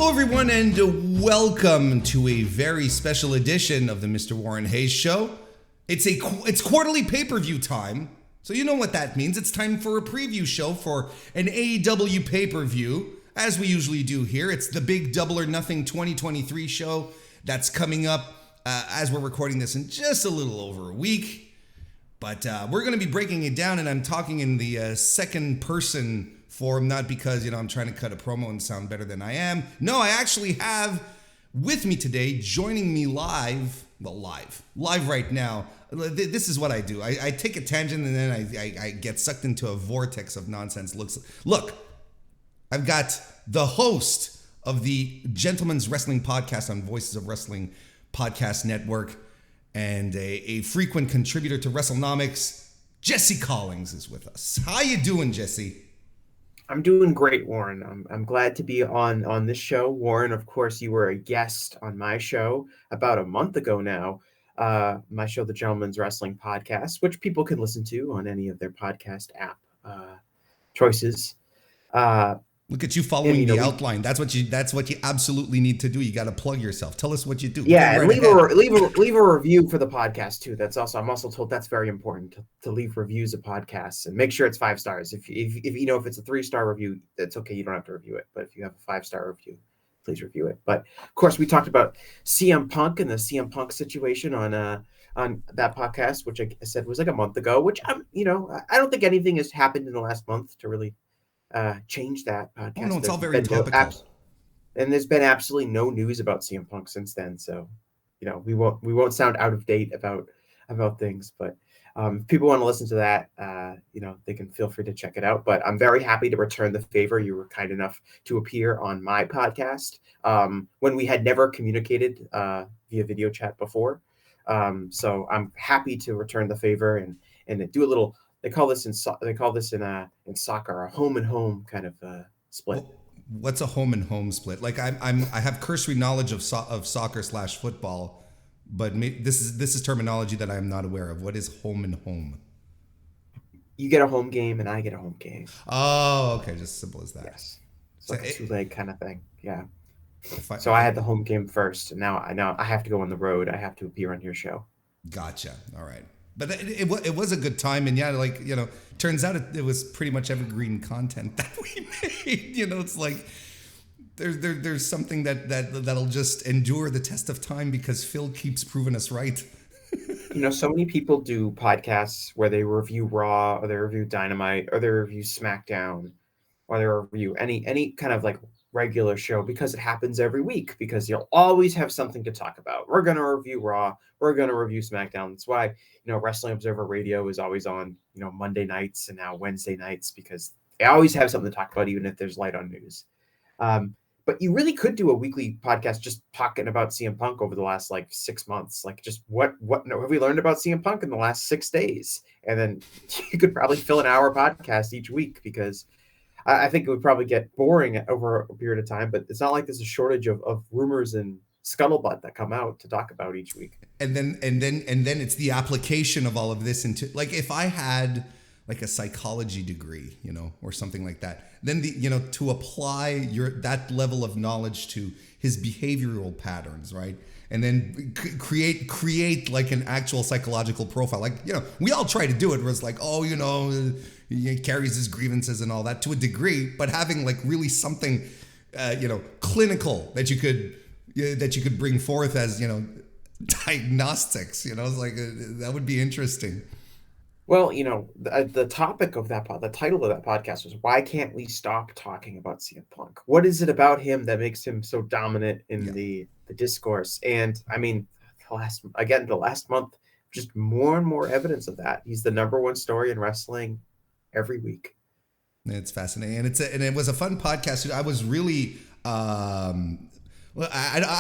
Hello, everyone, and welcome to a very special edition of the MrWarrenHayes Show. It's quarterly pay-per-view time, so you know what that means. It's time for a preview show for an AEW pay-per-view, as we usually do here. It's the big Double or Nothing 2023 show that's coming up as we're recording this in just a little over a week. But we're going to be breaking it down, and I'm talking in the second person form, not because, I'm trying to cut a promo and sound better than I am. No, I actually have with me today, joining me live right now. This is what I do. I take a tangent and then I get sucked into a vortex of nonsense. Look, I've got the host of the Gentleman's Wrestling Podcast on Voices of Wrestling Podcast Network and a frequent contributor to WrestleNomics. Jesse Collings is with us. How you doing, Jesse? I'm doing great, Warren. I'm glad to be on this show. Warren, of course, you were a guest on my show about a month ago now. My show, The Gentleman's Wrestling Podcast, which people can listen to on any of their podcast app choices. Look at you following the outline. That's what you absolutely need to do. You got to plug yourself. Tell us what you do. Yeah, and leave a review for the podcast too. I'm also told that's very important to leave reviews of podcasts and make sure it's 5 stars. If it's a 3-star review, that's okay. You don't have to review it. But if you have a 5-star review, please review it. But of course, we talked about CM Punk and the CM Punk situation on that podcast, which I said was like a month ago. Which I don't think anything has happened in the last month to really change that podcast. Oh no, it's all very topical. And there's been absolutely no news about CM Punk since then. So, we won't sound out of date about things. But if people want to listen to that, they can feel free to check it out. But I'm very happy to return the favor. You were kind enough to appear on my podcast when we had never communicated via video chat before. So I'm happy to return the favor and do a little. They call this in soccer a home and home kind of split. What's a home and home split? Like I have cursory knowledge of soccer/football, but this is terminology that I am not aware of. What is home and home? You get a home game and I get a home game. Oh, okay, just simple as that. Yes, it's like a 2-leg kind of thing. Yeah. So I had the home game first, and now I have to go on the road. I have to appear on your show. Gotcha. All right. But it was a good time, and turns out it was pretty much evergreen content that we made. It's like there's something that'll just endure the test of time because Phil keeps proving us right. So many people do podcasts where they review Raw, or they review Dynamite, or they review SmackDown, or they review any kind of like regular show because it happens every week, because you'll always have something to talk about. We're going to review Raw. We're going to review SmackDown. That's why, Wrestling Observer Radio is always on, Monday nights and now Wednesday nights, because they always have something to talk about, even if there's light on news. But you really could do a weekly podcast just talking about CM Punk over the last 6 months. Like, just what have we learned about CM Punk in the last 6 days? And then you could probably fill an hour podcast each week, because I think it would probably get boring over a period of time, but it's not like there's a shortage of rumors and scuttlebutt that come out to talk about each week. And then it's the application of all of this into, like, if I had like a psychology degree, or something like that, then to apply that level of knowledge to his behavioral patterns, right? And then create like an actual psychological profile. Like, we all try to do it where it's like, he carries his grievances and all that to a degree, but having like really something, clinical that you could bring forth as, diagnostics, it's like, that would be interesting. Well, the topic of the title of that podcast was, why can't we stop talking about CM Punk? What is it about him that makes him so dominant in the discourse? And I mean, the last month, just more and more evidence of that. He's the number one story in wrestling every week. It's fascinating, and it was a fun podcast. I was really I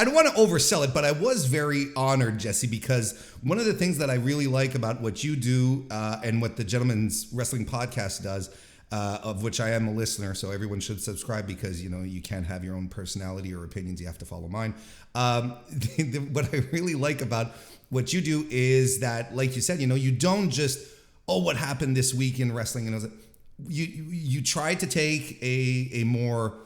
don't want to oversell it, but I was very honored, Jesse, because one of the things that I really like about what you do and what the Gentleman's Wrestling Podcast does, of which I am a listener, so everyone should subscribe, because you can't have your own personality or opinions; you have to follow mine. What I really like about what you do is that, like you said, you don't just, what happened this week in wrestling, you try to take a more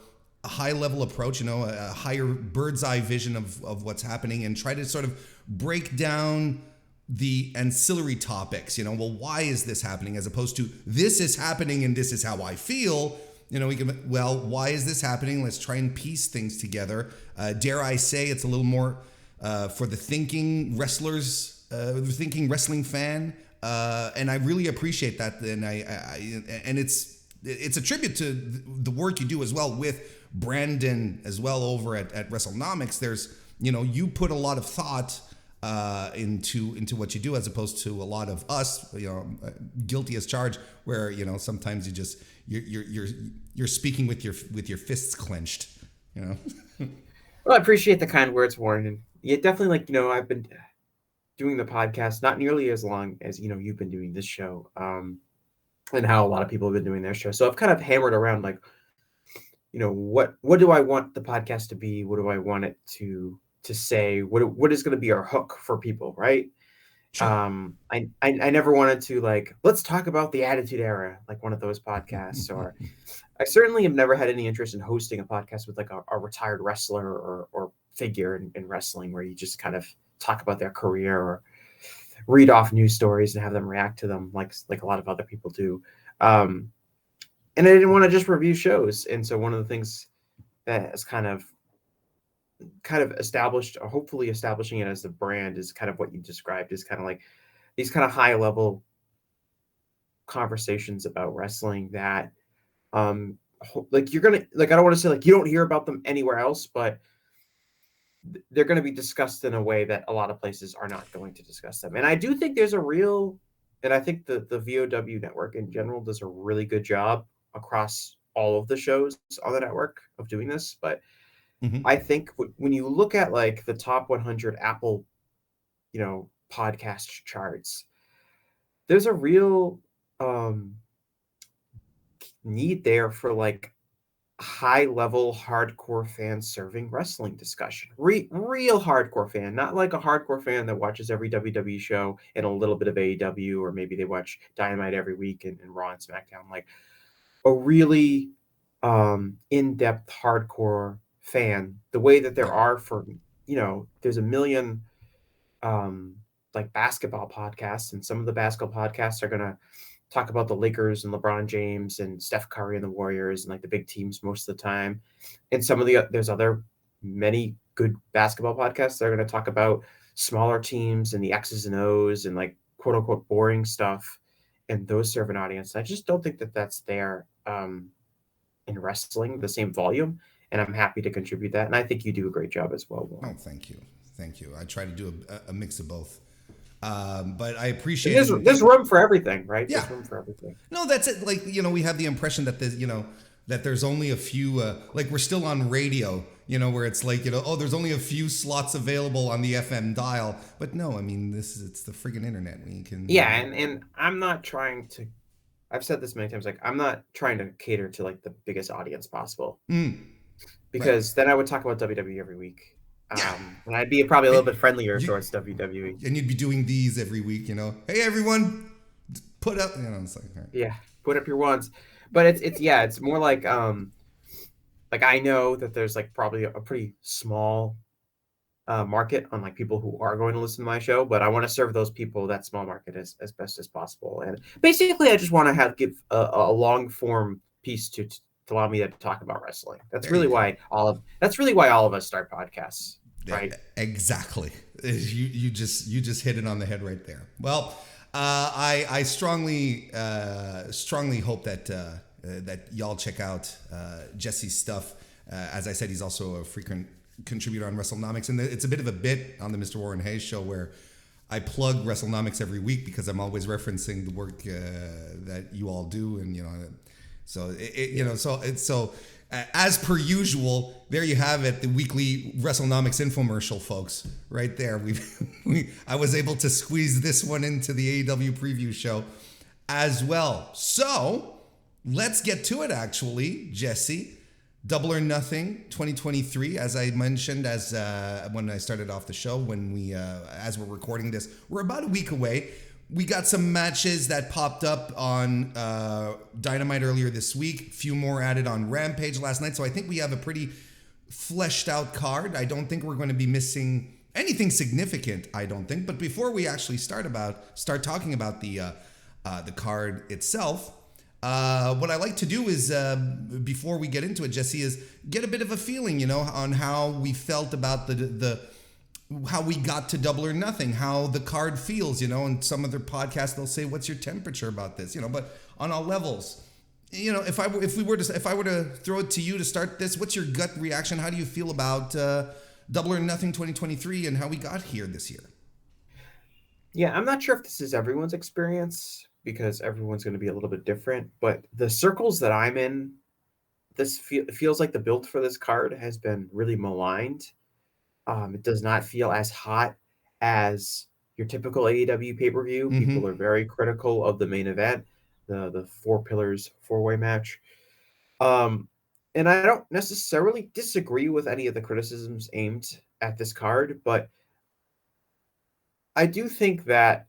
high level approach, a higher bird's eye vision of what's happening, and try to sort of break down the ancillary topics. Well, why is this happening, as opposed to this is happening and this is how I feel. Why is this happening? Let's try and piece things together. Dare I say, it's a little more for the thinking wrestlers, the thinking wrestling fan, and I really appreciate that. And it's a tribute to the work you do as well with Brandon as well over at WrestleNomics. There's, you put a lot of thought into what you do, as opposed to a lot of us, guilty as charged, where sometimes you're speaking with your fists clenched. Well, I appreciate the kind words, Warren, and yeah, definitely, I've been doing the podcast not nearly as long as you've been doing this show, and how a lot of people have been doing their show. So I've kind of hammered around what do I want the podcast to be? What do I want it to say? What is going to be our hook for people, right? Sure. I never wanted to let's talk about the Attitude Era, like one of those podcasts, or I certainly have never had any interest in hosting a podcast with a retired wrestler or figure in wrestling, where you just kind of talk about their career or read off news stories and have them react to them like a lot of other people do. And I didn't want to just review shows. And so one of the things that is kind of established, or hopefully establishing it as the brand, is kind of what you described, is kind of like these kind of high level conversations about wrestling that you're gonna I don't want to say you don't hear about them anywhere else, but they're going to be discussed in a way that a lot of places are not going to discuss them. And I do think there's and I think the VOW network in general does a really good job across all of the shows on the network of doing this. But I think when you look at the top 100 Apple, podcast charts, there's a real need there for high level hardcore fan serving wrestling discussion. Real hardcore fan, not like a hardcore fan that watches every WWE show and a little bit of AEW, or maybe they watch Dynamite every week and Raw and SmackDown. Like a really in-depth hardcore fan, the way that there are for, there's a million basketball podcasts, and some of the basketball podcasts are going to talk about the Lakers and LeBron James and Steph Curry and the Warriors and the big teams most of the time. And there's many good basketball podcasts that are going to talk about smaller teams and the X's and O's and quote unquote boring stuff, and those serve an audience. I just don't think that that's there in wrestling, the same volume. And I'm happy to contribute that. And I think you do a great job as well, Warren. Oh, thank you. I try to do a mix of both. But I appreciate there's room for everything, right? Yeah. There's room for everything. No, that's it. We have the impression that that there's only a few, we're still on radio, where it's there's only a few slots available on the FM dial. But no, I mean, it's the friggin' internet. We can. Yeah. And I'm not trying to, I've said this many times, I'm not trying to cater to the biggest audience possible, because then I would talk about WWE every week. And I'd be probably a little bit friendlier towards WWE. And you'd be doing these every week, Hey, everyone, put up, it's all right. Yeah, put up your ones. But it's more I know that there's probably a pretty small market on people who are going to listen to my show, but I want to serve those people, that small market, as best as possible. And basically, I just want to give a long form piece to allow me to talk about wrestling. That's really why all of us start podcasts, right? Exactly. You just hit it on the head right there. Well, I strongly hope that y'all check out Jesse's stuff. As I said, he's also a frequent contributor on WrestleNomics, and it's a bit of a bit on the MrWarrenHayes show where I plug WrestleNomics every week because I'm always referencing the work that you all do, and So as per usual, there you have it, the weekly WrestleNomics infomercial, folks, right there. I was able to squeeze this one into the AEW preview show as well. So let's get to it, actually, Jesse. Double or Nothing 2023, as I mentioned, when I started off the show, as we're recording this, we're about a week away. We got some matches that popped up on Dynamite earlier this week. Few more added on Rampage last night. So I think we have a pretty fleshed out card. I don't think we're going to be missing anything significant, I don't think. But before we actually start talking about the card itself, what I like to do is, before we get into it, Jesse, is get a bit of a feeling, on how we felt about how we got to Double or Nothing, how the card feels, and some other podcasts, they'll say, what's your temperature about this, but on all levels, if I were to throw it to you to start this, what's your gut reaction? How do you feel about Double or Nothing 2023 and how we got here this year? Yeah, I'm not sure if this is everyone's experience because everyone's going to be a little bit different, but the circles that I'm in, this feels like the build for this card has been really maligned. It does not feel as hot as your typical AEW pay-per-view. Mm-hmm. People are very critical of the main event, the Four Pillars four-way match. And I don't necessarily disagree with any of the criticisms aimed at this card, but I do think that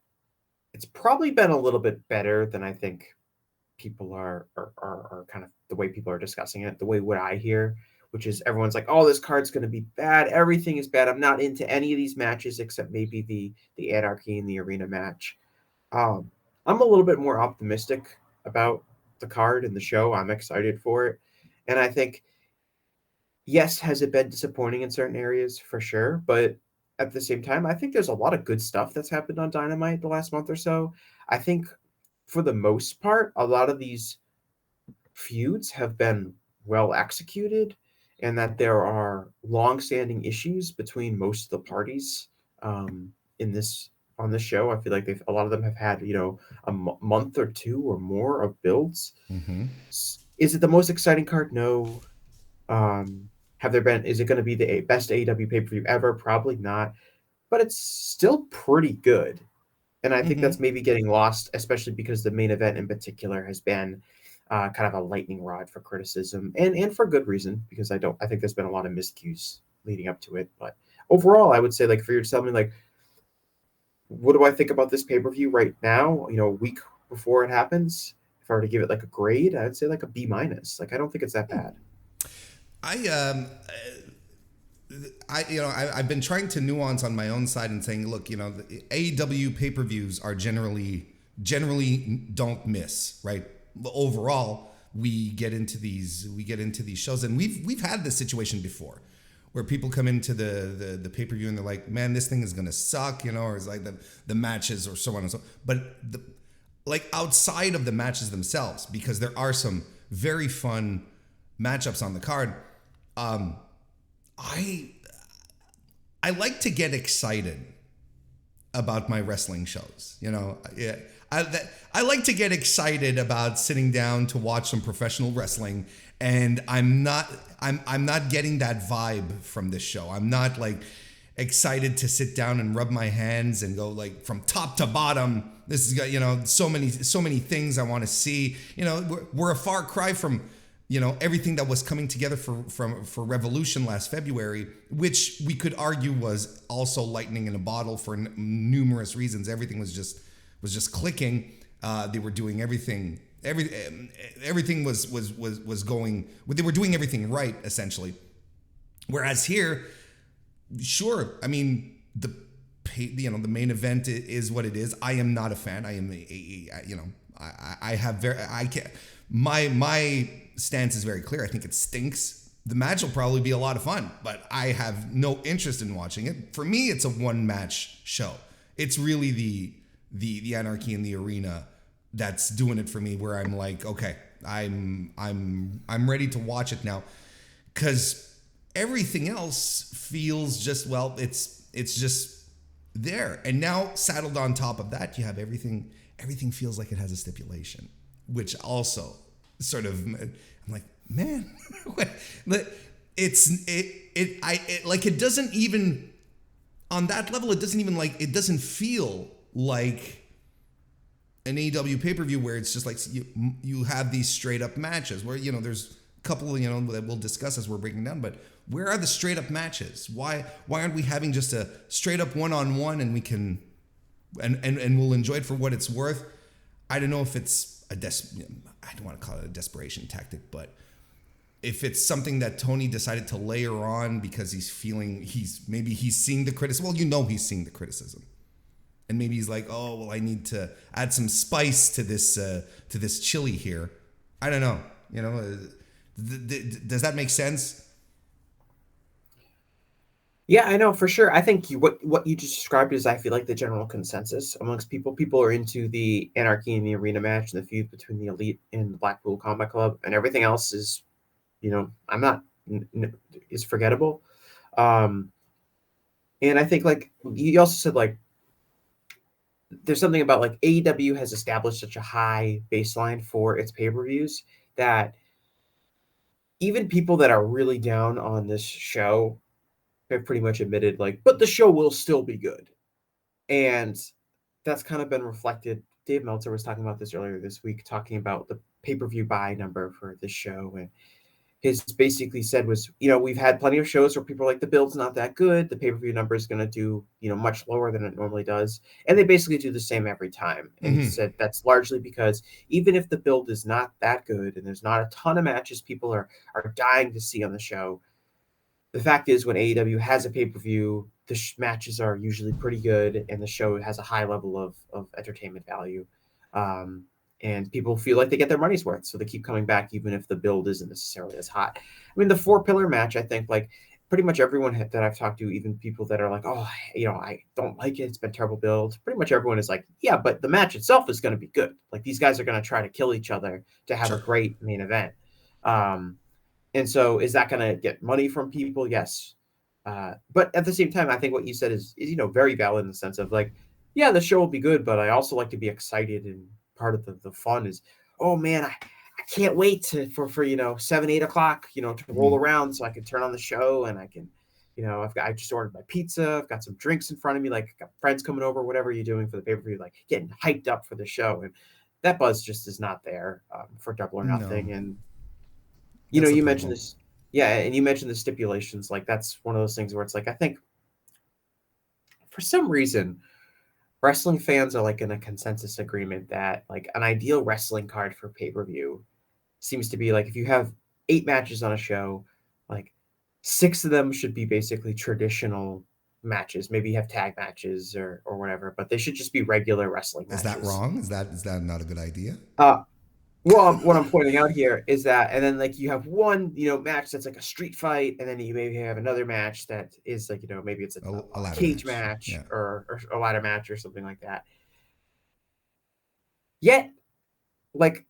it's probably been a little bit better than I think people are kind of the way people are discussing it, the way what I hear, which is everyone's like, oh, this card's going to be bad. Everything is bad. I'm not into any of these matches except maybe the Anarchy and the Arena match. I'm a little bit more optimistic about the card and the show. I'm excited for it. And I think, yes, has it been disappointing in certain areas? For sure. But at the same time, I think there's a lot of good stuff that's happened on Dynamite the last month or so. I think for the most part, a lot of these feuds have been well executed, and that there are long-standing issues between most of the parties on this show. I feel like a lot of them have had a month or two or more of builds. Mm-hmm. Is it the most exciting card? No. Is it going to be the best AEW pay-per-view ever? Probably not, but it's still pretty good. And I think that's maybe getting lost, especially because the main event in particular has been kind of a lightning rod for criticism, and for good reason, because I think there's been a lot of miscues leading up to it. But overall, I would say, like, for you to tell me, like, what do I think about this pay-per-view right now, a week before it happens? If I were to give it like a grade, I'd say like a B-. Like, I don't think it's that bad. I've been trying to nuance on my own side and saying, look, the AEW pay-per-views are generally don't miss, right? Overall, we get into these shows, and we've had this situation before where people come into the pay-per-view and they're like, man, this thing is gonna suck, or it's like the matches or so on and so on. But like outside of the matches themselves, because there are some very fun matchups on the card, I like to get excited about my wrestling shows. I like to get excited about sitting down to watch some professional wrestling, and I'm not getting that vibe from this show. I'm not like excited to sit down and rub my hands and go like from top to bottom. This has got so many things I want to see. We're a far cry from everything that was coming together for Revolution last February, which we could argue was also lightning in a bottle for numerous reasons. Everything was just clicking. They were doing everything. Everything was going. They were doing everything right, essentially. Whereas here, sure, I mean the main event is what it is. I am not a fan. I am my stance is very clear. I think it stinks. The match will probably be a lot of fun, but I have no interest in watching it. For me, it's a one-match show. It's really the Anarchy in the Arena that's doing it for me, where I'm like, okay, I'm ready to watch it now, because everything else feels just, well, it's just there. And now saddled on top of that, you have everything feels like it has a stipulation, which also sort of, I'm like, man, it doesn't even, on that level, it doesn't feel like an AEW pay-per-view where it's just like you have these straight up matches where, there's a couple, that we'll discuss as we're breaking down, but where are the straight up matches? Why aren't we having just a straight up one-on-one and we can and we'll enjoy it for what it's worth. I don't know if it's I don't want to call it a desperation tactic, but if it's something that Tony decided to layer on because he's seeing the criticism. Well, he's seeing the criticism, and maybe he's like, oh, well, I need to add some spice to this chili here. I don't know. Does that make sense? Yeah, I know for sure. I think what you just described is, I feel like, the general consensus amongst people. People are into the Anarchy in the Arena match and the feud between the Elite and the Blackpool Combat Club, and everything else is, I'm not is forgettable. And I think, like you also said, like there's something about like AEW has established such a high baseline for its pay-per-views that even people that are really down on this show have pretty much admitted, like, but the show will still be good. And that's kind of been reflected. Dave Meltzer was talking about this earlier this week, talking about the pay-per-view buy number for this show. And his basically said was, we've had plenty of shows where people are like, the build's not that good. The pay-per-view number is going to do, much lower than it normally does. And they basically do the same every time. And he said that's largely because even if the build is not that good and there's not a ton of matches people are dying to see on the show, the fact is, when AEW has a pay-per-view, the matches are usually pretty good, and the show has a high level of entertainment value. And people feel like they get their money's worth, so they keep coming back, even if the build isn't necessarily as hot. I mean, the 4-pillar match, I think, like, pretty much everyone that I've talked to, even people that are like, oh, I don't like it, it's been terrible build, pretty much everyone is like, yeah, but the match itself is going to be good. Like, these guys are going to try to kill each other to have a great main event. And so is that going to get money from people? Yes. But at the same time, I think what you said is very valid in the sense of, like, yeah, the show will be good, but I also like to be excited. And part of the fun is, oh man, I can't wait for 7, 8 o'clock, to roll around so I can turn on the show and I can, I just ordered my pizza. I've got some drinks in front of me. Like, I've got friends coming over, whatever you're doing for the pay-per-view, like getting hyped up for the show. And that buzz just is not there for Double or Nothing. No. And, you mentioned this. Yeah. And you mentioned the stipulations. Like, that's one of those things where it's like, I think for some reason, wrestling fans are like in a consensus agreement that, like, an ideal wrestling card for pay-per-view seems to be like, if you have 8 matches on a show, like 6 of them should be basically traditional matches. Maybe you have tag matches or whatever, but they should just be regular wrestling matches. Is that wrong? Is that not a good idea? Well, what I'm pointing out here is that, and then like you have one, match that's like a street fight, and then you maybe have another match that is like, maybe it's a cage match or a ladder match or something like that. Yet, like,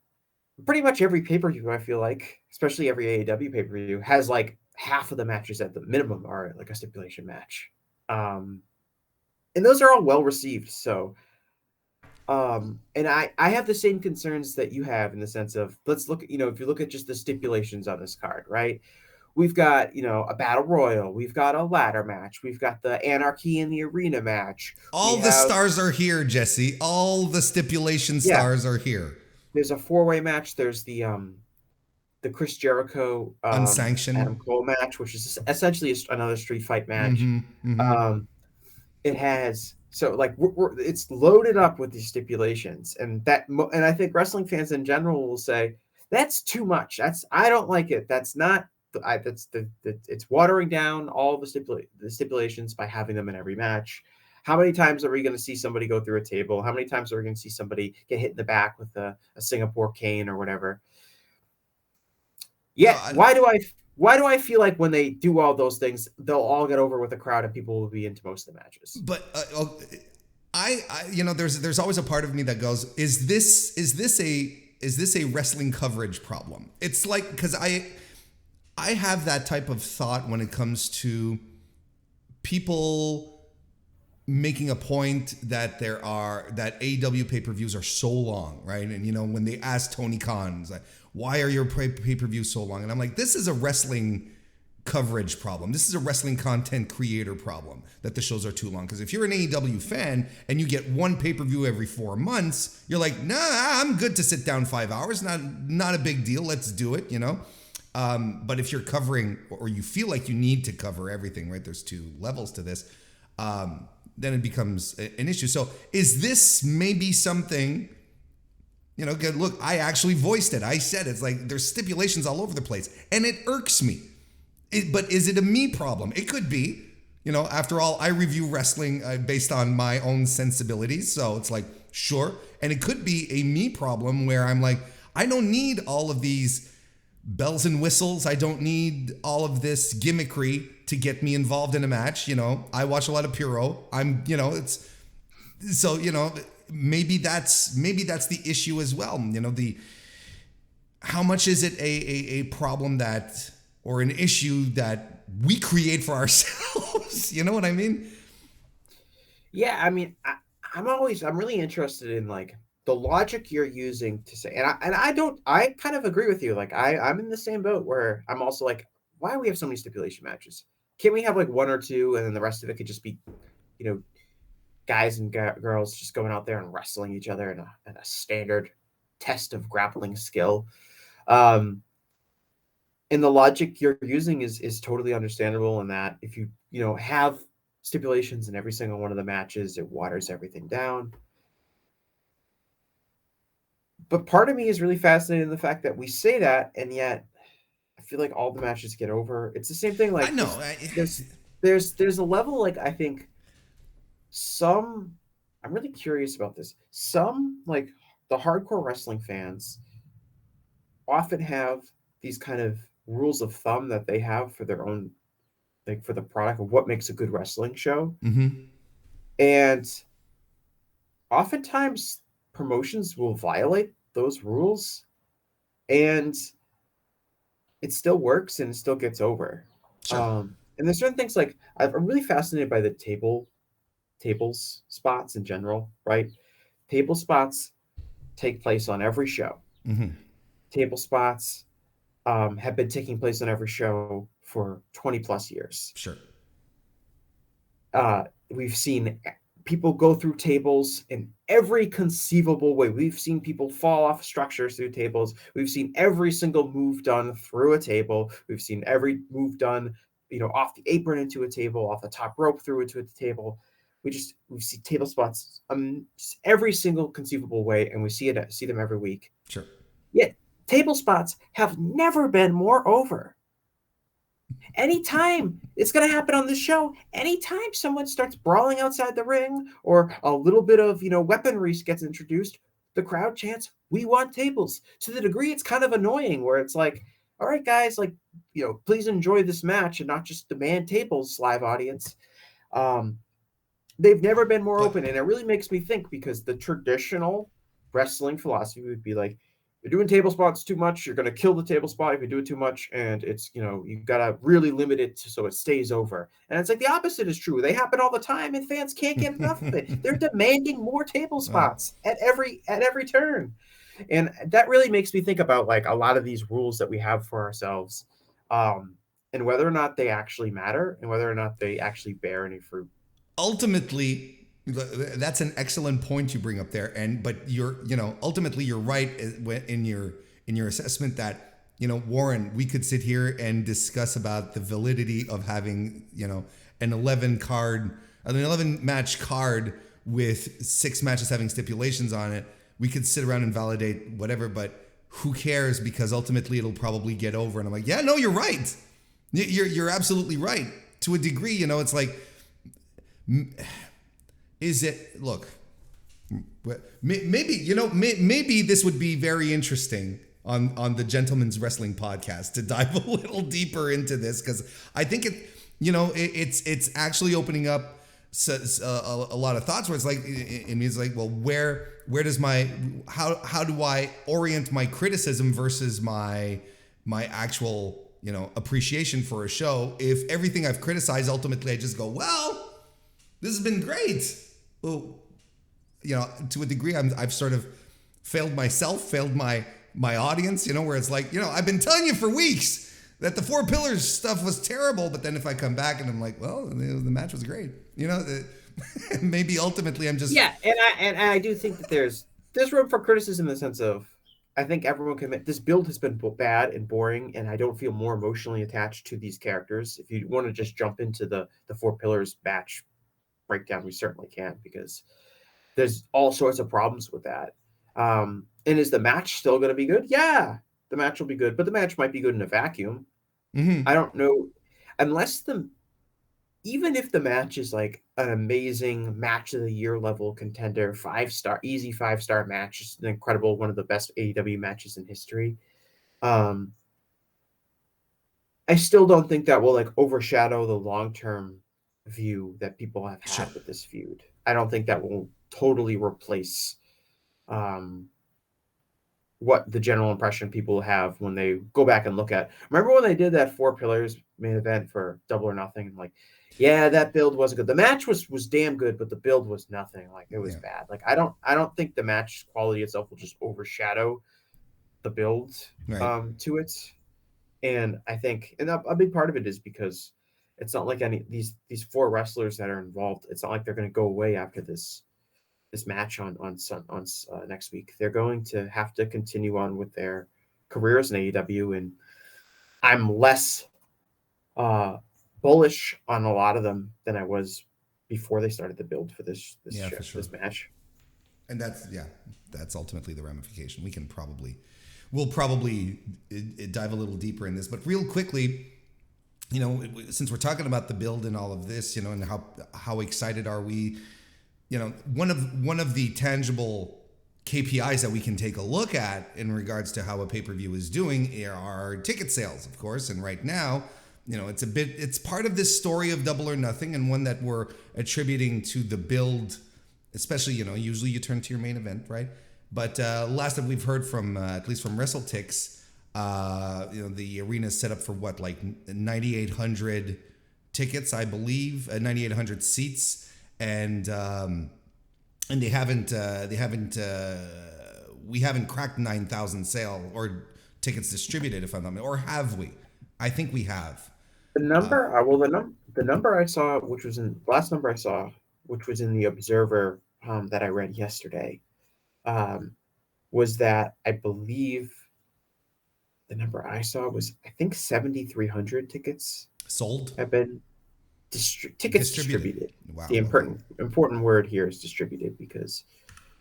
pretty much every pay-per-view, I feel like, especially every AEW pay-per-view, has like half of the matches at the minimum are like a stipulation match. And those are all well received. So, and I have the same concerns that you have in the sense of, let's look at, if you look at just the stipulations on this card, right? We've got, a battle royal. We've got a ladder match. We've got the Anarchy in the Arena match. All the stars are here, Jesse. All the stipulation stars are here. There's a 4-way match. There's the Chris Jericho unsanctioned Adam Cole match, which is essentially another street fight match. It has, so like it's loaded up with these stipulations, and I think wrestling fans in general will say that's too much. I don't like it. That's not. It's watering down all the stipulations by having them in every match. How many times are we going to see somebody go through a table? How many times are we going to see somebody get hit in the back with a Singapore cane or whatever? Yeah. Why do I feel like when they do all those things, they'll all get over with the crowd and people will be into most of the matches? But I there's always a part of me that goes, is this a wrestling coverage problem? It's like, because I have that type of thought when it comes to people making a point that that AEW pay-per-views are so long, right? And when they ask Tony Khan, like, why are your pay-per-views so long? And I'm like, this is a wrestling coverage problem. This is a wrestling content creator problem, that the shows are too long. Because if you're an AEW fan and you get one pay-per-view every 4 months, you're like, nah, I'm good to sit down 5 hours. Not a big deal. Let's do it, But if you're covering, or you feel like you need to cover everything, right? There's 2 levels to this. then it becomes an issue. So is this maybe something, look, I actually voiced it. I said it's like there's stipulations all over the place and it irks me. But is it a me problem? It could be. After all, I review wrestling based on my own sensibilities. So it's like, sure. And it could be a me problem where I'm like, I don't need all of these bells and whistles. I don't need all of this gimmickry to get me involved in a match. I watch a lot of Apero. Maybe that's the issue as well. How much is it a problem that, or an issue that we create for ourselves? You know what I mean? Yeah, I mean, I'm really interested in like the logic you're using to say, I kind of agree with you. Like I'm in the same boat where I'm also like, why do we have so many stipulation matches? Can't we have like one or two and then the rest of it could just be, guys and girls just going out there and wrestling each other in a standard test of grappling skill? And the logic you're using is totally understandable in that if you have stipulations in every single one of the matches, it waters everything down. But part of me is really fascinated in the fact that we say that, and yet I feel like all the matches get over. It's the same thing. Like I know. There's a level, like, I think I'm really curious about this. Some, like the hardcore wrestling fans, often have these kind of rules of thumb that they have for their own, like for the product of what makes a good wrestling show. Mm-hmm. And oftentimes promotions will violate those rules and it still works and it still gets over. Sure. And there's certain things like I'm really fascinated by the tables spots in general, right? Table spots take place on every show. Mm-hmm. Table spots have been taking place on every show for 20 plus years. Sure. We've seen people go through tables in every conceivable way. We've seen people fall off structures through tables. We've seen every single move done through a table. We've seen every move done, off the apron into a table, off the top rope through into a table. We see table spots every single conceivable way, and we see them every week. Sure. Yet table spots have never been more over. Anytime it's going to happen on this show, anytime someone starts brawling outside the ring or a little bit of, weaponry gets introduced, the crowd chants, "We want tables." To the degree it's kind of annoying where it's like, all right, guys, like, please enjoy this match and not just demand tables, live audience. They've never been more open. And it really makes me think, because the traditional wrestling philosophy would be like, you're doing table spots too much, you're going to kill the table spot if you do it too much, and it's, you've got to really limit it so it stays over. And it's like the opposite is true. They happen all the time, and fans can't get enough of it. They're demanding more table spots at every turn. And that really makes me think about like a lot of these rules that we have for ourselves, and whether or not they actually matter and whether or not they actually bear any fruit. Ultimately, that's an excellent point you bring up there, but ultimately you're right in your assessment that, Warren, we could sit here and discuss about the validity of having, an 11 match card with 6 matches having stipulations on it. We could sit around and validate whatever, but who cares? Because ultimately it'll probably get over. And I'm like, yeah, no, you're right. You're absolutely right. To a degree, it's like, is it, look, maybe this would be very interesting on the Gentleman's Wrestling podcast to dive a little deeper into this, because I think it's actually opening up a lot of thoughts where it's like, it means like, well, where does how do I orient my criticism versus my actual, appreciation for a show? If everything I've criticized, ultimately I just go, well, this has been great. Well, to a degree, I've sort of failed myself, failed my audience, where it's like, I've been telling you for weeks that the 4 Pillars stuff was terrible, but then if I come back and I'm like, well, the match was great, maybe ultimately I'm just... Yeah, and I do think that there's room for criticism in the sense of, I think everyone can admit this build has been bad and boring, and I don't feel more emotionally attached to these characters. If you want to just jump into the 4 Pillars match breakdown, we certainly can't, because there's all sorts of problems with that. And is the match still going to be good? Yeah, the match will be good, but the match might be good in a vacuum. I don't know, unless even if the match is like an amazing match of the year level contender, 5-star, easy 5-star match, just an incredible, one of the best AEW matches in history. I still don't think that will like overshadow the long-term view that people have had with this feud. I don't think that will totally replace what the general impression people have when they go back and look at. Remember when they did that 4 Pillars main event for Double or Nothing? Like, yeah, that build wasn't good. The match was damn good, but the build was nothing. Like, it was bad. Like, I don't think the match quality itself will just overshadow the build to it. And I think, and a big part of it is because it's not like any these 4 wrestlers that are involved. It's not like they're going to go away after this match on next week. They're going to have to continue on with their careers in AEW, and I'm less bullish on a lot of them than I was before they started the build for this match. And that's ultimately the ramification. We'll probably dive a little deeper in this, but real quickly, since we're talking about the build and all of this, and how excited are we? One of the tangible KPIs that we can take a look at in regards to how a pay-per-view is doing are ticket sales, of course. And right now, it's part of this story of Double or Nothing, and one that we're attributing to the build, especially, usually you turn to your main event, right? But last that we've heard from, at least from WrestleTix, the arena is set up for what, like 9,800 tickets, I believe, 9,800 seats. And we haven't cracked 9,000 sale or tickets distributed, if I'm not mistaken, or have we? I think we have. The number, the number I saw, which was in last number I saw, which was in the Observer that I read yesterday, was that I believe the number I saw was, I think, 7,300 tickets sold have been tickets distributed. Wow. The important word here is distributed, because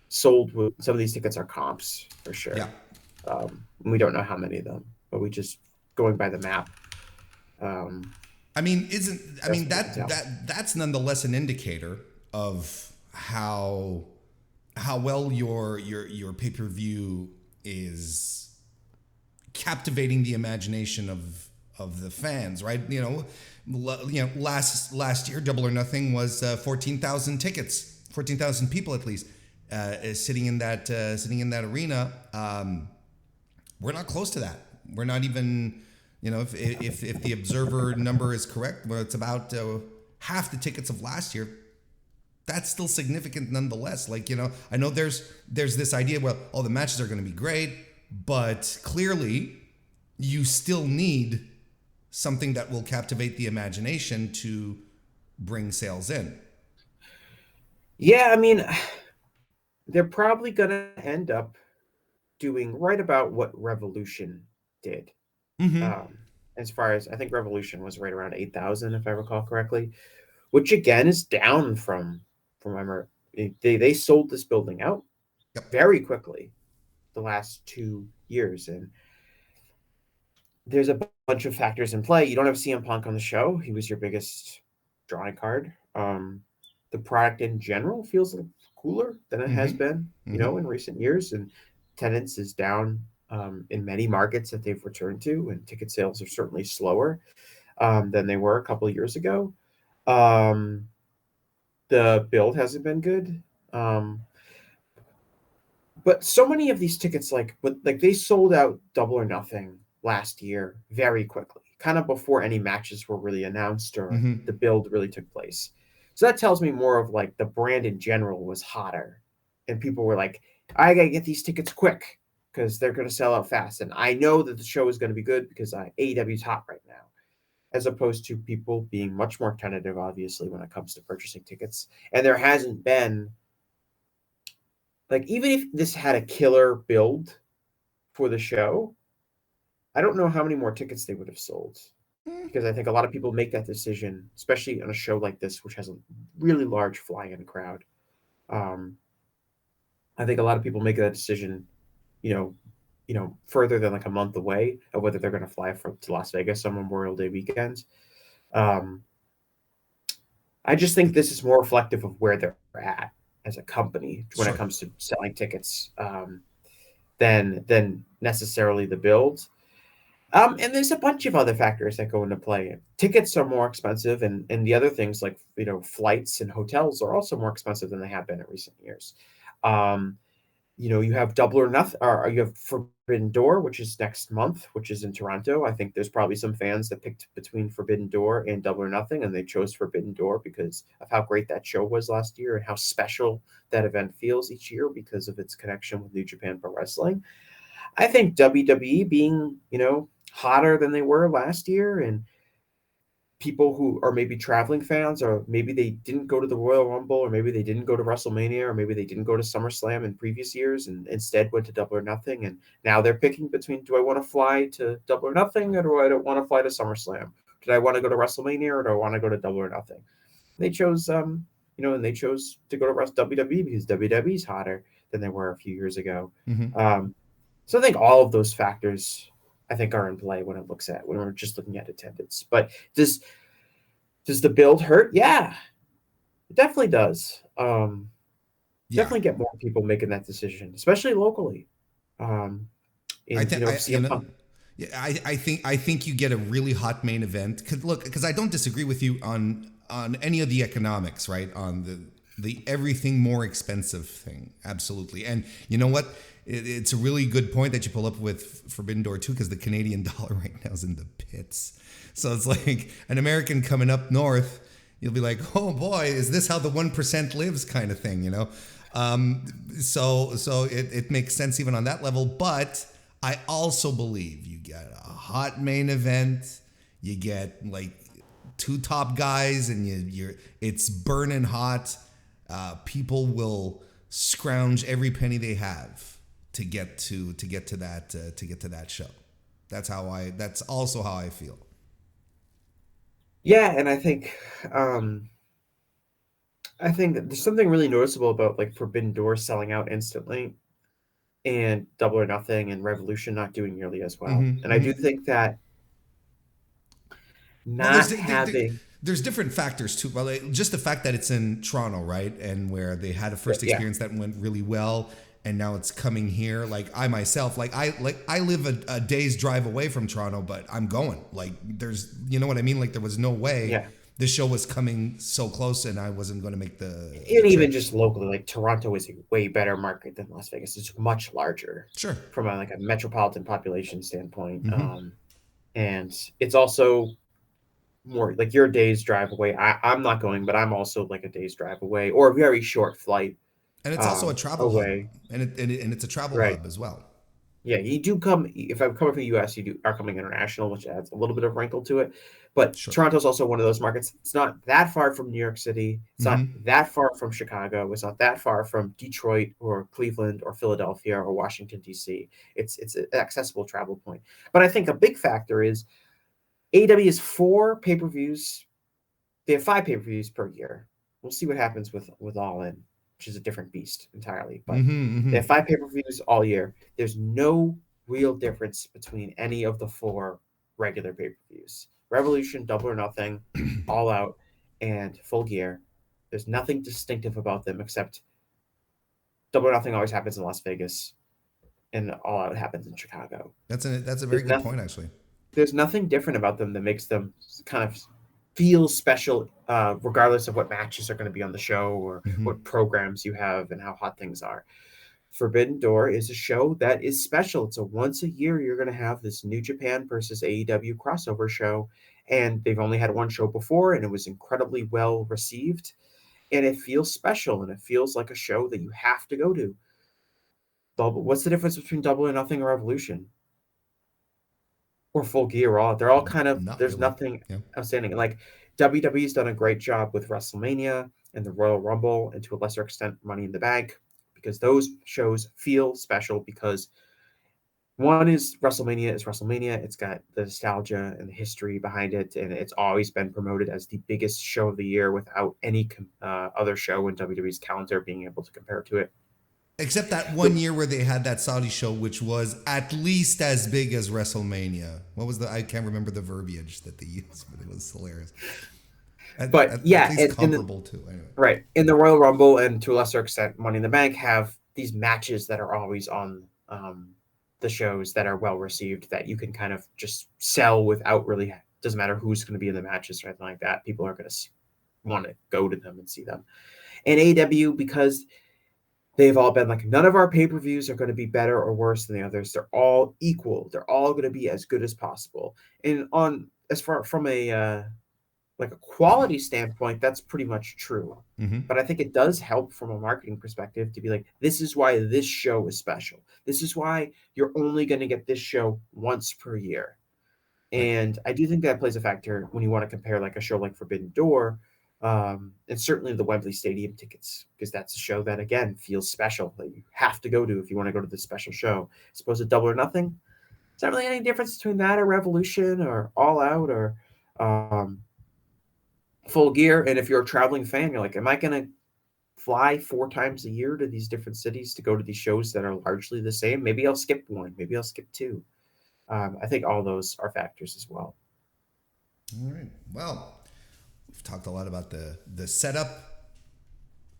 sold, some of these tickets are comps for sure. Yeah. We don't know how many of them, but we just going by the map. That's nonetheless an indicator of how well your pay-per-view is captivating the imagination of the fans, right? Last year, Double or Nothing was 14,000 tickets, 14,000 people at least, sitting in that arena. We're not close to that. We're not even, if the Observer number is correct, well, it's about half the tickets of last year. That's still significant nonetheless. Like, I know there's this idea, well, all the matches are going to be great, but clearly you still need something that will captivate the imagination to bring sales in. Yeah, I mean, they're probably going to end up doing right about what Revolution did. As far as, I think Revolution was right around 8,000, if I recall correctly, which again is down from they sold this building out very quickly the last 2 years, and there's a bunch of factors in play. You don't have CM Punk on the show. He was your biggest drawing card. The product in general feels a little cooler than it has been, in recent years, and attendance is down in many markets that they've returned to, and ticket sales are certainly slower than they were a couple of years ago. The build hasn't been good. But so many of these tickets, like they sold out Double or Nothing last year very quickly, kind of before any matches were really announced or the build really took place. So that tells me more of like the brand in general was hotter, and people were like, I got to get these tickets quick because they're going to sell out fast. And I know that the show is going to be good because AEW's hot right now, as opposed to people being much more tentative, obviously, when it comes to purchasing tickets. And there hasn't been, like, even if this had a killer build for the show, I don't know how many more tickets they would have sold. because I think a lot of people make that decision, especially on a show like this, which has a really large fly-in crowd. Um, I think a lot of people make that decision, you know, further than like a month away of whether they're going to fly from to Las Vegas on Memorial Day weekend. Um, I just think this is more reflective of where they're at as a company when it Sure. comes to selling tickets, than necessarily the build. And there's a bunch of other factors that go into play. Tickets are more expensive, and the other things like flights and hotels are also more expensive than they have been in recent years. Um, you have Double or Nothing, or you have Forbidden Door, which is next month, which is in Toronto. I think there's probably some fans that picked between Forbidden Door and Double or Nothing, and they chose Forbidden Door because of how great that show was last year and how special that event feels each year because of its connection with New Japan Pro Wrestling. I think WWE being, hotter than they were last year, and people who are maybe traveling fans, or maybe they didn't go to the Royal Rumble, or maybe they didn't go to WrestleMania, or maybe they didn't go to SummerSlam in previous years and instead went to Double or Nothing. And now they're picking between, do I want to fly to Double or Nothing, or do I don't want to fly to SummerSlam? Did I want to go to WrestleMania, or do I want to go to Double or Nothing? They chose, and they chose to go to WWE because WWE is hotter than they were a few years ago. Mm-hmm. So I think all of those factors, I think, are in play when we're just looking at attendance. But does the build hurt? Yeah, it definitely does. Yeah. Definitely get more people making that decision, especially locally. Um, I in think I CM Punk. yeah, I think you get a really hot main event. Because I don't disagree with you on any of the economics, right? On the everything more expensive thing, absolutely. And you know what? It's a really good point that you pull up with Forbidden Door too, because the Canadian dollar right now is in the pits. So it's like an American coming up north, you'll be like, oh boy, is this how the 1% lives, kind of thing, you know? So it makes sense even on that level. But I also believe you get a hot main event, you get like two top guys, and it's burning hot. People will scrounge every penny they have to get to that show. That's also how I feel. Yeah, and I think that there's something really noticeable about like Forbidden Door selling out instantly, and Double or Nothing and Revolution not doing nearly as well. Mm-hmm, And I do mm-hmm. think that Well, not having, there's different factors too. Well, just the fact that it's in Toronto, right, and where they had a first yeah, experience that went really well, and now it's coming here. Like I myself, I live a day's drive away from Toronto, but I'm going. Like there's, you know what I mean? Like there was no way yeah. this show was coming so close, and I wasn't going to make the And even trip. just locally, like Toronto is a way better market than Las Vegas. It's much larger Sure. from a metropolitan population standpoint. Mm-hmm. And it's also more like you're a day's drive away. I'm not going, but I'm also like a day's drive away or a very short flight And it's also a travel hub, away. and it's a travel Right. hub as well. Yeah, you do come. If I'm coming from the U.S., are coming international, which adds a little bit of wrinkle to it. But Sure. Toronto's also one of those markets. It's not that far from New York City. It's not Mm-hmm. that far from Chicago. It's not that far from Detroit or Cleveland or Philadelphia or Washington D.C. It's an accessible travel point. But I think a big factor is AEW is 4 pay-per-views. They have 5 pay-per-views per year. We'll see what happens with All In, which is a different beast entirely. But Mm-hmm. they Mm-hmm. have 5 pay-per-views all year. There's no real difference between any of the 4 regular pay-per-views. Revolution, Double or Nothing, All Out, and Full Gear. There's nothing distinctive about them except Double or Nothing always happens in Las Vegas, and All Out happens in Chicago. That's a very There's good nothing. point, actually. There's nothing different about them that makes them kind of feel special, regardless of what matches are going to be on the show or Mm-hmm. what programs you have and how hot things are. Forbidden Door is a show that is special. It's a once a year you're going to have this New Japan versus AEW crossover show, and they've only had one show before, and it was incredibly well received, and it feels special, and it feels like a show that you have to go to. What's the difference between Double or Nothing or Revolution? Or Full Gear Raw? They're all kind of, Not there's really. nothing Yeah. outstanding. Like WWE's done a great job with WrestleMania and the Royal Rumble, and to a lesser extent Money in the Bank, because those shows feel special because One is WrestleMania is WrestleMania. It's got the nostalgia and the history behind it, and it's always been promoted as the biggest show of the year without any other show in WWE's calendar being able to compare to it. Except that one year where they had that Saudi show, which was at least as big as WrestleMania. What was I can't remember the verbiage that they used, but it was hilarious. At least comparable to. Anyway. Right. In the Royal Rumble and to a lesser extent Money in the Bank have these matches that are always on the shows that are well received that you can kind of just sell without really, doesn't matter who's going to be in the matches or anything like that. People are going to want to go to them and see them. And AEW, because they've all been like, none of our pay-per-views are going to be better or worse than the others. They're all equal. They're all going to be as good as possible. And from a like a quality standpoint, that's pretty much true. Mm-hmm. But I think it does help from a marketing perspective to be like, this is why this show is special. This is why you're only going to get this show once per year. And I do think that plays a factor when you want to compare like a show like Forbidden Door, and certainly the Wembley Stadium tickets, because that's a show that, again, feels special, that you have to go to if you want to go to this special show. As opposed to Double or Nothing, it's not really any difference between that or Revolution or All Out or Full Gear. And if you're a traveling fan, you're like, am I going to fly 4 times a year to these different cities to go to these shows that are largely the same? Maybe I'll skip one. Maybe I'll skip 2. I think all those are factors as well. All right. Well, we've talked a lot about the setup.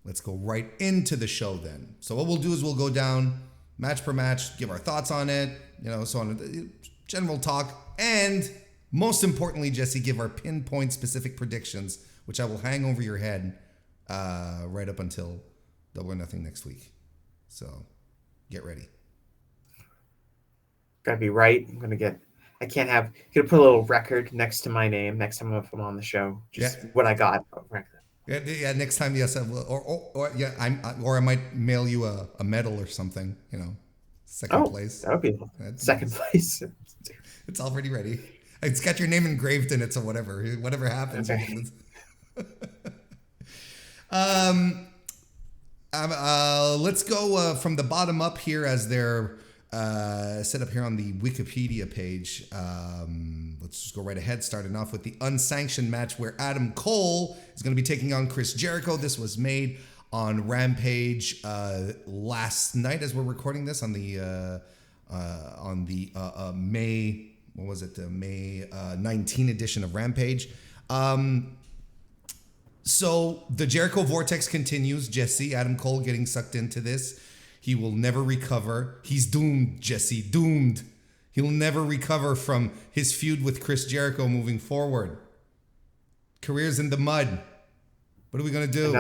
Let's go right into the show then. So what we'll do is we'll go down match per match, give our thoughts on it, so on, general talk, and most importantly, Jesse, give our pinpoint specific predictions, which I will hang over your head right up until Double or Nothing next week. So get ready. Gotta be right. I'm gonna put a little record next to my name next time I'm on the show. Just what I got. Yeah. Next time, yes, or I might mail you a medal or something. Second place. That would be second place. It's already ready. It's got your name engraved in it, so whatever happens. Okay. Let's go from the bottom up here as they're set up here on the Wikipedia page. Let's just go right ahead, starting off with the unsanctioned match where Adam Cole is going to be taking on Chris Jericho. This was made on Rampage last night as we're recording this on the May. What was it? The May 19 edition of Rampage. So the Jericho Vortex continues. Jesse, Adam Cole getting sucked into this. He will never recover. He's doomed, Jesse, doomed. He'll never recover from his feud with Chris Jericho moving forward. Career's in the mud. What are we going to do?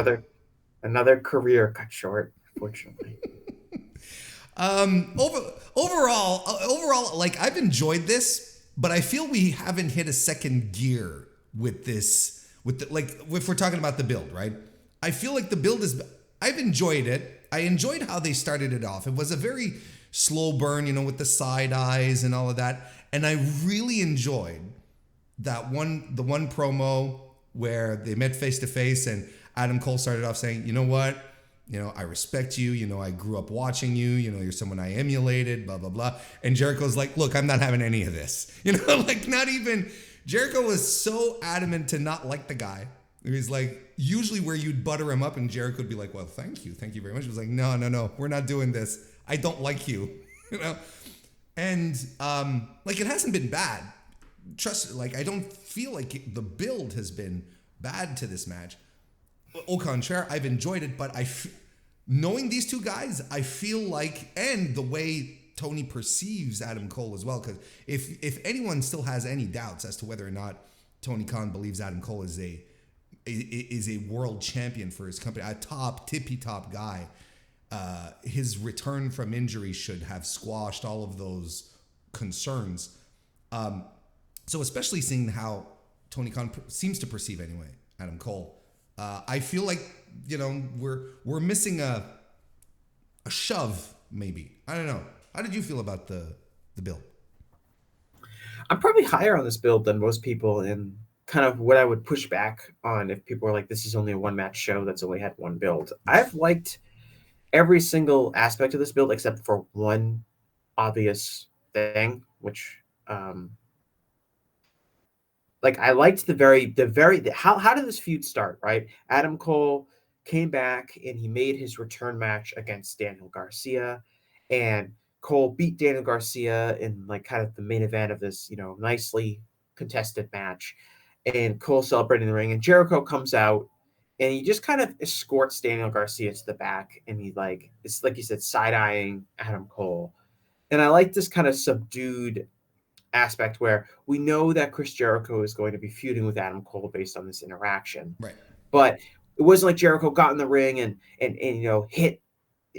Another career cut short, unfortunately. Overall, like, I've enjoyed this, but I feel we haven't hit a second gear with this. If we're talking about the build, right? I feel like the build I've enjoyed it. I enjoyed how they started it off. It was a very slow burn, with the side eyes and all of that. And I really enjoyed the one promo where they met face to face and Adam Cole started off saying, you know what? I respect you. I grew up watching you. You're someone I emulated, blah, blah, blah. And Jericho's like, look, I'm not having any of this. Not even. Jericho was so adamant to not like the guy. He's like, usually where you'd butter him up and Jericho would be like, well, thank you very much. He was like, no, we're not doing this. I don't like you, And it hasn't been bad. I don't feel like the build has been bad to this match. Au contraire, I've enjoyed it, but knowing these two guys, I feel like, and the way Tony perceives Adam Cole as well, because if anyone still has any doubts as to whether or not Tony Khan believes Adam Cole is a world champion for his company, a tippy top guy, his return from injury should have squashed all of those concerns. So especially seeing how Tony Khan seems to perceive anyway, Adam Cole, I feel like we're missing a shove maybe. I don't know. How did you feel about the build? I'm probably higher on this build than most people, and kind of what I would push back on if people are like, this is only a one-match show that's only had one build. I've liked every single aspect of this build except for one obvious thing, which like I liked how did this feud start, right? Adam Cole came back and he made his return match against Daniel Garcia, and Cole beat Daniel Garcia in like kind of the main event of this, nicely contested match. And Cole celebrating the ring, and Jericho comes out and he just kind of escorts Daniel Garcia to the back, and it's like you said, side-eyeing Adam Cole. And I like this kind of subdued aspect where we know that Chris Jericho is going to be feuding with Adam Cole based on this interaction. Right. But it wasn't like Jericho got in the ring and hit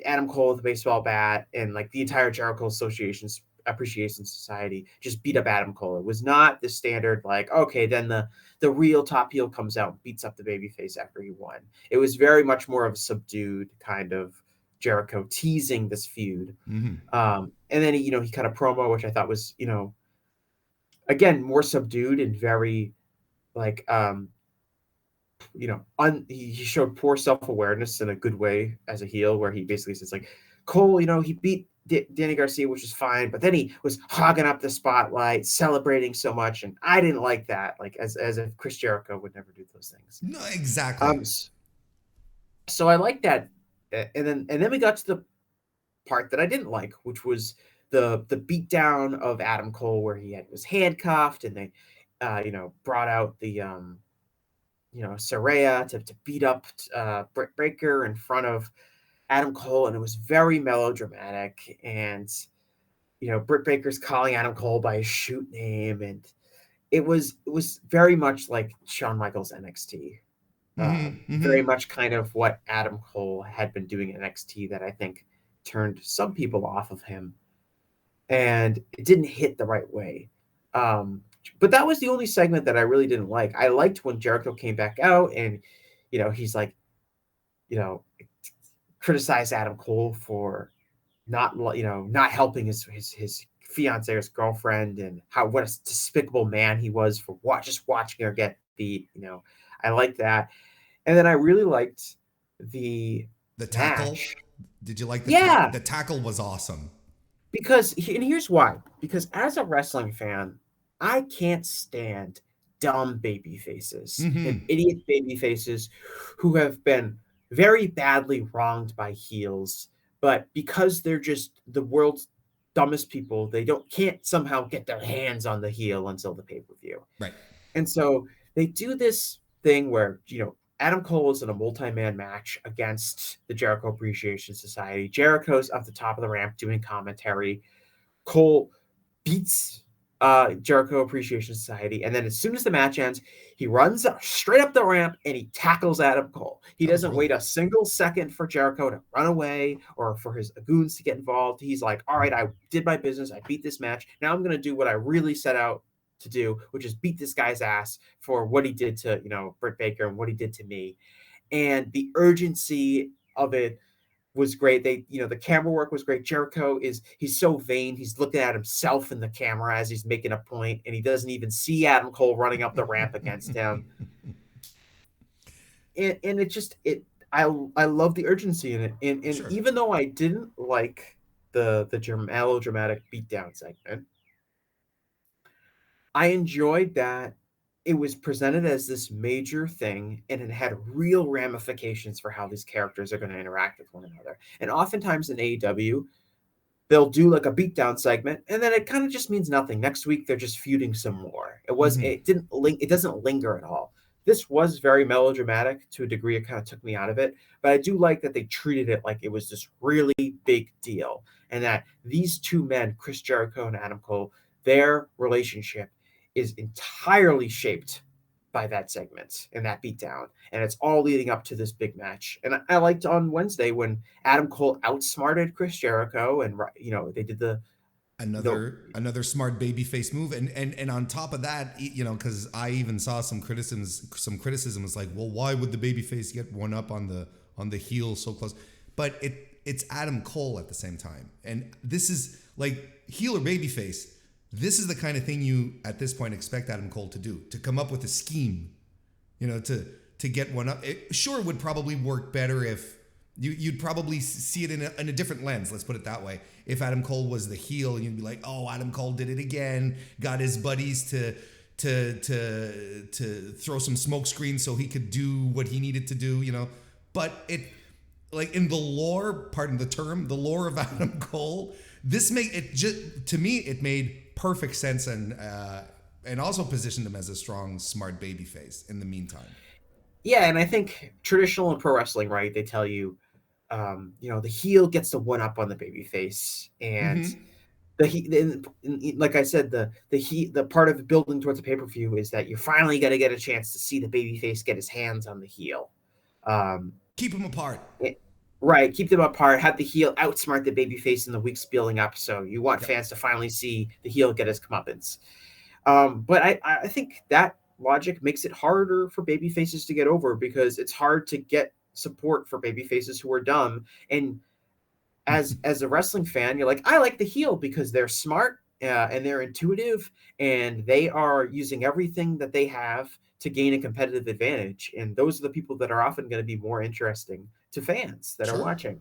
Adam Cole with a baseball bat, and like the entire Jericho Association's Appreciation Society just beat up Adam Cole. It was not the standard like, okay, then the real top heel comes out and beats up the babyface after he won. It was very much more of a subdued kind of Jericho teasing this feud. And then he cut a promo, which I thought was, again, more subdued and very like he showed poor self-awareness in a good way as a heel, where he basically says like, Cole, he beat Danny Garcia, which is fine, but then he was hogging up the spotlight, celebrating so much, and I didn't like that, like as if Chris Jericho would never do those things. No, exactly. So I like that, and then we got to the part that I didn't like, which was the beatdown of Adam Cole, where he was handcuffed, and they brought out the Saraya to beat up Britt Baker in front of Adam Cole, and it was very melodramatic. And Britt Baker's calling Adam Cole by his shoot name, and it was very much like Shawn Michaels NXT. Very much kind of what Adam Cole had been doing in NXT that I think turned some people off of him, and it didn't hit the right way. But that was the only segment that I really didn't like. I liked when Jericho came back out and, he's like, criticized Adam Cole for not helping his fiance or his girlfriend, and what a despicable man he was for just watching her get beat. I liked that. And then I really liked the tackle. Match. Did you like the the tackle was awesome. And here's why. Because as a wrestling fan, I can't stand dumb baby faces and idiot baby faces who have been very badly wronged by heels, but because they're just the world's dumbest people, they can't somehow get their hands on the heel until the pay-per-view. Right. And so they do this thing where, Adam Cole is in a multi-man match against the Jericho Appreciation Society. Jericho's up the top of the ramp doing commentary. Cole beats Jericho Appreciation Society, and then as soon as the match ends, he runs straight up the ramp and he tackles Adam Cole. He doesn't wait a single second for Jericho to run away or for his goons to get involved. He's like, all right, I did my business. I beat this match. Now I'm going to do what I really set out to do, which is beat this guy's ass for what he did to, Britt Baker and what he did to me. And the urgency of it was great. The camera work was great. Jericho he's so vain. He's looking at himself in the camera as he's making a point, and he doesn't even see Adam Cole running up the ramp against him. And I love the urgency in it. And sure. Even though I didn't like the melodramatic beatdown segment, I enjoyed that it was presented as this major thing, and it had real ramifications for how these characters are going to interact with one another. And oftentimes in AEW, they'll do like a beatdown segment, and then it kind of just means nothing. Next week, they're just feuding some more. It doesn't linger at all. This was very melodramatic to a degree. It kind of took me out of it, but I do like that they treated it like it was this really big deal, and that these two men, Chris Jericho and Adam Cole, their relationship is entirely shaped by that segment and that beatdown. And it's all leading up to this big match. And I liked on Wednesday when Adam Cole outsmarted Chris Jericho, and they did another smart babyface move. And on top of that, because I even saw some criticism was like, well, why would the babyface get one up on the heel so close? But it's Adam Cole at the same time. And this is like heel or babyface. This is the kind of thing you, at this point, expect Adam Cole to do, to come up with a scheme, to get one up. It would probably work better if, You'd probably see it in a different lens. Let's put it that way. If Adam Cole was the heel, you'd be like, oh, Adam Cole did it again. Got his buddies to throw some smoke screens so he could do what he needed to do, you know. But it, like, in the lore, pardon the term, the lore of Adam Cole, this made it just, to me, it made perfect sense and also positioned him as a strong, smart babyface in the meantime. Yeah, and I think traditional in pro wrestling, right? They tell you, the heel gets the one up on the babyface, and like I said, the part of building towards a pay-per-view is that you're finally going to get a chance to see the babyface get his hands on the heel. Keep them apart. Right, keep them apart. Have the heel outsmart the babyface in the weeks building up. So you want fans to finally see the heel get his comeuppance. But I think that logic makes it harder for babyfaces to get over, because it's hard to get support for babyfaces who are dumb. And as a wrestling fan, you're like, I like the heel because they're smart and they're intuitive, and they are using everything that they have to gain a competitive advantage. And those are the people that are often going to be more interesting to fans that are watching.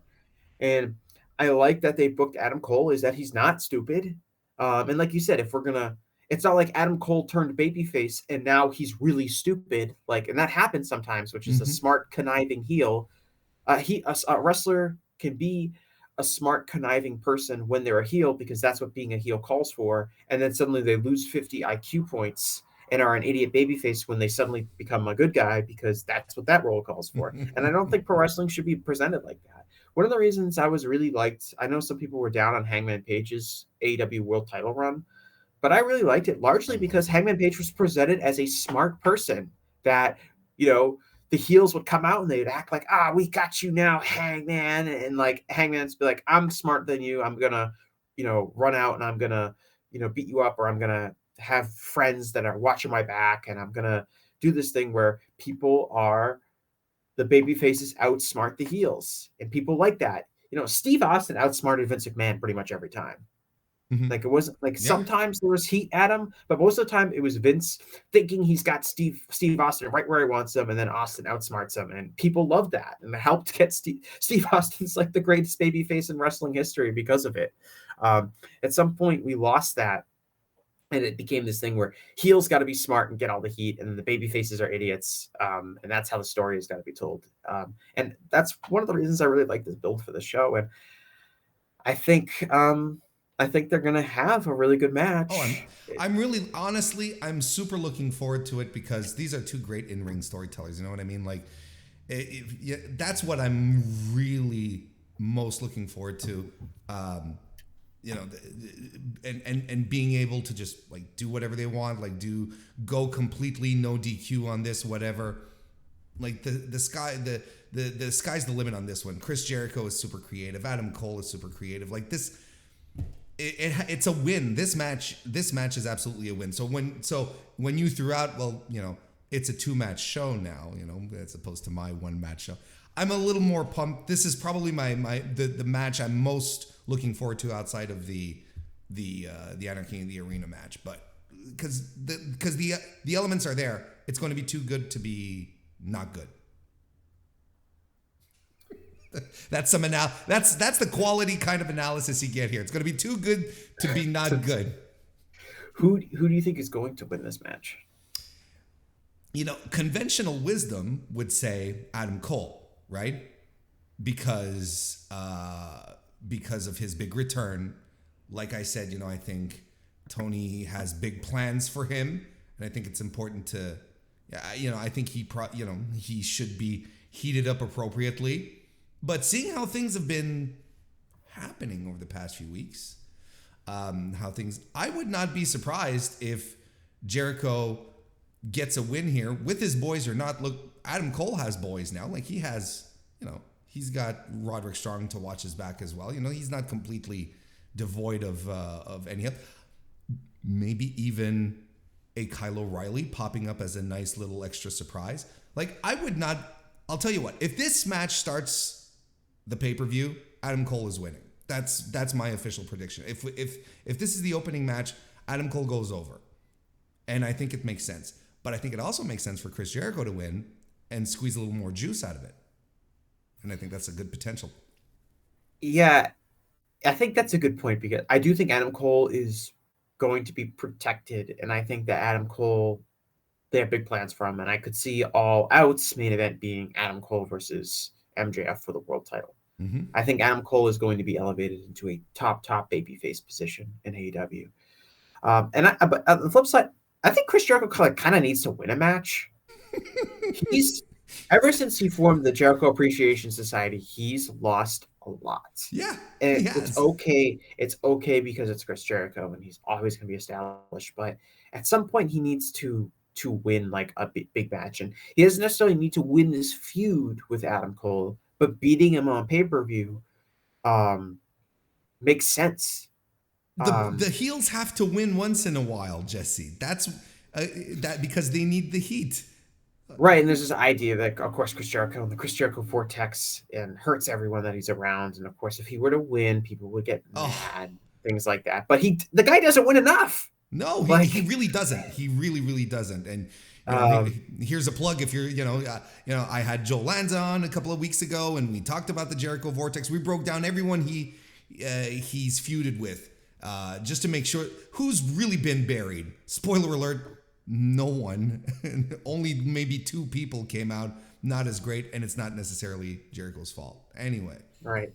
And I like that they booked Adam Cole, is that he's not stupid. And like you said, it's not like Adam Cole turned babyface and now he's really stupid. And that happens sometimes, which is a smart, conniving heel. A wrestler can be a smart, conniving person when they're a heel, because that's what being a heel calls for. And then suddenly they lose 50 IQ points and are an idiot babyface when they suddenly become a good guy, because that's what that role calls for. And I don't think pro wrestling should be presented like that. One of the reasons I was really liked, I know some people were down on Hangman Page's AEW World Title run, but I really liked it largely because Hangman Page was presented as a smart person that, the heels would come out and they'd act like, we got you now, Hangman. And Hangman's be like, I'm smarter than you. I'm going to, run out and I'm going to, beat you up, or I'm going to have friends that are watching my back. And I'm going to do this thing where the baby faces outsmart the heels, and people like that. Steve Austin outsmarted Vince McMahon pretty much every time. It wasn't sometimes there was heat at him, but most of the time it was Vince thinking he's got Steve Austin right where he wants him, and then Austin outsmarts him, and people loved that, and it helped get Steve Austin's the greatest babyface in wrestling history because of it. At some point we lost that, and it became this thing where heels got to be smart and get all the heat, and then the baby faces are idiots. And that's how the story has got to be told. And that's one of the reasons I really like this build for the show. And I think they're going to have a really good match. I'm really, honestly, I'm super looking forward to it, because these are two great in-ring storytellers. You know what I mean? That's what I'm really most looking forward to. And being able to just do whatever they want, go completely no DQ on this, whatever. The sky's the limit on this one. Chris Jericho is super creative. Adam Cole is super creative. It's a win. This match is absolutely a win. So when you threw out, it's a 2-match show now, as opposed to my 1-match show, I'm a little more pumped. This is probably the match I'm most looking forward to outside of the Anarchy in the Arena match, but because the elements are there, it's going to be too good to be not good. That's that's the quality kind of analysis you get here. It's going to be too good to be not good. Who do you think is going to win this match? Conventional wisdom would say Adam Cole, right? Because of his big return. Like I said, I think Tony has big plans for him, and I think it's important to, I think he should be heated up appropriately. But seeing how things have been happening over the past few weeks, I would not be surprised if Jericho gets a win here with his boys or not. Look, Adam Cole has boys now. He has, he's got Roderick Strong to watch his back as well. He's not completely devoid of any help. Maybe even a Kyle O'Reilly popping up as a nice little extra surprise. I'll tell you what, if this match starts the pay-per-view, Adam Cole is winning. That's my official prediction. If this is the opening match, Adam Cole goes over. And I think it makes sense. But I think it also makes sense for Chris Jericho to win and squeeze a little more juice out of it. and I think that's a good potential. Yeah, I think that's a good point because I do think Adam Cole is going to be protected, and I think that Adam Cole, they have big plans for him, and I could see All Out's main event being Adam Cole versus MJF for the world title. Mm-hmm. I think Adam Cole is going to be elevated into a top babyface position in AEW. But on the flip side, I think Chris Jericho kind of needs to win a match. He's ever since he formed the Jericho Appreciation Society, he's lost a lot. Yeah, And he has. it's okay. It's okay because it's Chris Jericho and he's always going to be established. But at some point, he needs to win like a big match, and he doesn't necessarily need to win this feud with Adam Cole, but beating him on pay-per-view makes sense. The heels have to win once in a while, Jesse. That's that because they need the heat. Right, and there's this idea that, of course, Chris Jericho and the Chris Jericho vortex and hurts everyone that he's around. And of course, if he were to win, people would get mad, things like that. But the guy doesn't win enough. No, he really doesn't. He really doesn't. And here's a plug. If you're, I had Joe Lanza on a couple of weeks ago, and we talked about the Jericho vortex. We broke down everyone he's feuded with, just to make sure who's really been buried. Spoiler alert. No one. Only maybe 2 people came out not as great, and it's not necessarily Jericho's fault. Anyway. Right.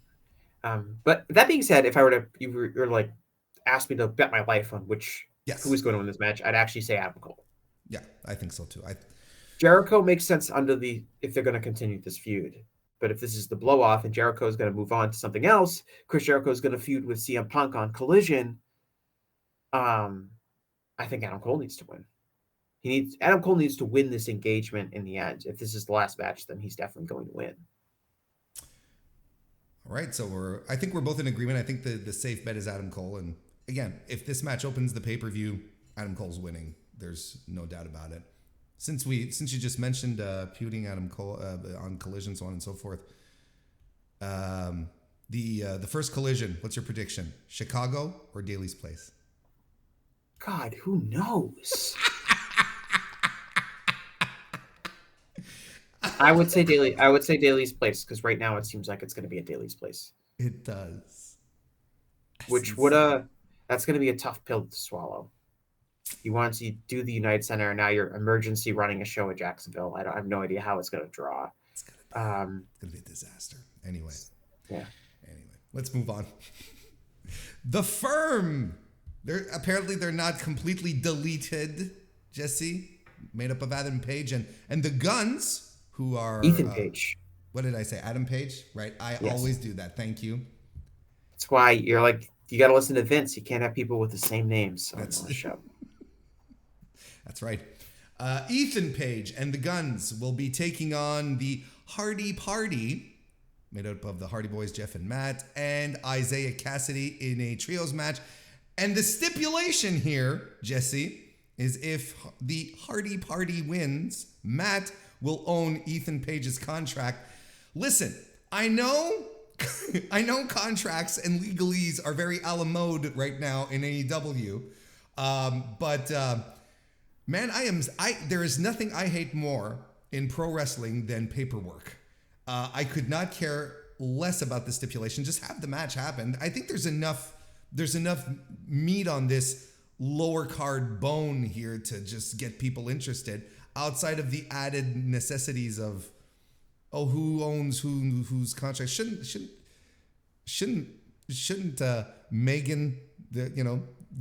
But that being said, if I were to you were like ask me to bet my life on who is going to win this match, I'd actually say Adam Cole. Yeah, I think so too. Jericho makes sense if they're going to continue this feud. But if this is the blow off and Jericho is going to move on to something else, Chris Jericho is going to feud with CM Punk on Collision. I think Adam Cole needs to win. Adam Cole needs to win this engagement in the end. If this is the last match, then he's definitely going to win. All right, so I think we're both in agreement. I think the safe bet is Adam Cole. And again, if this match opens the pay-per-view, Adam Cole's winning. There's no doubt about it. Since you just mentioned feuding Adam Cole on Collision, so on and so forth. The first Collision, what's your prediction? Chicago or Daly's Place? God, who knows? I would say Daly's Place because right now it seems like it's going to be at Daly's Place. It does. Which that's going to be a tough pill to swallow. You want to do the United Center, and now you're emergency running a show at Jacksonville. I have no idea how it's going to draw. It's going to be a disaster. Anyway. Yeah. Anyway, let's move on. The Firm. They're not completely deleted, Jesse. Made up of Adam Page and the Guns, who are Ethan Page. What did I say? Adam Page, right? I always do that. Thank you. That's why you're like, you got to listen to Vince. You can't have people with the same names on the show. That's right. Ethan Page and the Guns will be taking on the Hardy Party, made up of the Hardy Boys, Jeff and Matt, and Isaiah Cassidy in a trios match. And the stipulation here, Jesse, is if the Hardy Party wins, Matt will own Ethan Page's contract. Listen, I know contracts and legalese are very a la mode right now in AEW, but man, there is nothing I hate more in pro wrestling than paperwork. I could not care less about the stipulation. Just have the match happen. I think there's enough meat on this lower card bone here to just get people interested outside of the added necessities of who owns whose contract. Shouldn't Megan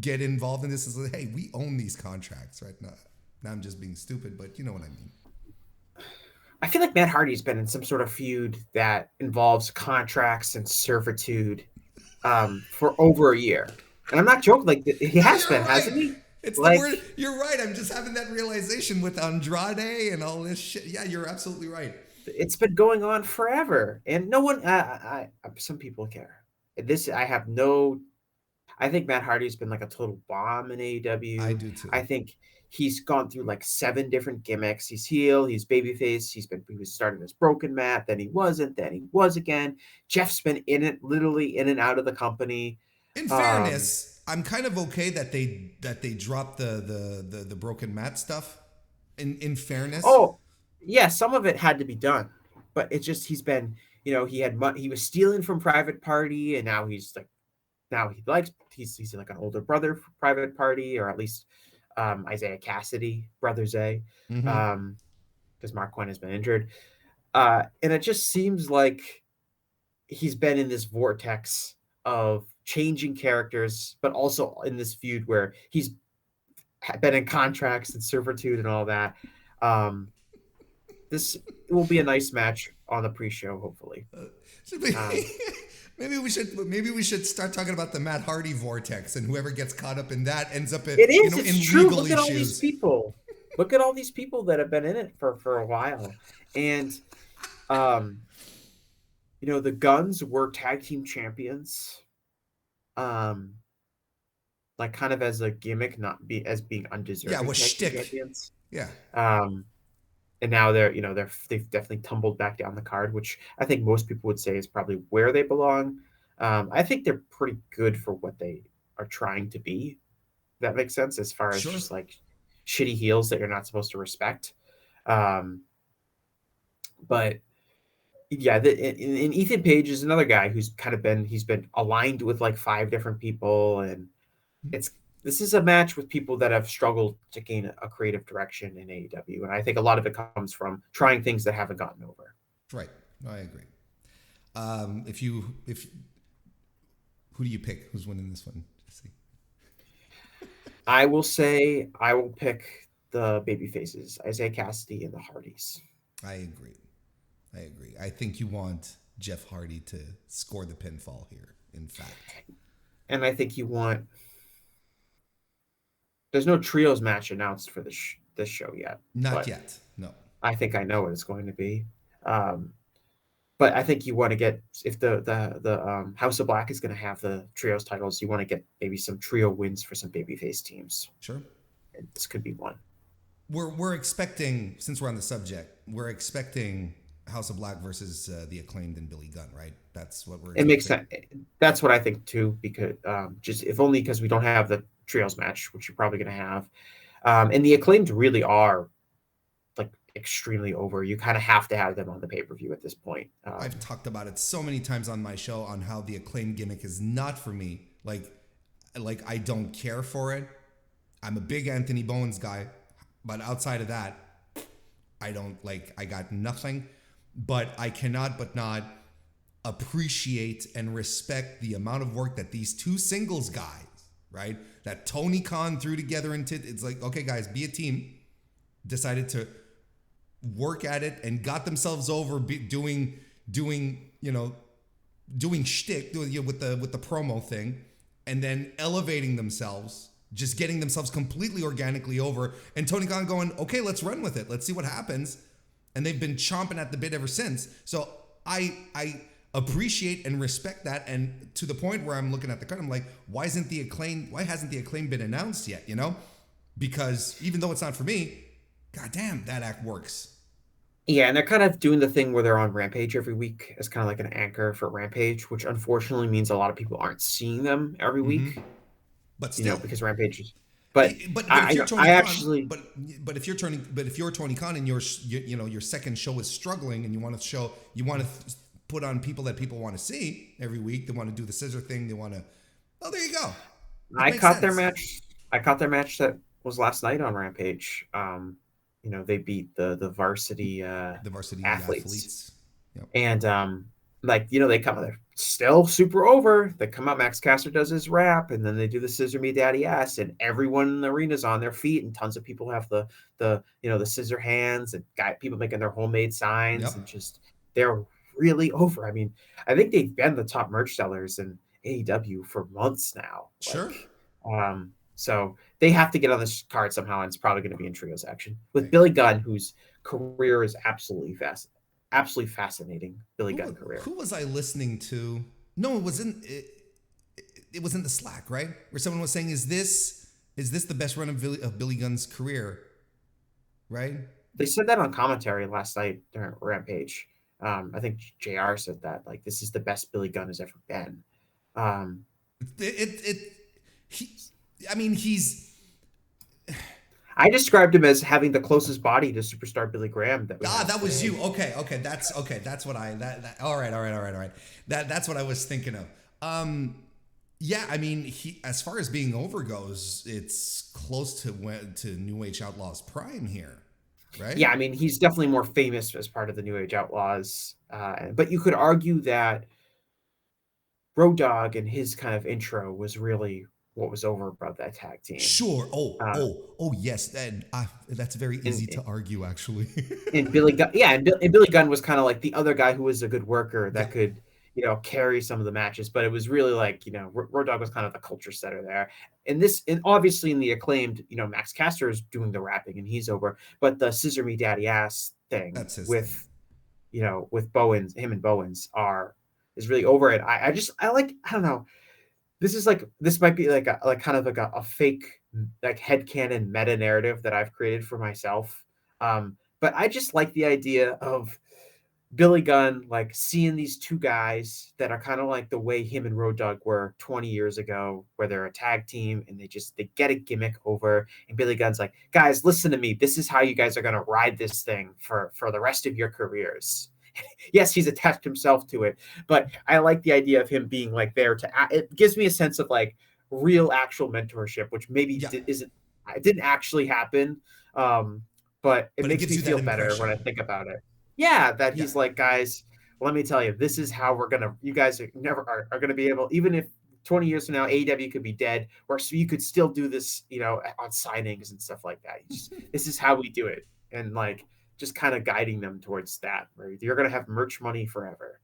get involved in this? Is like, hey, we own these contracts right now. Now I'm just being stupid, but you know what I mean. I feel like Matt Hardy's been in some sort of feud that involves contracts and servitude for over a year. And I'm not joking. Like, he has been, right. Hasn't he? It's like, the word. You're right. I'm just having that realization with Andrade and all this shit. Yeah, you're absolutely right. It's been going on forever, and no one. Some people care. I think Matt Hardy's been like a total bomb in AEW. I do too. I think he's gone through like 7 different gimmicks. He's heel, he's babyface. He was starting as Broken Matt, then he wasn't, then he was again. Jeff's been literally in and out of the company. In fairness, I'm kind of okay that they dropped the Broken Matt stuff. In fairness. Oh, yeah, some of it had to be done, but it's just he's been he was stealing from Private Party, and he's like an older brother for Private Party, or at least Isaiah Cassidy, brother Zay, Mm-hmm. because Mark Quinn has been injured. And it just seems like he's been in this vortex of changing characters, but also in this feud where he's been in contracts and servitude and all that. This will be a nice match on the pre-show, hopefully. Should we- Um, maybe we should start talking about the Matt Hardy vortex, and whoever gets caught up in that ends up in it is. in It's true. legal Look at all these issues. people. Look at all these people that have been in it for a while, and the Guns were tag team champions, like kind of as a gimmick, not be as being undeserving. Yeah, it was tag team shtick. champions. Yeah. And now they've definitely tumbled back down the card, which I think most people would say is probably where they belong. I think they're pretty good for what they are trying to be. That makes sense, as far as Sure. just like shitty heels that you're not supposed to respect. But yeah, and Ethan Page is another guy who's he's been aligned with like 5 different people, and this is a match with people that have struggled to gain a creative direction in AEW, and I think a lot of it comes from trying things that haven't gotten over. Right. No, I agree. Who do you pick? Who's winning this one, Jesse? I will pick the baby faces, Isaiah Cassidy and the Hardys. I agree. I think you want Jeff Hardy to score the pinfall here, in fact. And I think there's no trios match announced for this show yet. Not yet, no. I think I know what it's going to be. But I think you want to get, if the House of Black is going to have the trios titles, you want to get maybe some trio wins for some babyface teams. Sure. And this could be one. We're expecting, since we're on the subject, we're expecting House of Black versus the Acclaimed and Billy Gunn, right? That's what we're expecting. It makes sense. That's what I think too, because if only because we don't have the trios match, which you're probably going to have. And the Acclaimed really are like extremely over. You kind of have to have them on the pay-per-view at this point. I've talked about it so many times on my show on how the Acclaimed gimmick is not for me. Like I don't care for it. I'm a big Anthony Bowens guy, but outside of that, I got nothing. But I cannot but not appreciate and respect the amount of work that these 2 singles guys, right, that Tony Khan threw together into. It's like, okay, guys, be a team. Decided to work at it and got themselves over doing shtick with the promo thing, and then elevating themselves, just getting themselves completely organically over, and Tony Khan going, okay, let's run with it. Let's see what happens. And they've been chomping at the bit ever since. So I appreciate and respect that, and to the point where I'm looking at the card, I'm like, why hasn't the Acclaim been announced yet? Because even though it's not for me, goddamn, that act works. Yeah, and they're kind of doing the thing where they're on Rampage every week as kind of like an anchor for Rampage, which unfortunately means a lot of people aren't seeing them every week. But still, because Rampage is. But if you're Tony I Khan, actually. But if you're Tony Khan and your second show is struggling, and you want to put on people that people want to see every week, they want to do the scissor thing, they want to. Oh, there you go. I caught their match. I caught their match that was last night on Rampage. They beat the varsity athletes. Yep. And they come out, they're still super over. They come out, Max Caster does his rap, and then they do the scissor me daddy ass, and everyone in the arena's on their feet, and tons of people have the scissor hands, and people making their homemade signs. Yep. And just they're really over. I mean, I think they've been the top merch sellers in AEW for months now. Sure. So they have to get on this card somehow, and it's probably going to be in trios action with Billy Gunn, whose career is absolutely fascinating. Billy Gunn career. Who was I listening to? No, it was in the Slack, right? Where someone was saying, "Is this the best run of Billy Gunn's career?" Right? They said that on commentary last night during Rampage. I think JR said that, like, this is the best Billy Gunn has ever been. I described him as having the closest body to superstar Billy Graham that we Ah, have that was today. you. Okay. That's what I. All right. All right. That's what I was thinking of. Yeah. I mean, he as far as being over goes, it's close to New Age Outlaws prime here, right? Yeah, I mean, he's definitely more famous as part of the New Age Outlaws. But you could argue that Road Dogg and his kind of intro was really what was over about that tag team. Sure. Uh, Yes. And that's very and easy to argue, actually. and Billy Gunn, yeah, and Billy Gunn was kind of like the other guy who was a good worker Yeah. that could, carry some of the matches. But it was really like, Road Dogg was kind of the culture setter there. And obviously in the acclaimed, Max Caster is doing the rapping and he's over. But the Scissor Me Daddy Ass thing That's his thing. with Bowens, him and Bowens is really over it. I don't know. This might be like a fake like headcanon meta narrative that I've created for myself. But I just like the idea of Billy Gunn like seeing these two guys that are kind of like the way him and Road Dogg were 20 years ago, where they're a tag team and they get a gimmick over, and Billy Gunn's like, guys, listen to me. This is how you guys are gonna ride this thing for the rest of your careers. Yes, he's attached himself to it, but I like the idea of him being like there it gives me a sense of like real actual mentorship, which maybe Yeah. isn't it didn't actually happen. Um, but it But it makes gives me you that feel better when I impression. think about it. Yeah, that Yeah. he's like, guys, let me tell you, this is how you guys are gonna be able, even if 20 years from now AEW could be dead, or so you could still do this, on signings and stuff like that. This is how we do it. And like just kind of guiding them towards that, where you're gonna have merch money forever.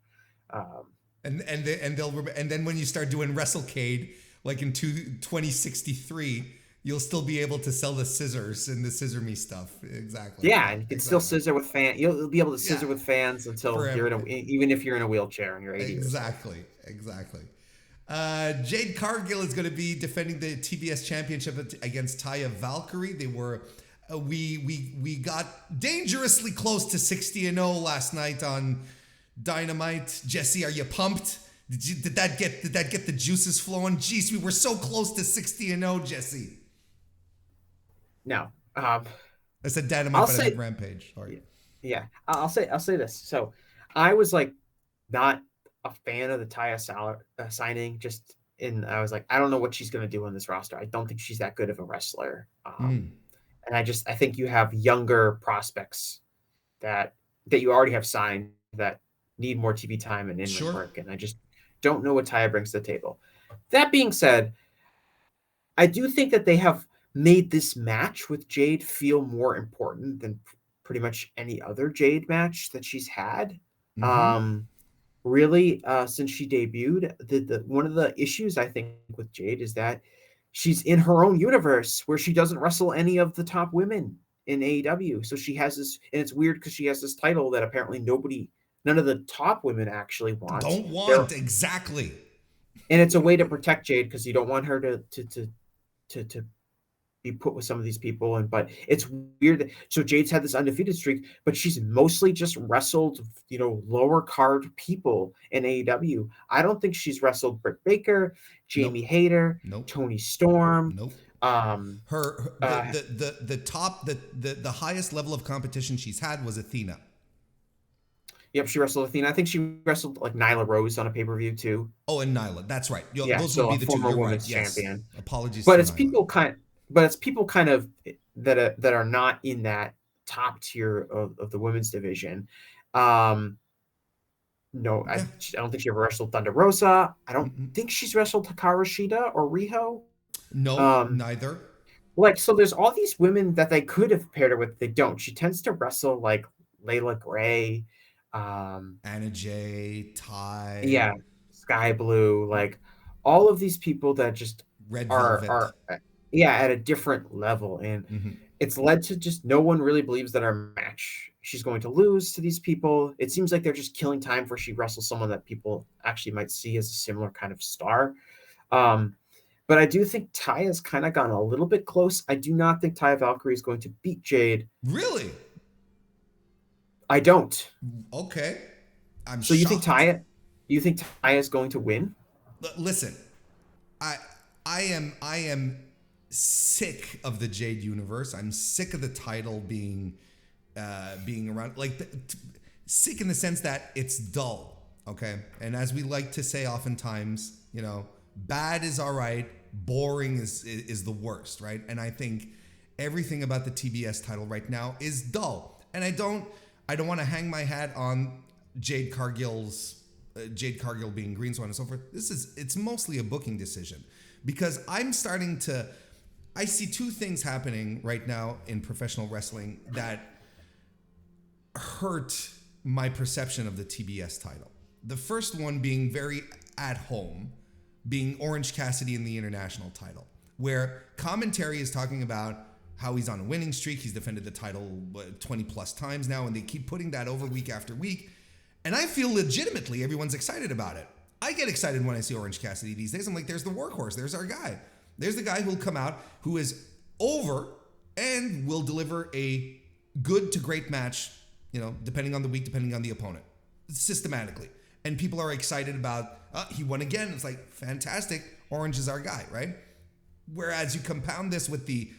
Um, And then when you start doing WrestleCade, like in 2063, you'll still be able to sell the scissors and the scissor me stuff. Exactly. yeah, Yeah. and you can still Exactly. scissor with fans. You'll be able to Yeah. scissor with fans until Forever. even if you're in a wheelchair and you're 80 years old. Exactly. Exactly. Jade Cargill is going to be defending the TBS championship against Taya Valkyrie. They were we got dangerously close to 60-0 last night on Dynamite. Jesse, are you pumped? Did that get the juices flowing? Jeez, we were so close to 60-0, Jesse. No, I said Dynamite, I'll but I meant say, Rampage. Sorry. yeah, I'll say this. So I was like not a fan of the signing. I was like, I don't know what she's gonna do on this roster. I don't think she's that good of a wrestler. And I think you have younger prospects that you already have signed that need more TV time and in-ring Sure. work, and I just don't know what Taya brings to the table. That being said, I do think that they have made this match with Jade feel more important than pretty much any other Jade match that she's had. Um, really, since she debuted, the one of the issues I think with Jade is that she's in her own universe where she doesn't wrestle any of the top women in AEW. So she has this, and it's weird because she has this title that apparently none of the top women actually want. Don't want exactly. And it's a way to protect Jade because you don't want her to be put with some of these people. But it's weird. So Jade's had this undefeated streak, but she's mostly just wrestled, lower card people in AEW. I don't think she's wrestled Britt Baker, Jamie Nope. Hayter, Nope. Tony Storm. Nope. Um, Her the top the highest level of competition she's had was Athena. Yep, she wrestled Athena. I think she wrestled like Nyla Rose on a pay-per-view too. Oh, and Nyla. That's right. Yeah, Those would so be a the two. former You're right. women's Yes. champion. Apologies But to it's Nyla. people kind of that are not in that top tier of the women's division. No, I don't think she ever wrestled Thunder Rosa. I don't think she's wrestled Hikaru Shida or Riho. No, neither. So there's all these women that they could have paired her with. They don't. She tends to wrestle like Layla Gray, Anna Jay, Ty. yeah, Sky Blue, like all of these people that just Red are Velvet. at a different level, and it's led to just no one really believes that our match she's going to lose to these people. It seems like they're just killing time before she wrestles someone that people actually might see as a similar kind of star. But I do think Taya's kind of gone a little bit close. I do not think Taya Valkyrie is going to beat Jade. Really? I don't. Okay. I'm so shocked. You think Taya is going to win? Listen, I am sick of the Jade universe. I'm sick of the title being around. Sick in the sense that it's dull. Okay, and as we like to say oftentimes, bad is all right, boring is the worst, right? And I think everything about the TBS title right now is dull. And I don't want to hang my hat on Jade Cargill being Green Swan and so forth. It's mostly a booking decision, because I see two things happening right now in professional wrestling that hurt my perception of the TBS title. The first one being very at home, being Orange Cassidy in the international title, where commentary is talking about how he's on a winning streak. He's defended the title 20 plus times now, and they keep putting that over week after week. And I feel legitimately everyone's excited about it. I get excited when I see Orange Cassidy these days. I'm like, there's the workhorse. There's our guy. There's the guy who'll come out who is over and will deliver a good to great match, depending on the week, depending on the opponent, systematically. And people are excited about, he won again. It's like, fantastic. Orange is our guy, right? Whereas you compound this with the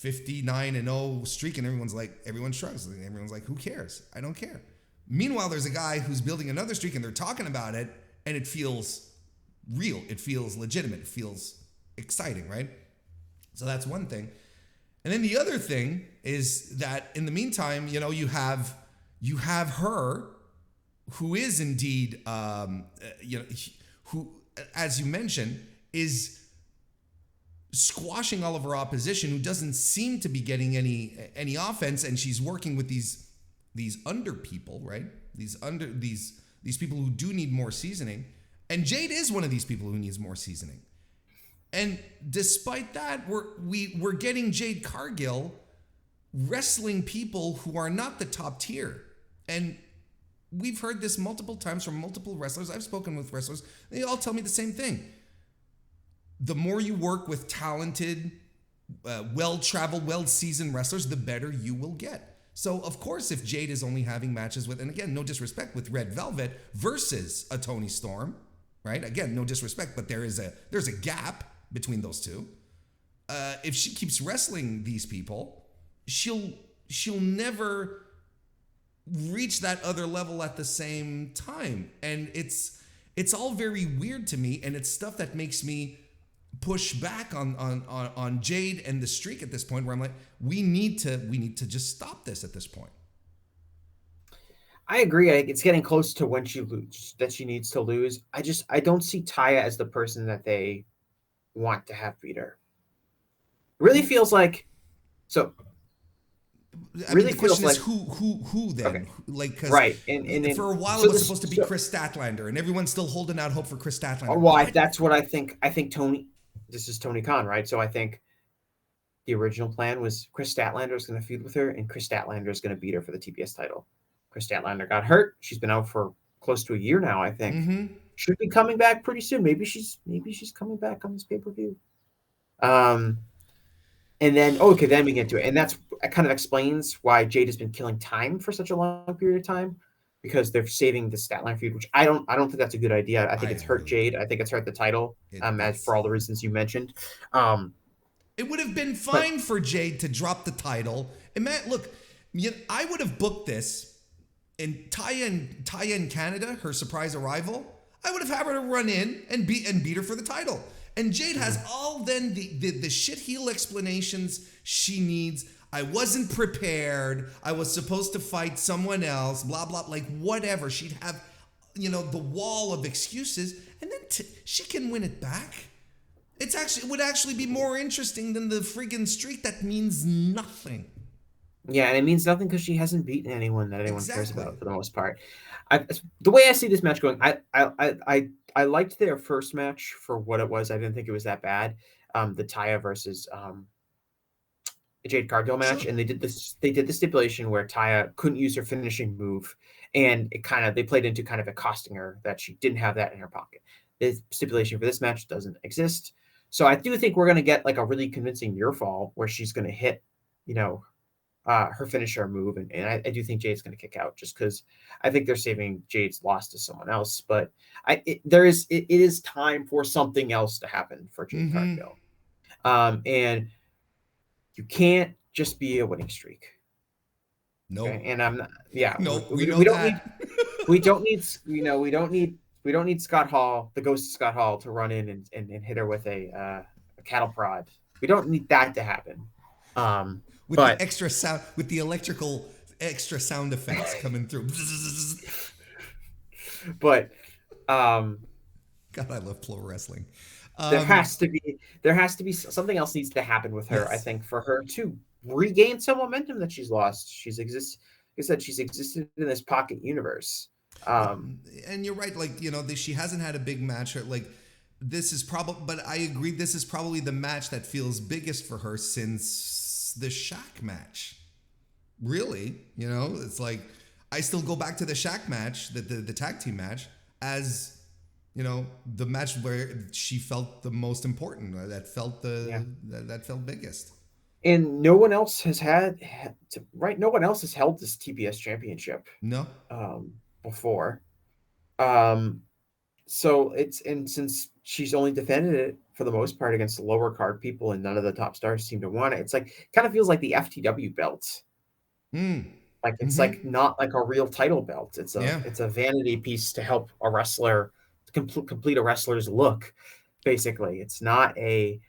59-0 streak, and everyone shrugs. Everyone's like, who cares? I don't care. Meanwhile, there's a guy who's building another streak, and they're talking about it, and it feels real. It feels legitimate. It feels exciting, right? So that's one thing. And then the other thing is that in the meantime, you have her, who is indeed, who, as you mentioned, is squashing all of her opposition, who doesn't seem to be getting any offense, and she's working with these under people, right? These people who do need more seasoning, and Jade is one of these people who needs more seasoning. And despite that, we're getting Jade Cargill wrestling people who are not the top tier, and we've heard this multiple times from multiple wrestlers. I've spoken with wrestlers. They all tell me the same thing. The more you work with talented, well-traveled, well-seasoned wrestlers, the better you will get. So, of course, if Jade is only having matches with, and again, no disrespect, with Red Velvet versus a Toni Storm, right? Again, no disrespect, but there's a gap between those two. If she keeps wrestling these people, she'll never reach that other level at the same time. And it's all very weird to me, and it's stuff that makes me push back on Jade and the streak at this point, where I'm like, we need to just stop this at this point. I agree. It's getting close to when she needs to lose. I don't see Taya as the person that they want to have beat her. It really feels like so. The question is who then? Okay. Because right, and for a while it was supposed to be Chris Statlander, and everyone's still holding out hope for Chris Statlander. Well, that's what I think. I think Tony. This is Tony Khan, right? So I think the original plan was Chris Statlander is going to feud with her, and Chris Statlander is going to beat her for the TBS title. Chris Statlander got hurt. She's been out for close to a year now, I think. Mm-hmm. Should be coming back pretty soon. Maybe she's coming back on this pay-per-view. And then then we get to it, and that kind of explains why Jade has been killing time for such a long period of time, because they're saving the Statlander feud, which I don't think that's a good idea. I think it's hurt Jade. I think it's hurt the title, as for all the reasons you mentioned. It would have been fine for Jade to drop the title. And Matt, look, I would have booked this in Taya in Canada, her surprise arrival. I would have had her to run in and beat her for the title. And Jade has all then the shit heel explanations she needs. I wasn't prepared. I was supposed to fight someone else, blah, blah, whatever. She'd have, the wall of excuses, and then she can win it back. It would actually be more interesting than the friggin' streak that means nothing. Yeah, and it means nothing because she hasn't beaten anyone that anyone cares about for the most part. The way I see this match going, I liked their first match for what it was. I didn't think it was that bad. The Taya versus Jade Cargill match, and they did the stipulation where Taya couldn't use her finishing move, and they played into kind of accosting her that she didn't have that in her pocket. The stipulation for this match doesn't exist, so I do think we're going to get a really convincing near fall where she's going to hit, her finisher move, and I do think Jade's going to kick out, just because I think they're saving Jade's loss to someone else. But it is time for something else to happen for Jade Cargill. And you can't just be a winning streak. Nope. Okay, and I'm not. Yeah, Nope. We know we don't need. that. We don't need. We don't need Scott Hall, the ghost of Scott Hall, to run in and hit her with a cattle prod. We don't need that to happen. With the But extra sound, with the electrical extra sound effects coming through. but um, God, I love pro wrestling. there has to be something else needs to happen with her. Yes. I think for her to regain some momentum that she's lost. She's existed in this pocket universe. And you're right. Like, she hasn't had a big match. Like, this is probably, but I agree. This is probably the match that feels biggest for her since the Shaq match. Really, it's like I still go back to the Shaq match, the tag team match, as the match where she felt the most important. That felt that felt biggest. And no one else has no one else has held this TBS championship. No. Before. So since she's only defended it for the most part against the lower card people and none of the top stars seem to want it, it's like kind of feels like the FTW belt. Like it's like not like a real title belt. It's a vanity piece to help a wrestler complete a wrestler's look. Basically, it's not a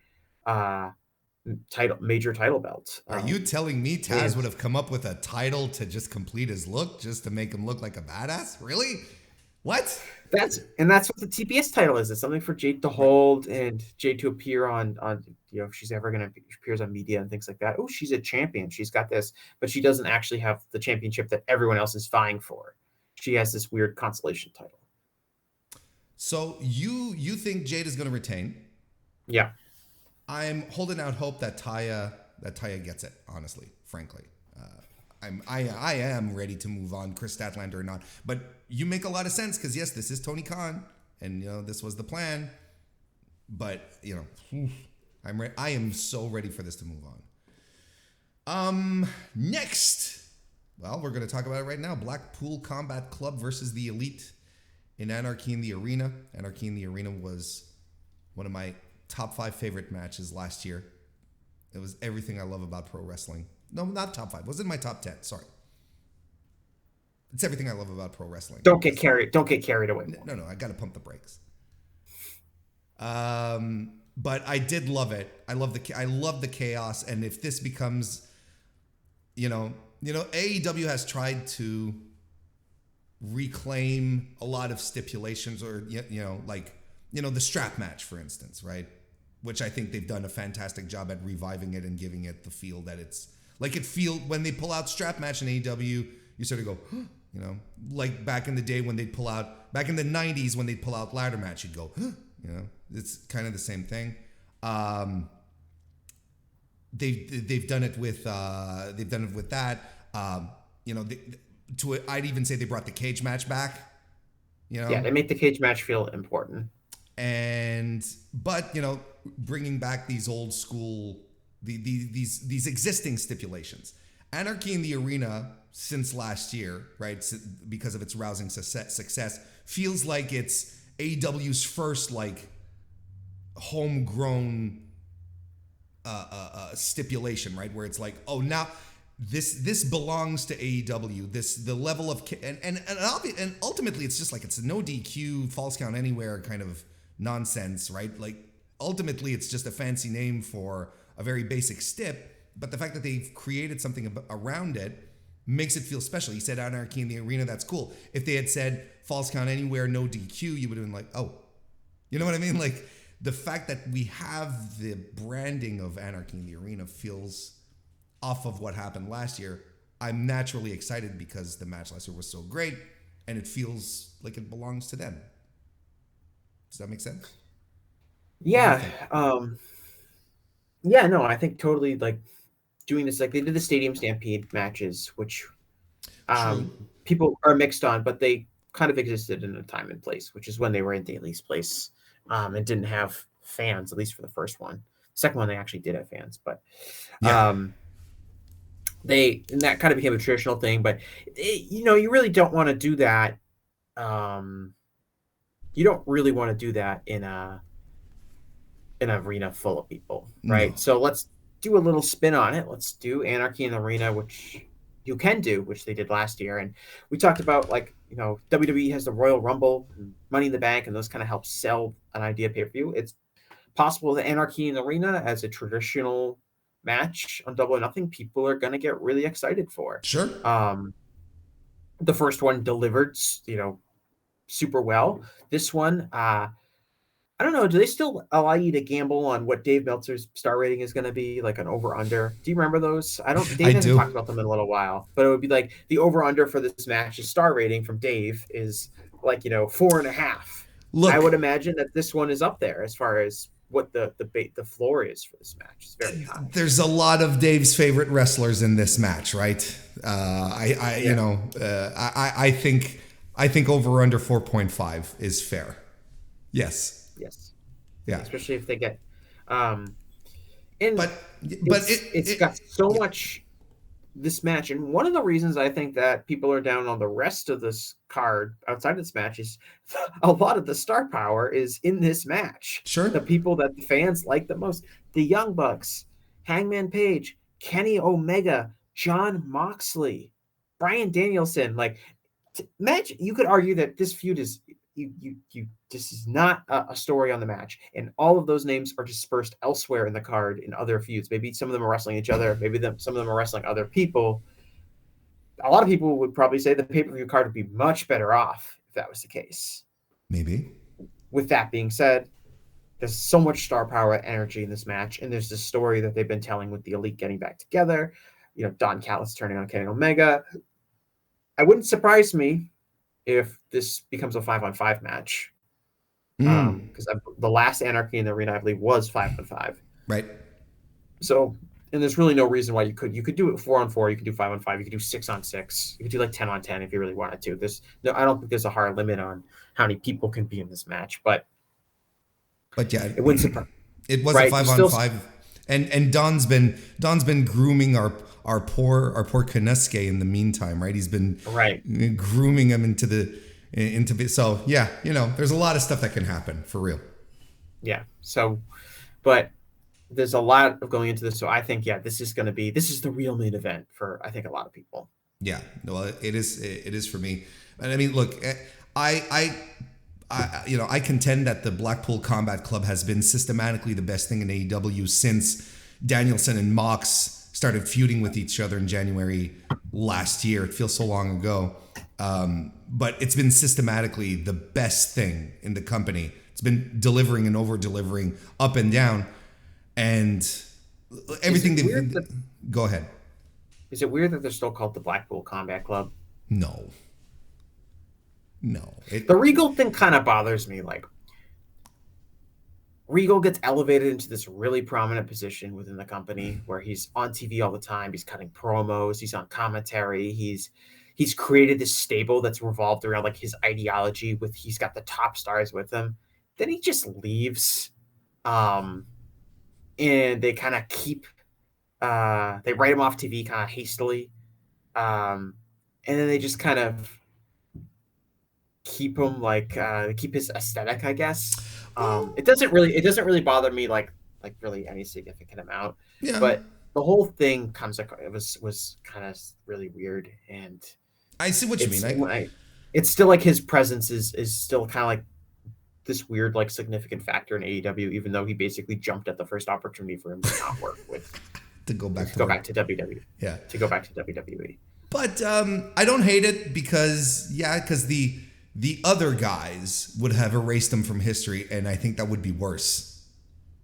major title belt. Are you telling me Taz would have come up with a title to just complete his look, just to make him look like a badass? Really? What? That's what the TBS title is. It's something for Jade to hold and Jade to appear on if she's ever going to appears on media and things like that. Oh, she's a champion. She's got this, but she doesn't actually have the championship that everyone else is vying for. She has this weird consolation title. So you think Jade is going to retain? Yeah. I'm holding out hope that Taya gets it. Honestly, frankly, I am ready to move on, Chris Statlander or not. But you make a lot of sense because yes, this is Tony Khan, and this was the plan. But I am so ready for this to move on. Next, well, we're going to talk about it right now. Blackpool Combat Club versus the Elite in Anarchy in the Arena. Anarchy in the Arena was one of my top 5 favorite matches last year. It was everything I love about pro wrestling. No, not top 5. It was in my top 10. Sorry. It's everything I love about pro wrestling. Don't get carried away. No. I got to pump the brakes. But I did love it. I love the chaos. And if this becomes, AEW has tried to reclaim a lot of stipulations, or the strap match, for instance, right? Which I think they've done a fantastic job at reviving it and giving it the feel that it's like when they pull out strap match in AEW, you sort of go, like back in the day when they'd pull out, back in the 90s when they'd pull out ladder match, you'd go, it's kind of the same thing. They've done it with that. I'd even say they brought the cage match back. Yeah, they make the cage match feel important. But bringing back these old school, these existing stipulations. Anarchy in the Arena since last year, right? Because of its rousing success, feels like it's AEW's first homegrown stipulation, right? Where it's like, oh, now this belongs to AEW. The level of and ultimately it's just like it's a no DQ, false count anywhere kind of nonsense, right? Like ultimately it's just a fancy name for a very basic stip, but the fact that they've created something around it makes it feel special. He said Anarchy in the Arena, that's cool. If they had said false count anywhere, no DQ, you would have been like, oh, you know what I mean? Like the fact that we have the branding of Anarchy in the Arena feels off of what happened last year. I'm naturally excited because the match last year was so great and it feels like it belongs to them. Does that make sense? Yeah. No, I think totally doing this, like they did the Stadium Stampede matches, which people are mixed on, but they kind of existed in a time and place, which is when they were in Daly's place and didn't have fans, at least for the first one. Second one, they actually did have fans, but and that kind of became a traditional thing. But you really don't want to do that. You don't really want to do that in a an arena full of people, No. right? So let's do a little spin on it. Let's do Anarchy in the Arena, which you can do, which they did last year. And we talked about, like, WWE has the Royal Rumble, and Money in the Bank, and those kind of help sell an idea pay-per-view. It's possible that Anarchy in the Arena as a traditional match on Double or Nothing, people are going to get really excited for. Sure. The first one delivered, super well. This one, I don't know. Do they still allow you to gamble on what Dave Meltzer's star rating is going to be, like an over under? Do you remember those? I Dave hasn't do. talked about them in a little while, but it would be like the over under for this match's star rating from Dave is like, 4.5. Look, I would imagine that this one is up there as far as what the floor is for this match. It's very high. there's a lot of Dave's favorite wrestlers in this match, right? I think over under 4.5 is fair. Yes. Yes. Yeah. Especially if they get, and But it's got so much, this match. And one of the reasons I think that people are down on the rest of this card outside of this match is a lot of the star power is in this match. Sure. The people that the fans like the most, the Young Bucks, Hangman Page, Kenny Omega, Jon Moxley, Bryan Danielson. Like, match, you could argue that this feud is, this is not a story on the match, and all of those names are dispersed elsewhere in the card in other feuds. Maybe some of them are wrestling each other, maybe some of them are wrestling other people. A lot of people would probably say the pay-per-view card would be much better off if that was the case. Maybe. With that being said, there's so much star power and energy in this match, and there's this story that they've been telling with the Elite getting back together, Don Callis turning on Kenny Omega. I wouldn't surprise me if this becomes a 5-on-5 match, because the last Anarchy in the Arena, I believe, was 5-on-5. Right. So, and there's really no reason why you could do it 4-on-4, you could do 5-on-5, you could do 6-on-6, you could do like 10-on-10 if you really wanted to. I don't think there's a hard limit on how many people can be in this match, but yeah, it wouldn't surprise. It was a 5-on-5, and Don's been grooming our poor Koneske in the meantime, right? He's been grooming him into so yeah, there's a lot of stuff that can happen for real. Yeah. So, but there's a lot of going into this. So I think, this is the real main event for, I think, a lot of people. Yeah. Well, it is for me. And I mean, look, I contend that the Blackpool Combat Club has been systematically the best thing in AEW since Danielson and Mox started feuding with each other in January last year. It feels so long ago. But it's been systematically the best thing in the company. It's been delivering and over-delivering, up and down. And everything go ahead. Is it weird that they're still called the Blackpool Combat Club? No. The Regal thing kind of bothers me. Like, Regal gets elevated into this really prominent position within the company where he's on TV all the time. He's cutting promos. He's on commentary. He's created this stable that's revolved around like his ideology. He's got the top stars with him. Then he just leaves, and they kind of they write him off TV kind of hastily, and then they just kind of keep him keep his aesthetic, I guess. It doesn't really bother me like really any significant amount. Yeah. But the whole thing was kind of really weird, and I see what you mean. It's still like his presence is still kind of like this weird like significant factor in AEW, even though he basically jumped at the first opportunity for him to not work with to go back to WWE. Yeah, to go back to WWE. But I don't hate it because the other guys would have erased them from history, and I think that would be worse.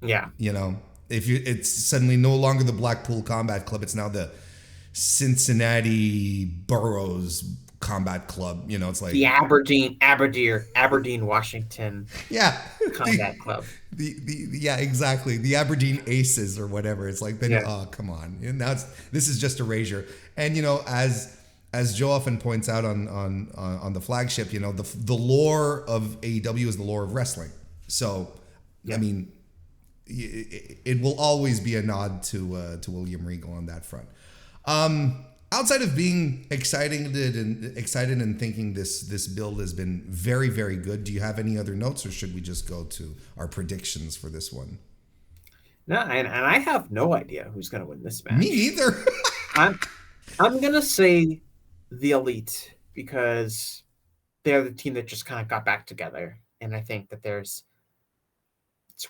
Yeah. If it's suddenly no longer the Blackpool Combat Club, it's now the Cincinnati Boroughs Combat Club. It's like the Aberdeen, Washington. Yeah. Combat Club. Yeah, exactly. The Aberdeen Aces or whatever. It's like, oh, come on. Now this is just erasure. And as Joe often points out on the flagship, the lore of AEW is the lore of wrestling. So, I mean, it will always be a nod to William Regal on that front. Outside of being excited and thinking this build has been very, very good, do you have any other notes, or should we just go to our predictions for this one? No, and I have no idea who's going to win this match. Me neither. I'm going to say the Elite because they're the team that just kind of got back together, and I think that it's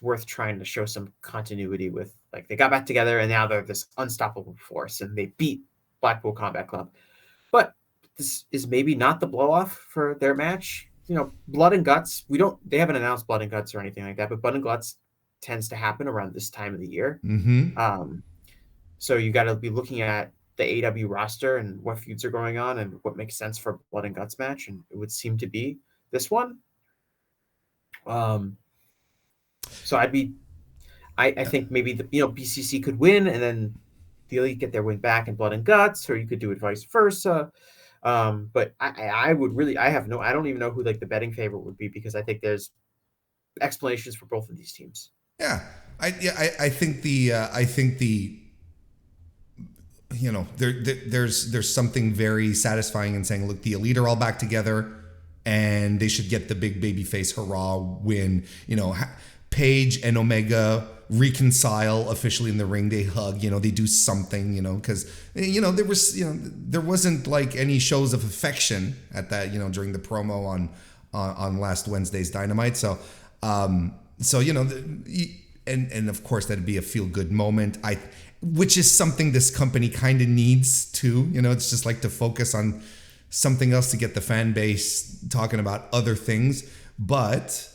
worth trying to show some continuity with, like, they got back together and now they're this unstoppable force and they beat Blackpool Combat Club. But this is maybe not the blow off for their match. Blood and Guts, they haven't announced Blood and Guts or anything like that, but Blood and Guts tends to happen around this time of the year. Mm-hmm. So you got to be looking at the AEW roster and what feuds are going on and what makes sense for a Blood and Guts match. And it would seem to be this one. So I think maybe BCC could win and then the Elite get their win back in Blood and Guts, or you could do it vice versa. But I don't even know who like the betting favorite would be, because I think there's explanations for both of these teams. Yeah, I think there's something very satisfying in saying, look, the Elite are all back together, and they should get the big babyface hurrah when Paige and Omega reconcile officially in the ring. They hug, they do something, because there wasn't like any shows of affection at that, during the promo on last Wednesday's Dynamite. So and of course that'd be a feel good moment, which is something this company kind of needs too. It's just like to focus on something else to get the fan base talking about other things. But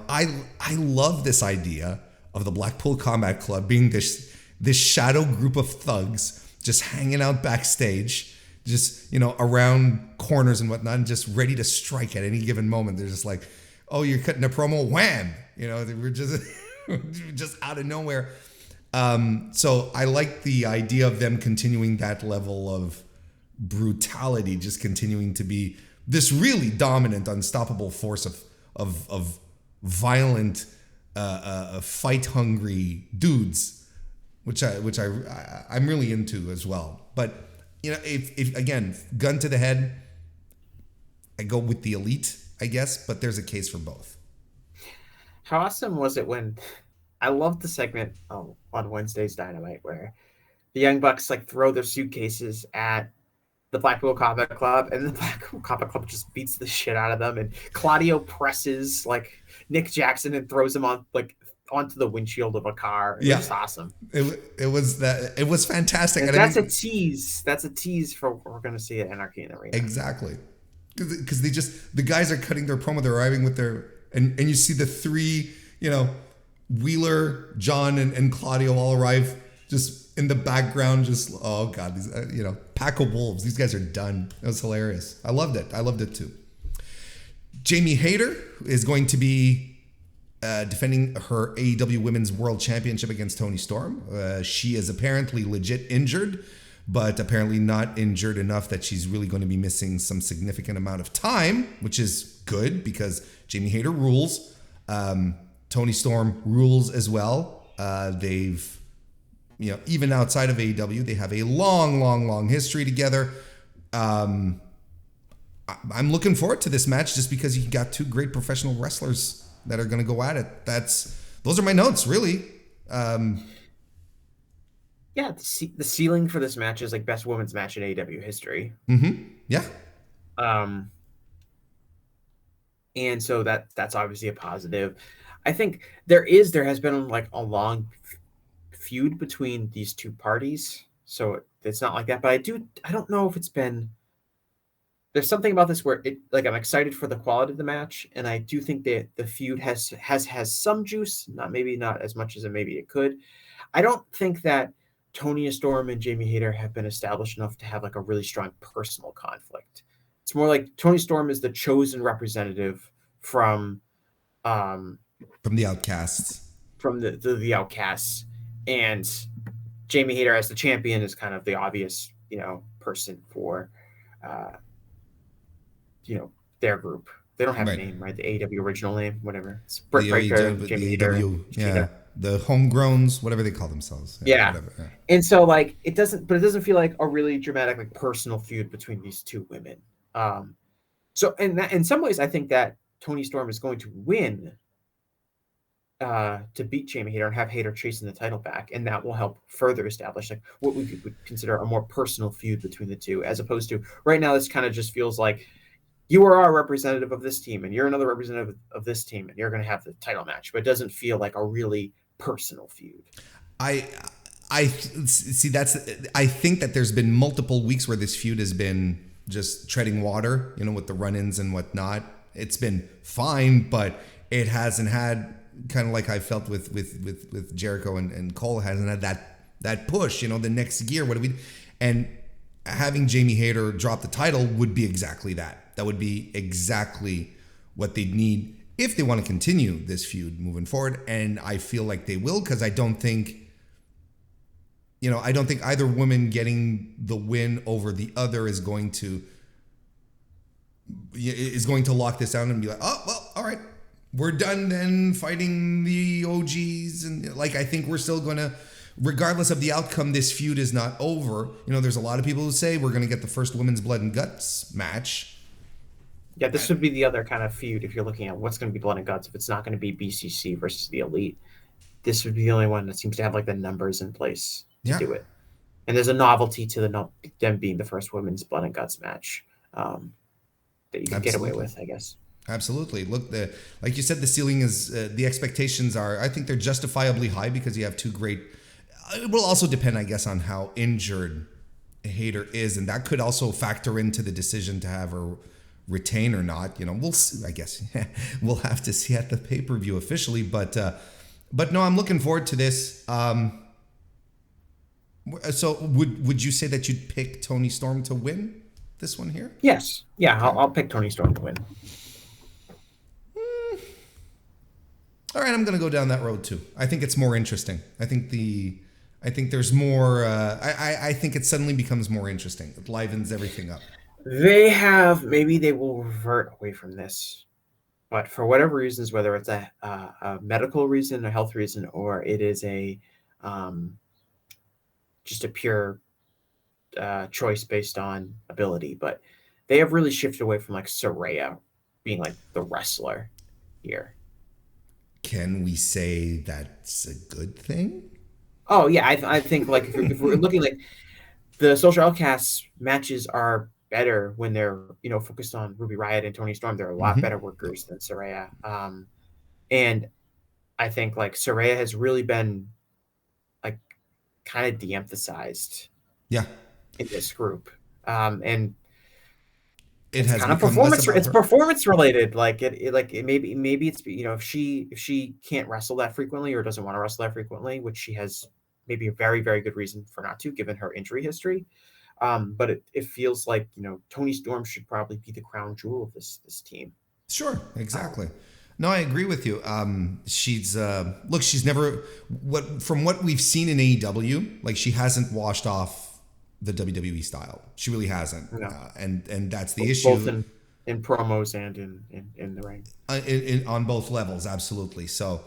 I love this idea of the Blackpool Combat Club being this shadow group of thugs just hanging out backstage, just around corners and whatnot, and just ready to strike at any given moment. They're just like, oh, you're cutting a promo, wham! We're just just out of nowhere. So I like the idea of them continuing that level of brutality, just continuing to be this really dominant, unstoppable force of violent, fight-hungry dudes, which I'm really into as well. But if again, gun to the head, I go with the Elite, I guess. But there's a case for both. How awesome was it when I loved the segment on Wednesday's Dynamite where the Young Bucks like throw their suitcases at the Blackpool Combat Club, and the Blackpool Combat Club just beats the shit out of them, and Claudio presses like Nick Jackson and throws him onto the windshield of a car. It was awesome. It was fantastic. And that's a tease. That's a tease for what we're going to see at Anarchy in the Arena. Exactly, because the guys are cutting their promo. They're arriving with their and you see the three, Wheeler, John, and Claudio all arrive just in the background. Just, oh God, these pack of wolves. These guys are done. It was hilarious. I loved it too. Jamie Hayter is going to be defending her AEW Women's World Championship against Toni Storm. She is apparently legit injured, but apparently not injured enough that she's really going to be missing some significant amount of time, which is good because Jamie Hayter rules. Toni Storm rules as well. They've, even outside of AEW, they have a long history together. I'm looking forward to this match just because you got two great professional wrestlers that are going to go at it. Those are my notes, really. Yeah, the ceiling for this match is like best women's match in AEW history. Mm-hmm. Yeah. And so that's obviously a positive. I think there has been like a long feud between these two parties, so it's not like that. But I don't know if it's been. There's something about this where I'm excited for the quality of the match, and I do think that the feud has some juice, not as much as it could. I don't think that Toni Storm and Jamie Hayter have been established enough to have like a really strong personal conflict. It's more like Toni Storm is the chosen representative from the Outcasts. From the Outcasts, and Jamie Hayter as the champion is kind of the obvious, person for their group. They don't have a name, right? The AEW original name, whatever. It's Britt Baker, Jamie Hayter. Yeah. The homegrowns, whatever they call themselves. Yeah. And so it doesn't feel like a really dramatic, like personal feud between these two women. So in some ways, I think that Toni Storm is going to win to beat Jamie Hayter and have Hayter chasing the title back, and that will help further establish like what we would consider a more personal feud between the two, as opposed to right now. This kind of just feels like you are our representative of this team, and you're another representative of this team, and you're going to have the title match, but it doesn't feel like a really personal feud. I see. I think that there's been multiple weeks where this feud has been just treading water, with the run-ins and whatnot. It's been fine, but it hasn't had, kind of like I felt with Jericho and Cole, hasn't had that push. The next gear. And having Jamie Hayter drop the title would be exactly that. That would be exactly what they'd need if they want to continue this feud moving forward. And I feel like they will, because I don't think either woman getting the win over the other is going to lock this down and be like, oh, well, all right, we're done then fighting the OGs. And I think we're still going to, regardless of the outcome, this feud is not over. There's a lot of people who say we're going to get the first women's blood and guts match. Yeah, this would be the other kind of feud if you're looking at what's going to be blood and guts. If it's not going to be BCC versus the Elite, this would be the only one that seems to have the numbers in place to do it. And there's a novelty to them being the first women's blood and guts match that you can get away with, I guess. Absolutely. Look, like you said, the ceiling is, the expectations are, I think they're justifiably high because you have two great. It will also depend, I guess, on how injured Hayter is, and that could also factor into the decision to have her retain or not. We'll see, I guess. We'll have to see at the pay-per-view officially, but no, I'm looking forward to this. So would you say that you'd pick Toni Storm to win this one here? Yes. Yeah, okay. I'll pick Toni Storm to win. All right, I'm going to go down that road too. I think it's more interesting. I think there's more. I think it suddenly becomes more interesting. It livens everything up. Maybe they will revert away from this, but for whatever reasons, whether it's a medical reason, a health reason, or it is a just a pure choice based on ability, but they have really shifted away from Saraya being the wrestler here. Can we say that's a good thing? Oh yeah, I think if we're looking the Social Outcasts matches are better when they're focused on Ruby Riott and Toni Storm. They're a lot better workers than Saraya, and I think Saraya has really been kind of de-emphasized in this group, and it has kind of performance. It's performance related. Maybe it's if she can't wrestle that frequently or doesn't want to wrestle that frequently, which she has maybe a very, very good reason for not to, given her injury history. But it feels like Toni Storm should probably be the crown jewel of this team. Sure, exactly. No, I agree with you. She's never from what we've seen in AEW, she hasn't washed off the WWE style. She really hasn't. No. And that's the issue. Both in promos and in the ring. On both levels, absolutely. So,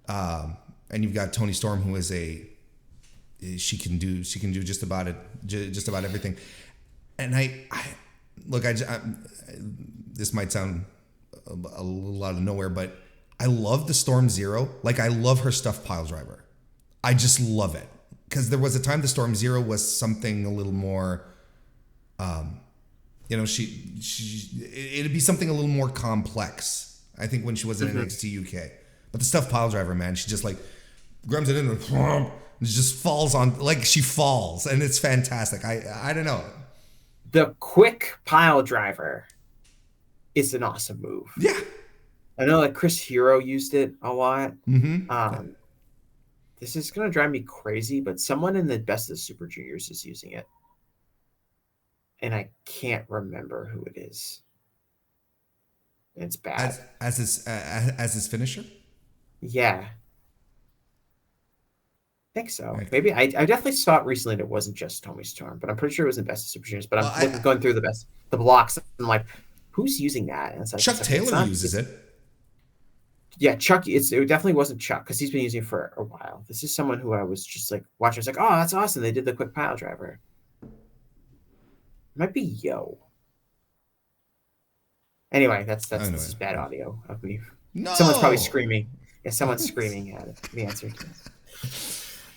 and you've got Toni Storm, who is she can do just about everything. And I this might sound a little out of nowhere, but I love the Storm Zero. I love her stuffed pile driver. I just love it. Because there was a time the Storm Zero was something a little more, it'd be something a little more complex. I think when she was in NXT UK, but the stuffed pile driver, man, she just grabs it in and just falls on, she falls, and it's fantastic. I don't know. The quick pile driver is an awesome move. Yeah, I know Chris Hero used it a lot. Mm-hmm. This is going to drive me crazy, but someone in the Best of the Super Juniors is using it. And I can't remember who it is. It's bad. As his finisher? Yeah. I think so. Maybe I definitely saw it recently and it wasn't just Toni Storm, but I'm pretty sure it was in Best of Super Juniors. But I'm going through the blocks and I'm who's using that? And Chuck Taylor uses it. Yeah, Chuck. It definitely wasn't Chuck because he's been using it for a while. This is someone who I was just watching. I was oh, that's awesome. They did the quick pile driver. It might be Yo. Anyway, this is bad audio of me. No. Someone's probably screaming. Yeah, someone's screaming at it. The answer to it.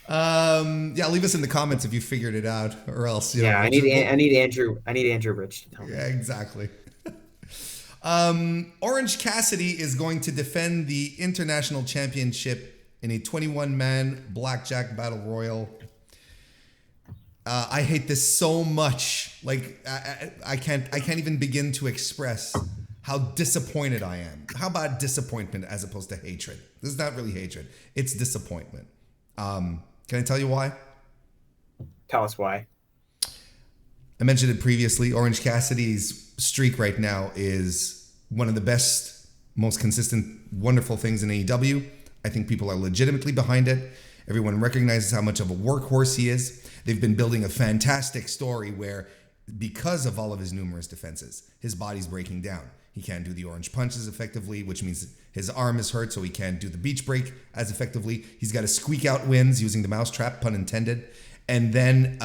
Yeah, leave us in the comments if you figured it out, or else Yeah, I need Andrew Rich to tell me. Yeah, exactly. Orange Cassidy is going to defend the International Championship in a 21-man blackjack battle royal. I hate this so much. Like I can't even begin to express how disappointed I am. How about disappointment as opposed to hatred? This is not really hatred. It's disappointment. Can I tell you why? Tell us why. I mentioned it previously. Orange Cassidy's streak right now is one of the best, most consistent, wonderful things in AEW. I think people are legitimately behind it. Everyone recognizes how much of a workhorse he is. They've been building a fantastic story where, because of all of his numerous defenses, his body's breaking down. He can't do the orange punches effectively, which means his arm is hurt, so he can't do the beach break as effectively. He's got to squeak out wins using the mousetrap, pun intended. And then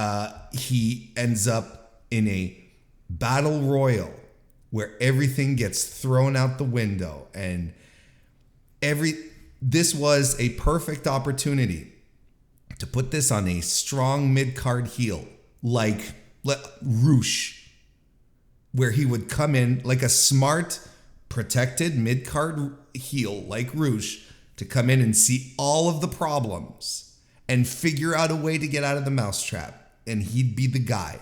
he ends up in a battle royal where everything gets thrown out the window. And this was a perfect opportunity to put this on a strong mid-card heel like Roosh, where he would come in like a smart, protected mid-card heel like Roosh to come in and see all of the problems and figure out a way to get out of the mousetrap, and he'd be the guy.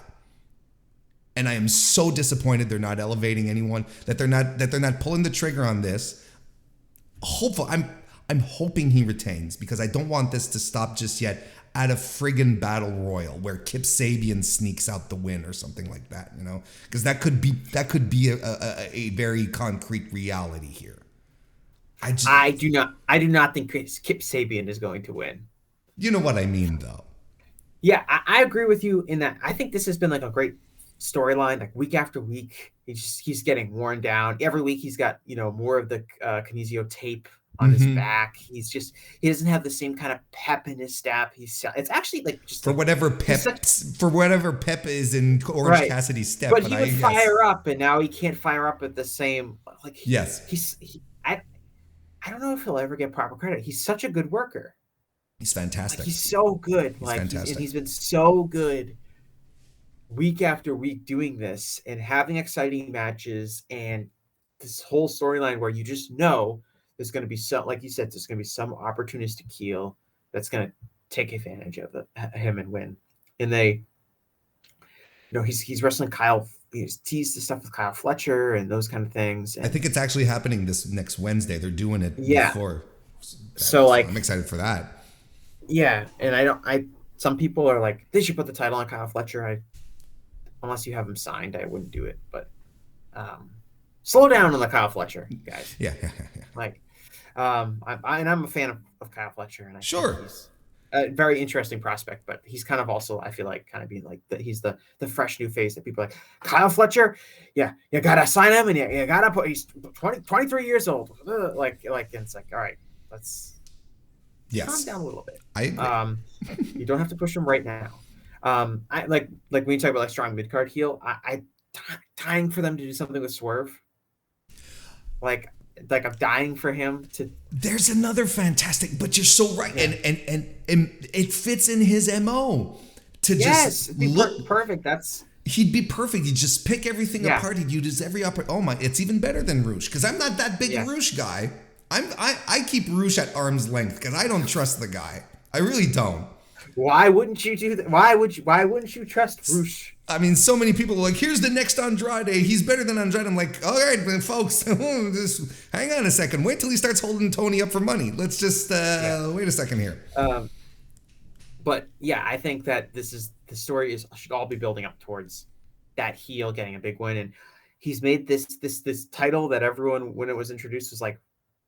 And I am so disappointed they're not elevating anyone, that they're not pulling the trigger on this. Hopefully, I'm hoping he retains, because I don't want this to stop just yet at a friggin' battle royal where Kip Sabian sneaks out the win or something like that, you know, because that could be a very concrete reality here. I do not think Kip Sabian is going to win. You know what I mean, though. Yeah, I agree with you in that. I think this has been like a great storyline, like week after week. He's getting worn down. Every week he's got, more of the kinesio tape on his back. He doesn't have the same kind of pep in his step. It's actually like just for whatever pep is in Orange Cassidy's step. But he would fire up, and now he can't fire up at the same. Like I don't know if he'll ever get proper credit. He's such a good worker. He's fantastic. Like, he's so good. He's been so good week after week doing this and having exciting matches and this whole storyline where you just know there's going to be some, like you said, there's going to be some opportunistic heel that's going to take advantage of him and win. And they, he's wrestling Kyle. He's teased the stuff with Kyle Fletcher and those kind of things. And I think it's actually happening this next Wednesday. They're doing it before. So I'm excited for that. Yeah, and some people are like, they should put the title on Kyle Fletcher. Unless you have him signed, I wouldn't do it. But slow down on the Kyle Fletcher, guys. Yeah. Like, I'm a fan of Kyle Fletcher, and I think he's a very interesting prospect. But he's kind of also, I feel like, kind of being like he's the fresh new face that people are like, Kyle Fletcher. Yeah, you gotta sign him, and you gotta put. He's 23 years old. Like, and it's like, all right, let's. Yes. Calm down a little bit. I agree. You don't have to push him right now. I like when you talk about like strong mid card heel. I dying for them to do something with Swerve. Like I'm dying for him to. There's another fantastic, but you're so right, and it fits in his MO to just look perfect. He'd be perfect. He'd just pick everything apart. He'd use every opportunity. Oh my! It's even better than Roosh, because I'm not that big a Roosh guy. I keep Roosh at arm's length because I don't trust the guy. I really don't. Why wouldn't you do that? Why wouldn't you trust Roosh? I mean, so many people are like, here's the next Andrade. He's better than Andrade. I'm like, all right, man, folks, just hang on a second. Wait till he starts holding Tony up for money. Let's just wait a second here. But yeah, I think that the story should all be building up towards that heel getting a big win, and he's made this title that everyone, when it was introduced, was like,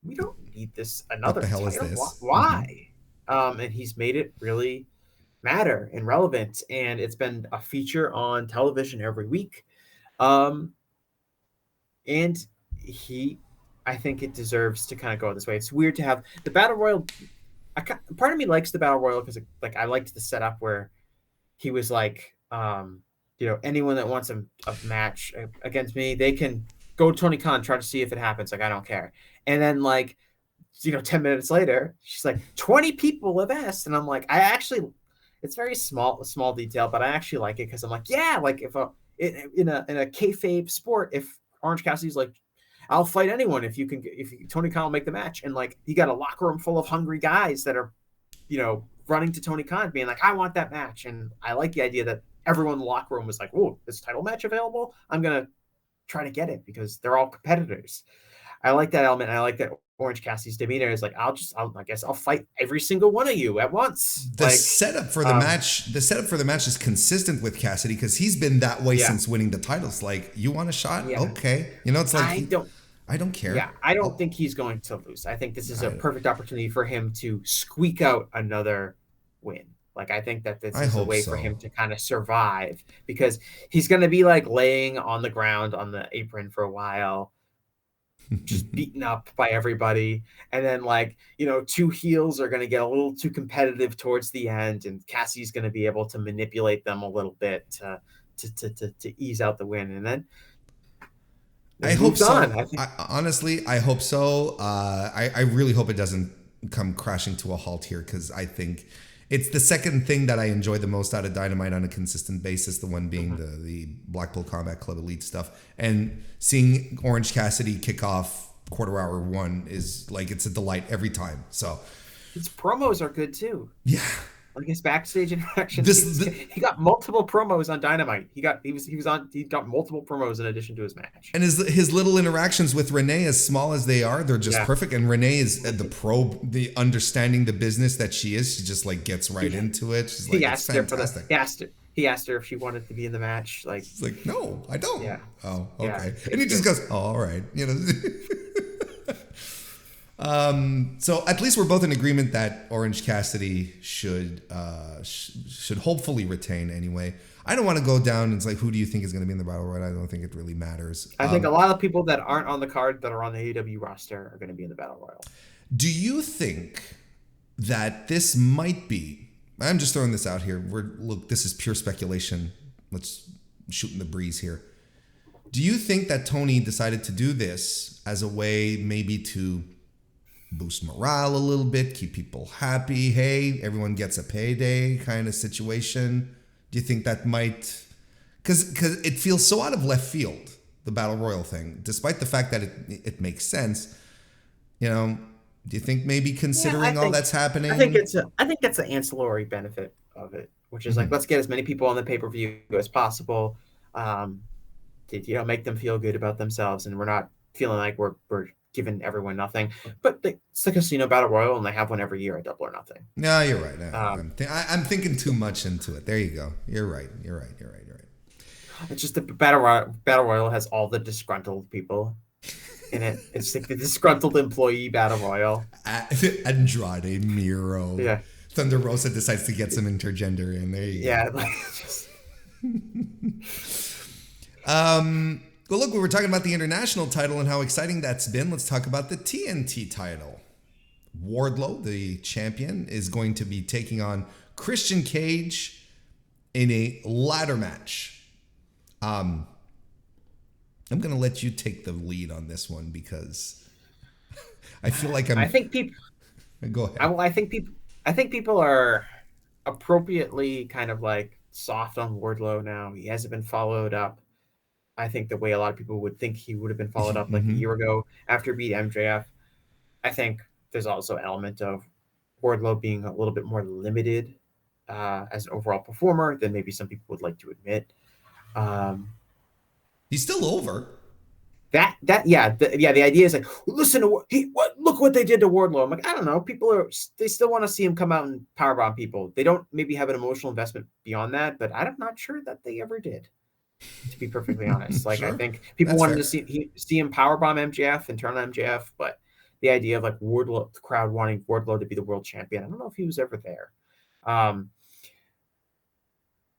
we don't need this another title. Is this? Why? Mm-hmm. And he's made it really matter and relevant, and it's been a feature on television every week. And I think it deserves to kind of go this way. It's weird to have the Battle Royal. Part of me likes the Battle Royal because I liked the setup where he was like, anyone that wants a match against me, they can go to Tony Khan, try to see if it happens. Like, I don't care. And then like 10 minutes later, she's like, 20 people have asked. And I'm like, it's very small detail, but I actually like it because I'm like, yeah, like if in a kayfabe sport, if Orange Cassidy's like, I'll fight anyone if Tony Khan will make the match. And like, you got a locker room full of hungry guys that are, running to Tony Khan being like, I want that match. And I like the idea that everyone in the locker room was like, oh, this title match available? I'm going to try to get it because they're all competitors. I like that element. And I like that Orange Cassidy's demeanor is like, I guess I'll fight every single one of you at once. The setup for the match is consistent with Cassidy because he's been that way since winning the titles. Like, you want a shot? Yeah. Okay. It's like, I don't care. Yeah, I don't think he's going to lose. I think this is a perfect opportunity for him to squeak out another win. Like, I think that this is a way for him to kind of survive because he's going to be like laying on the ground on the apron for a while, just beaten up by everybody. And then like, two heels are going to get a little too competitive towards the end. And Cassie's going to be able to manipulate them a little bit to ease out the win. And then I hope so. Honestly, I hope so. I really hope it doesn't come crashing to a halt here because I think it's the second thing that I enjoy the most out of Dynamite on a consistent basis, the one being the Blackpool Combat Club Elite stuff. And seeing Orange Cassidy kick off quarter hour one is like, it's a delight every time. So his promos are good too. Yeah. Like his backstage interactions, he got multiple promos on Dynamite. He got multiple promos in addition to his match. And his little interactions with Renee, as small as they are, they're just perfect. And Renee is the understanding the business that she is. She just like gets right into it. She's like, it's fantastic. He asked her if she wanted to be in the match. Like, she's like, no, I don't. Yeah. Oh, okay. Yeah, and he just goes, oh, all right. So at least we're both in agreement that Orange Cassidy should hopefully retain anyway. I don't want to go down and it's like, who do you think is going to be in the Battle Royal? I don't think it really matters. I think a lot of people that aren't on the card that are on the AEW roster are going to be in the Battle Royal. Do you think that this might be, I'm just throwing this out here. Look, this is pure speculation. Let's shoot in the breeze here. Do you think that Tony decided to do this as a way maybe to boost morale a little bit, keep people happy? Hey, everyone gets a payday kind of situation. Do you think that might, because it feels so out of left field, the Battle Royal thing, despite the fact that it makes sense. Do you think maybe considering all that's happening? I think that's the ancillary benefit of it, which is like, let's get as many people on the pay-per-view as possible. To make them feel good about themselves, and we're not feeling like we're giving everyone nothing. But it's the Casino Battle Royal, and they have one every year at Double or Nothing. No, you're right. I'm thinking too much into it. There you go. You're right. It's just the Battle Royal has all the disgruntled people in it. It's like the disgruntled employee Battle Royal. Andrade, Miro. Yeah. Thunder Rosa decides to get some intergender in. There you go. Yeah. Well, look, we were talking about the international title and how exciting that's been. Let's talk about the TNT title. Wardlow, the champion, is going to be taking on Christian Cage in a ladder match. I'm going to let you take the lead on this one because I feel like I think people. Go ahead. I think people are appropriately kind of like soft on Wardlow now. He hasn't been followed up. I think the way a lot of people would think he would have been followed up like a year ago after beat MJF. I think there's also an element of Wardlow being a little bit more limited as an overall performer than maybe some people would like to admit. He's still over. The idea is like, listen to look what they did to Wardlow. I'm like, I don't know. They still want to see him come out and powerbomb people. They don't maybe have an emotional investment beyond that, but I'm not sure that they ever did, to be perfectly honest. Like, sure. I think people wanted to see him powerbomb MJF and turn on MJF, but the idea of like Wardlow, the crowd wanting Wardlow to be the world champion, I don't know if he was ever there.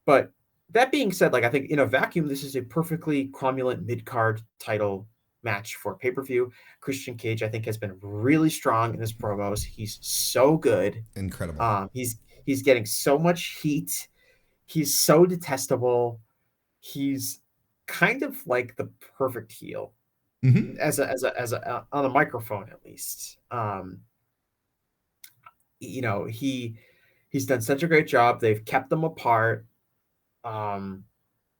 But that being said, like, I think in a vacuum, this is a perfectly cromulent mid-card title match for pay-per-view. Christian Cage, I think, has been really strong in his promos. He's so good. Incredible. He's getting so much heat. He's so detestable. He's kind of like the perfect heel. as a on a microphone at least. You know, he's done such a great job. They've kept them apart.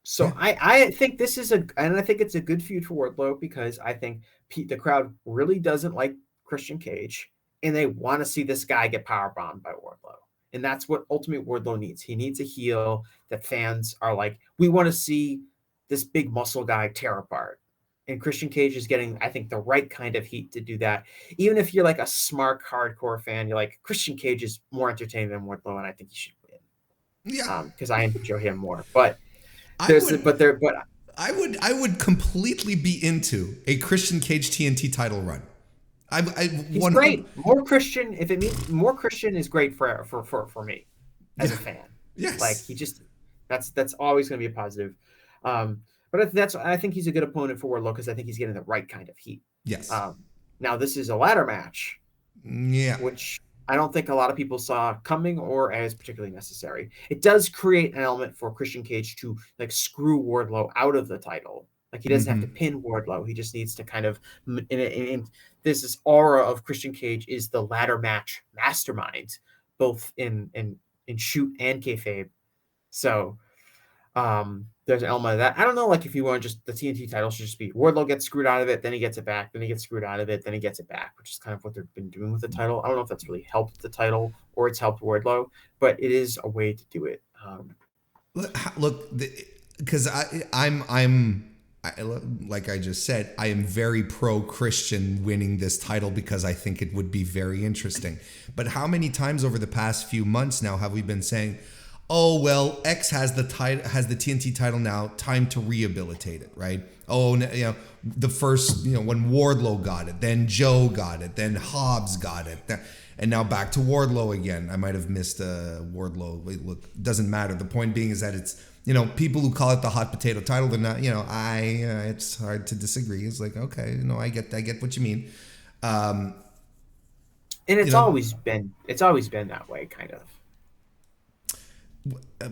So Yeah. I think this is and I think it's a good feud for Wardlow because I think the crowd really doesn't like Christian Cage, and they want to see this guy get powerbombed by Wardlow. And that's what ultimately Wardlow needs. He needs a heel that fans are like, we want to see this big muscle guy tear apart. And Christian Cage is getting, I think, the right kind of heat to do that. Even if you're like a smart hardcore fan, you're like, Christian Cage is more entertaining than Wardlow, and I think he should win. Yeah. Because I enjoy him more. But I would completely be into a Christian Cage TNT title run. He's great. More Christian, if it means more Christian, is great for me as a fan. Yes, like he just that's always going to be a positive. But I think he's a good opponent for Wardlow because I think he's getting the right kind of heat. Yes. Now this is a ladder match. Yeah. Which I don't think a lot of people saw coming or as particularly necessary. It does create an element for Christian Cage to like screw Wardlow out of the title. Like he doesn't have to pin Wardlow. He just needs to kind of in this aura of Christian Cage is the ladder match mastermind, both in shoot and kayfabe. So there's an element of that. I don't know, like if you want just the TNT title should just be Wardlow gets screwed out of it, then he gets it back, then he gets screwed out of it, then he gets it back, which is kind of what they've been doing with the title. I don't know if that's really helped the title or it's helped Wardlow, but it is a way to do it. Look, because I'm like I just said, I am very pro-Christian winning this title because I think it would be very interesting. But how many times over the past few months now have we been saying, oh, well, X has the TNT title now, time to rehabilitate it, right? Oh, you know, the first, you know, when Wardlow got it, then Joe got it, then Hobbs got it, and now back to Wardlow again. I might have missed Wardlow. Look, doesn't matter. The point being is that it's, you know, people who call it the hot potato title, they're not, you know, it's hard to disagree. It's like, okay, no, I get what you mean. And it's always been that way, kind of.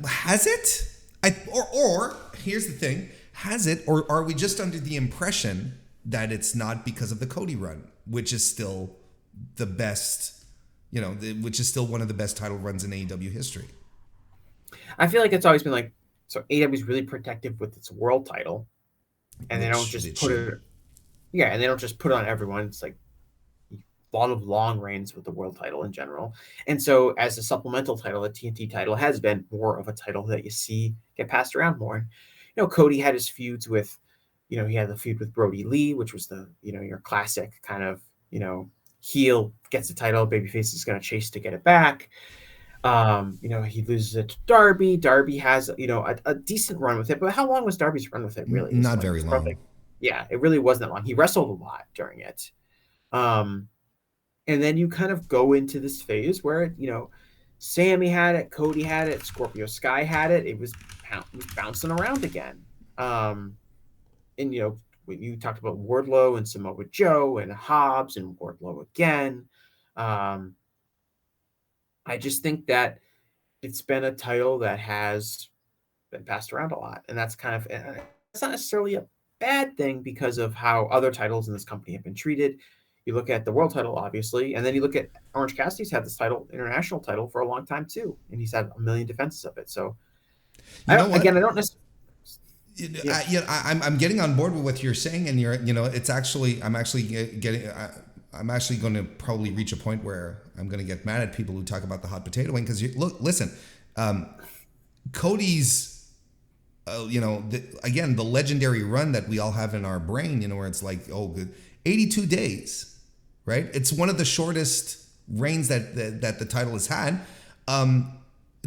Has it? Or here's the thing: has it, or are we just under the impression that it's not because of the Cody run, which is still the best, you know, which is still one of the best title runs in AEW history? I feel like it's always been like, so AEW is really protective with its world title, and they don't just put it. Yeah, and they don't just put it on everyone. It's like a lot of long reigns with the world title in general. And so as a supplemental title, the TNT title has been more of a title that you see get passed around more. You know, Cody had his feuds with, you know, he had the feud with Brody Lee, which was the, you know, your classic kind of, you know, heel gets the title, babyface is going to chase to get it back. You know, he loses it to Darby. Darby has, you know, a decent run with it, but how long was Darby's run with it really? Not very long. Perfect. Yeah, it really wasn't that long. He wrestled a lot during it. And then you kind of go into this phase where, you know, Sammy had it, Cody had it, Scorpio Sky had it. It was bouncing around again. And, you know, when you talked about Wardlow and Samoa Joe and Hobbs and Wardlow again, I just think that it's been a title that has been passed around a lot. And that's kind of, it's not necessarily a bad thing because of how other titles in this company have been treated. You look at the world title, obviously, and then you look at Orange Cassidy's had this title, international title, for a long time too, and he's had a million defenses of it. So, I don't necessarily. I'm getting on board with what you're saying, and it's actually I'm actually going to probably reach a point where I'm going to get mad at people who talk about the hot potato wing because listen, Cody's. The legendary run that we all have in our brain, where it's like, 82 days, right? It's one of the shortest reigns that the title has had.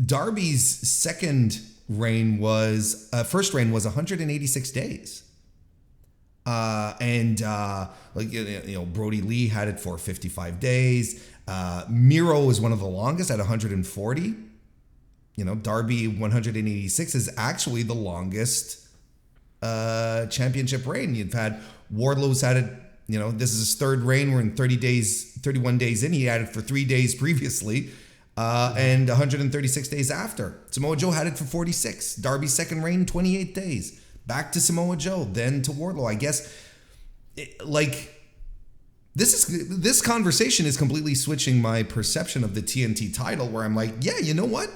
Darby's first reign was 186 days. Brody Lee had it for 55 days. Miro was one of the longest at 140. Darby 186 is actually the longest championship reign. You've had Wardlow's had it, this is his third reign. We're in 31 days in. He had it for 3 days previously and 136 days after. Samoa Joe had it for 46. Darby's second reign, 28 days. Back to Samoa Joe, then to Wardlow. I guess This conversation is completely switching my perception of the TNT title, where I'm like, yeah, you know what?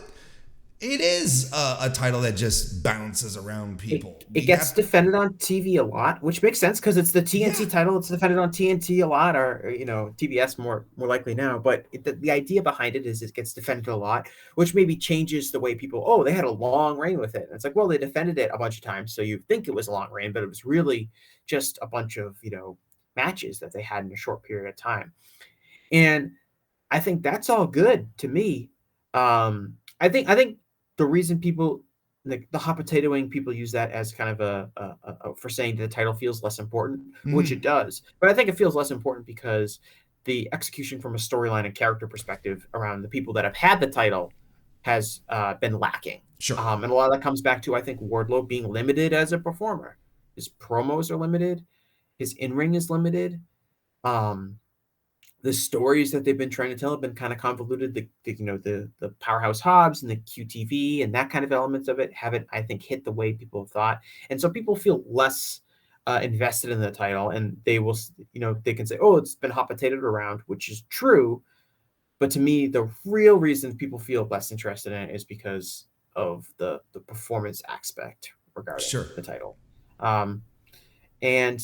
It is a title that just bounces around people. It gets defended on TV a lot, which makes sense because it's the TNT title. It's defended on TNT a lot, or TBS more likely now. But the idea behind it is it gets defended a lot, which maybe changes the way people. Oh, they had a long reign with it. And it's like, well, they defended it a bunch of times, so you think it was a long reign, but it was really just a bunch of matches that they had in a short period of time. And I think that's all good to me. I think the reason people the hot potatoing, people use that as kind of a for saying the title feels less important, which it does. But I think it feels less important because the execution from a storyline and character perspective around the people that have had the title has been lacking. Sure. And a lot of that comes back to, I think, Wardlow being limited as a performer. His promos are limited. His in-ring is limited. The stories that they've been trying to tell have been kind of convoluted. The Powerhouse Hobbs and the QTV and that kind of elements of it haven't, I think, hit the way people thought. And so people feel less invested in the title, and they will, they can say, oh, it's been hot potatoed around, which is true. But to me, the real reason people feel less interested in it is because of the performance aspect regarding the title. And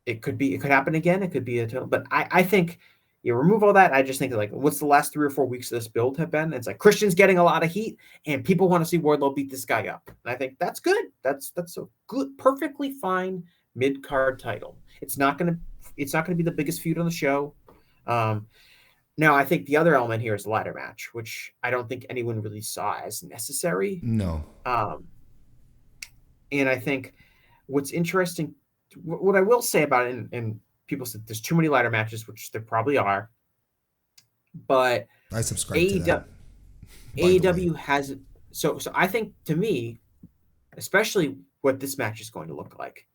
it could happen again. It could be a title, but I think you remove all that. I just think like, what's the last 3 or 4 weeks of this build have been? It's like Christian's getting a lot of heat, and people want to see Wardlow beat this guy up. And I think that's good. That's a good, perfectly fine mid-card title. It's not gonna be the biggest feud on the show. Now I think the other element here is the ladder match, which I don't think anyone really saw as necessary. No. And I think what's interesting. What I will say about it, and people said there's too many ladder matches, which there probably are, but I subscribe to that. AEW has so I think, to me, especially what this match is going to look like,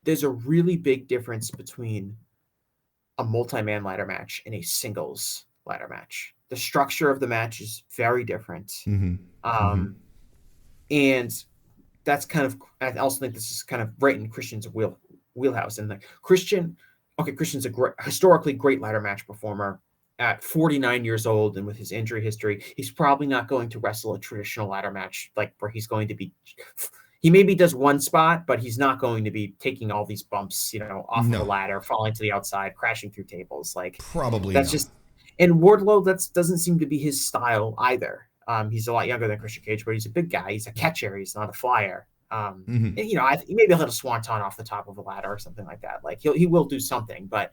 there's a really big difference between a multi-man ladder match and a singles ladder match. The structure of the match is very different. And that's kind of, I also think this is kind of right in Christian's wheelhouse. And like Christian's a historically great ladder match performer at 49 years old, and with his injury history, he's probably not going to wrestle a traditional ladder match like where he's going to be. He maybe does one spot, but he's not going to be taking all these bumps, off of the ladder, falling to the outside, crashing through tables. Like probably that's not. just. And Wardlow, that doesn't seem to be his style either. He's a lot younger than Christian Cage, but he's a big guy. He's a catcher. He's not a flyer. And, maybe he'll hit a swanton off the top of a ladder or something like that. Like he will do something, but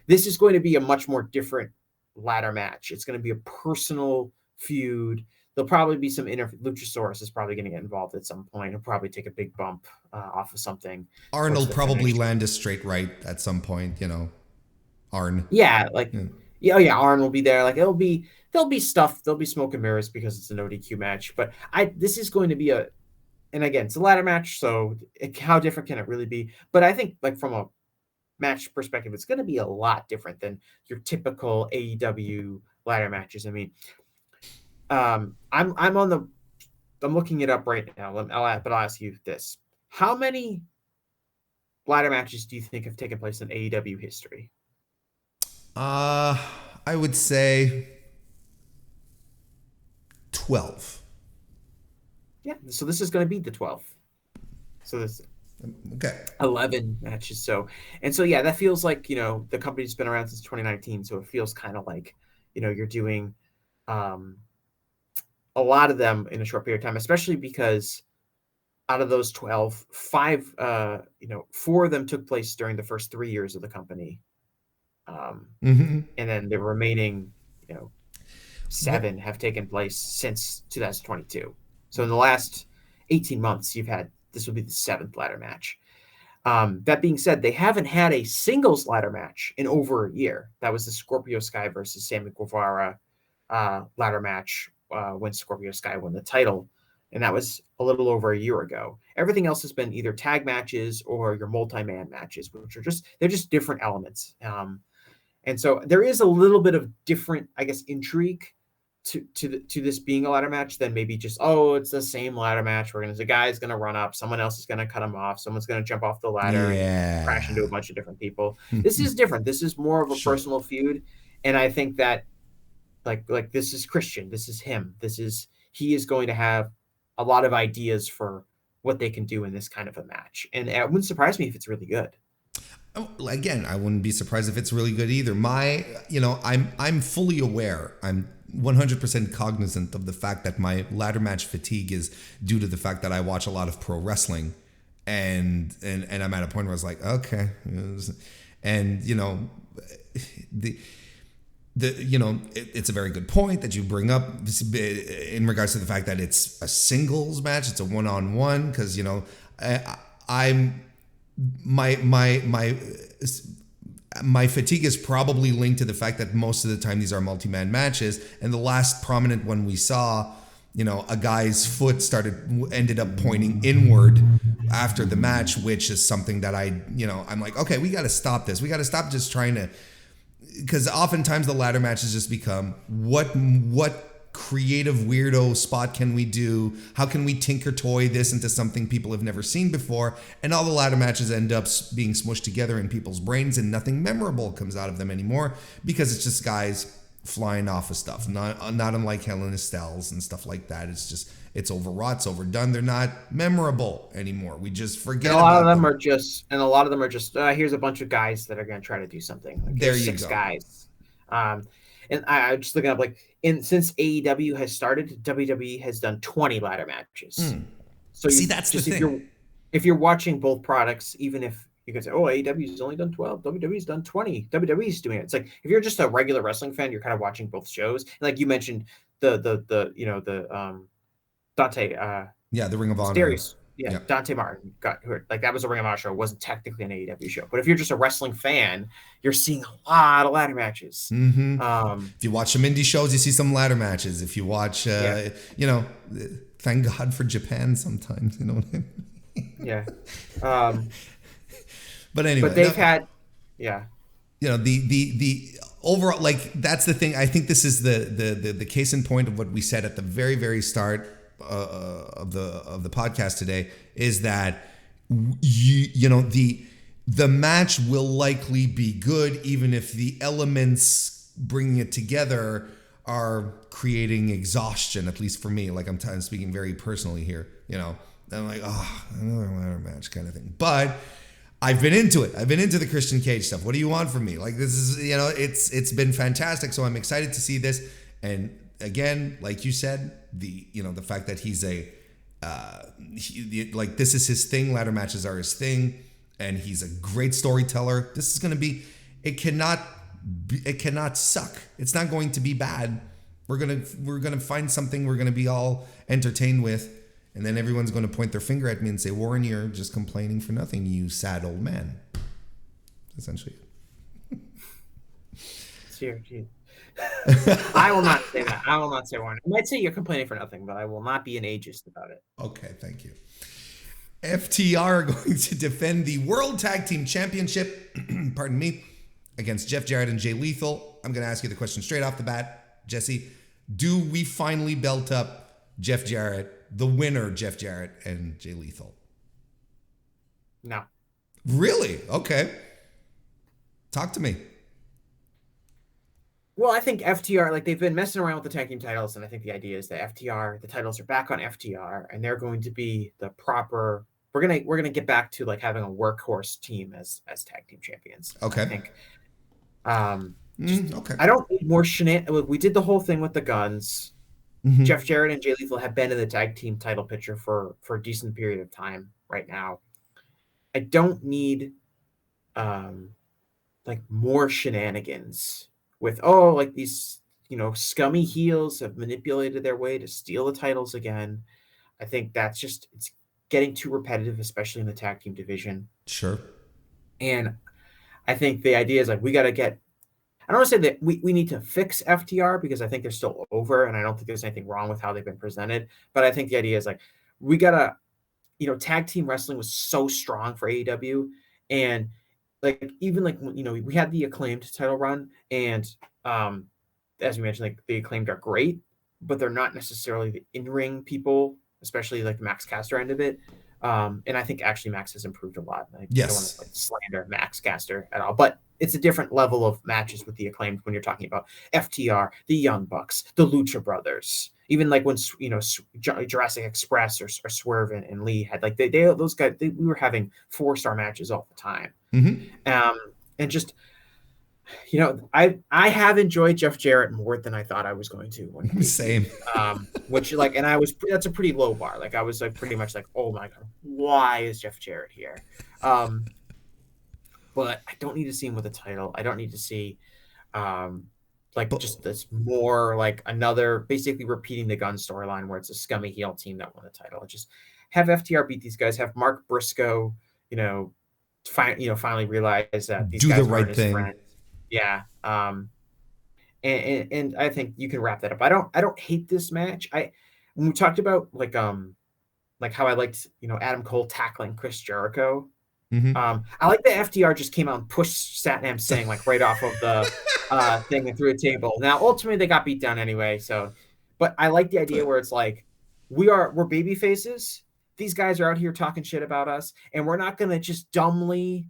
this is going to be a much more different ladder match. It's going to be a personal feud. There'll probably be some Luchasaurus is probably going to get involved at some point. He'll probably take a big bump off of something. Arn will probably land a straight right at some point, Arn. Yeah, Arn will be there. Like there'll be stuff. There'll be smoke and mirrors because it's an ODQ match. But this is going to be and again, it's a ladder match, so how different can it really be? But I think, like, from a match perspective, it's going to be a lot different than your typical AEW ladder matches. I mean, I'm looking it up right now. I'll ask you this: how many ladder matches do you think have taken place in AEW history? I would say 12. Yeah, so this is going to be the 12th. So this 11 matches. So yeah, that feels like, the company's been around since 2019. So it feels kind of like, you're doing a lot of them in a short period of time, especially because out of those 12, 5, 4 of them took place during the first 3 years of the company. And then the remaining, 7 have taken place since 2022. So in the last 18 months, this will be the 7th ladder match. That being said, they haven't had a singles ladder match in over a year. That was the Scorpio Sky versus Sammy Guevara ladder match when Scorpio Sky won the title. And that was a little over a year ago. Everything else has been either tag matches or your multi-man matches, which are they're just different elements. And so there is a little bit of different, I guess, intrigue to this being a ladder match than maybe just, oh, it's the same ladder match. The guy's gonna run up, someone else is gonna cut him off, someone's gonna jump off the ladder and crash into a bunch of different people. This is different. This is more of a personal feud, and I think that like this is Christian. This is him. He is going to have a lot of ideas for what they can do in this kind of a match, and it wouldn't surprise me if it's really good. Oh, again, I wouldn't be surprised if it's really good either. I'm fully aware. I'm 100% cognizant of the fact that my ladder match fatigue is due to the fact that I watch a lot of pro wrestling, and I'm at a point where I was like, okay, and it's a very good point that you bring up in regards to the fact that it's a singles match, it's a one-on-one, because my fatigue is probably linked to the fact that most of the time these are multi-man matches, and the last prominent one we saw, a guy's foot ended up pointing inward after the match, which is something that I'm like, okay, we got to stop this. We got to stop just trying to, because oftentimes the ladder matches just become what creative weirdo spot can we do? How can we tinker toy this into something people have never seen before? And all the ladder matches end up being smushed together in people's brains, and nothing memorable comes out of them anymore, because it's just guys flying off of stuff. Not unlike Hell in a Cells and stuff like that. It's overwrought, it's overdone. They're not memorable anymore. We just forget. And a lot of them are just here's a bunch of guys that are going to try to do something. Like, there you six go. Guys. And I just looking up, since AEW has started, WWE has done 20 ladder matches. So that's the thing. If you're watching both products, even if you can say, oh, AEW's only done 12, WWE's done 20, WWE's doing it. It's like, if you're just a regular wrestling fan, you're kind of watching both shows. And like you mentioned, the Dante. The Ring of Honor. Mysterious. Yeah, Dante Martin got hurt. Like, that was a Ring of Honor show. It wasn't technically an AEW show. But if you're just a wrestling fan, you're seeing a lot of ladder matches. Mm-hmm. If you watch some indie shows, you see some ladder matches. If you watch, thank God for Japan sometimes. You know what I mean? Yeah. But anyway. But they've had, yeah. The overall, that's the thing. I think this is the case in point of what we said at the very, very start of the podcast today, is that the match will likely be good, even if the elements bringing it together are creating exhaustion, at least for me. Like, I'm speaking very personally here, I'm like, oh, another ladder match kind of thing. But I've been into it. I've been into the Christian Cage stuff. What do you want from me? Like, this is, it's been fantastic. So I'm excited to see this. And again, like you said, the fact that he's this is his thing. Ladder matches are his thing, and he's a great storyteller. This is going to be, it cannot suck. It's not going to be bad. We're going to find something we're going to be all entertained with. And then everyone's going to point their finger at me and say, Warren, you're just complaining for nothing, you sad old man. Essentially. I will not say that. I will not say Warren. I might say you're complaining for nothing, but I will not be an ageist about it. Okay, thank you. FTR are going to defend the World Tag Team Championship, pardon me, against Jeff Jarrett and Jay Lethal. I'm going to ask you the question straight off the bat. Jesse, do we finally belt up Jeff Jarrett, the winner, Jeff Jarrett, and Jay Lethal? No. Really? Okay. Talk to me. Well, I think FTR, they've been messing around with the tag team titles, and I think the idea is that the titles are back on FTR, and they're going to be the proper. We're gonna get back to having a workhorse team as tag team champions. Okay. I think. Okay. I don't need more shenanigans. We did the whole thing with the Guns. Mm-hmm. Jeff Jarrett and Jay Lethal have been in the tag team title picture for a decent period of time right now. I don't need more shenanigans with these scummy heels have manipulated their way to steal the titles again. I think that's it's getting too repetitive, especially in the tag team division. Sure. And I think the idea is we got to get. I don't want to say that we need to fix FTR, because I think they're still over, and I don't think there's anything wrong with how they've been presented. But I think the idea is we gotta, tag team wrestling was so strong for AEW, and even we had the Acclaimed title run, and as we mentioned, the Acclaimed are great, but they're not necessarily the in-ring people, especially like the Max Caster end of it. And I think actually Max has improved a lot. I don't want to like slander Max Caster at all, but it's a different level of matches with the Acclaimed when you're talking about FTR, the Young Bucks, the Lucha Brothers, even like when Jurassic Express or Swerve and Lee had like those guys. We were having 4-star matches all the time, and just. I have enjoyed Jeff Jarrett more than I thought I was going to. Same. Which and that's a pretty low bar. Like I was like pretty much like, oh my God, why is Jeff Jarrett here? But I don't need to see him with a title. I don't need to see just this more like another basically repeating the Gun storyline where it's a scummy heel team that won the title. Just have FTR beat these guys, have Mark Briscoe, finally realize that these guys do the right his thing. Friends. Yeah. And I think you can wrap that up. I don't hate this match. When we talked about like how I liked, Adam Cole tackling Chris Jericho. I like that FTR just came out and pushed Satnam Singh like right off of the thing and through a table. Now ultimately they got beat down anyway. So, but I like the idea where it's like we're baby faces. These guys are out here talking shit about us, and we're not gonna just dumbly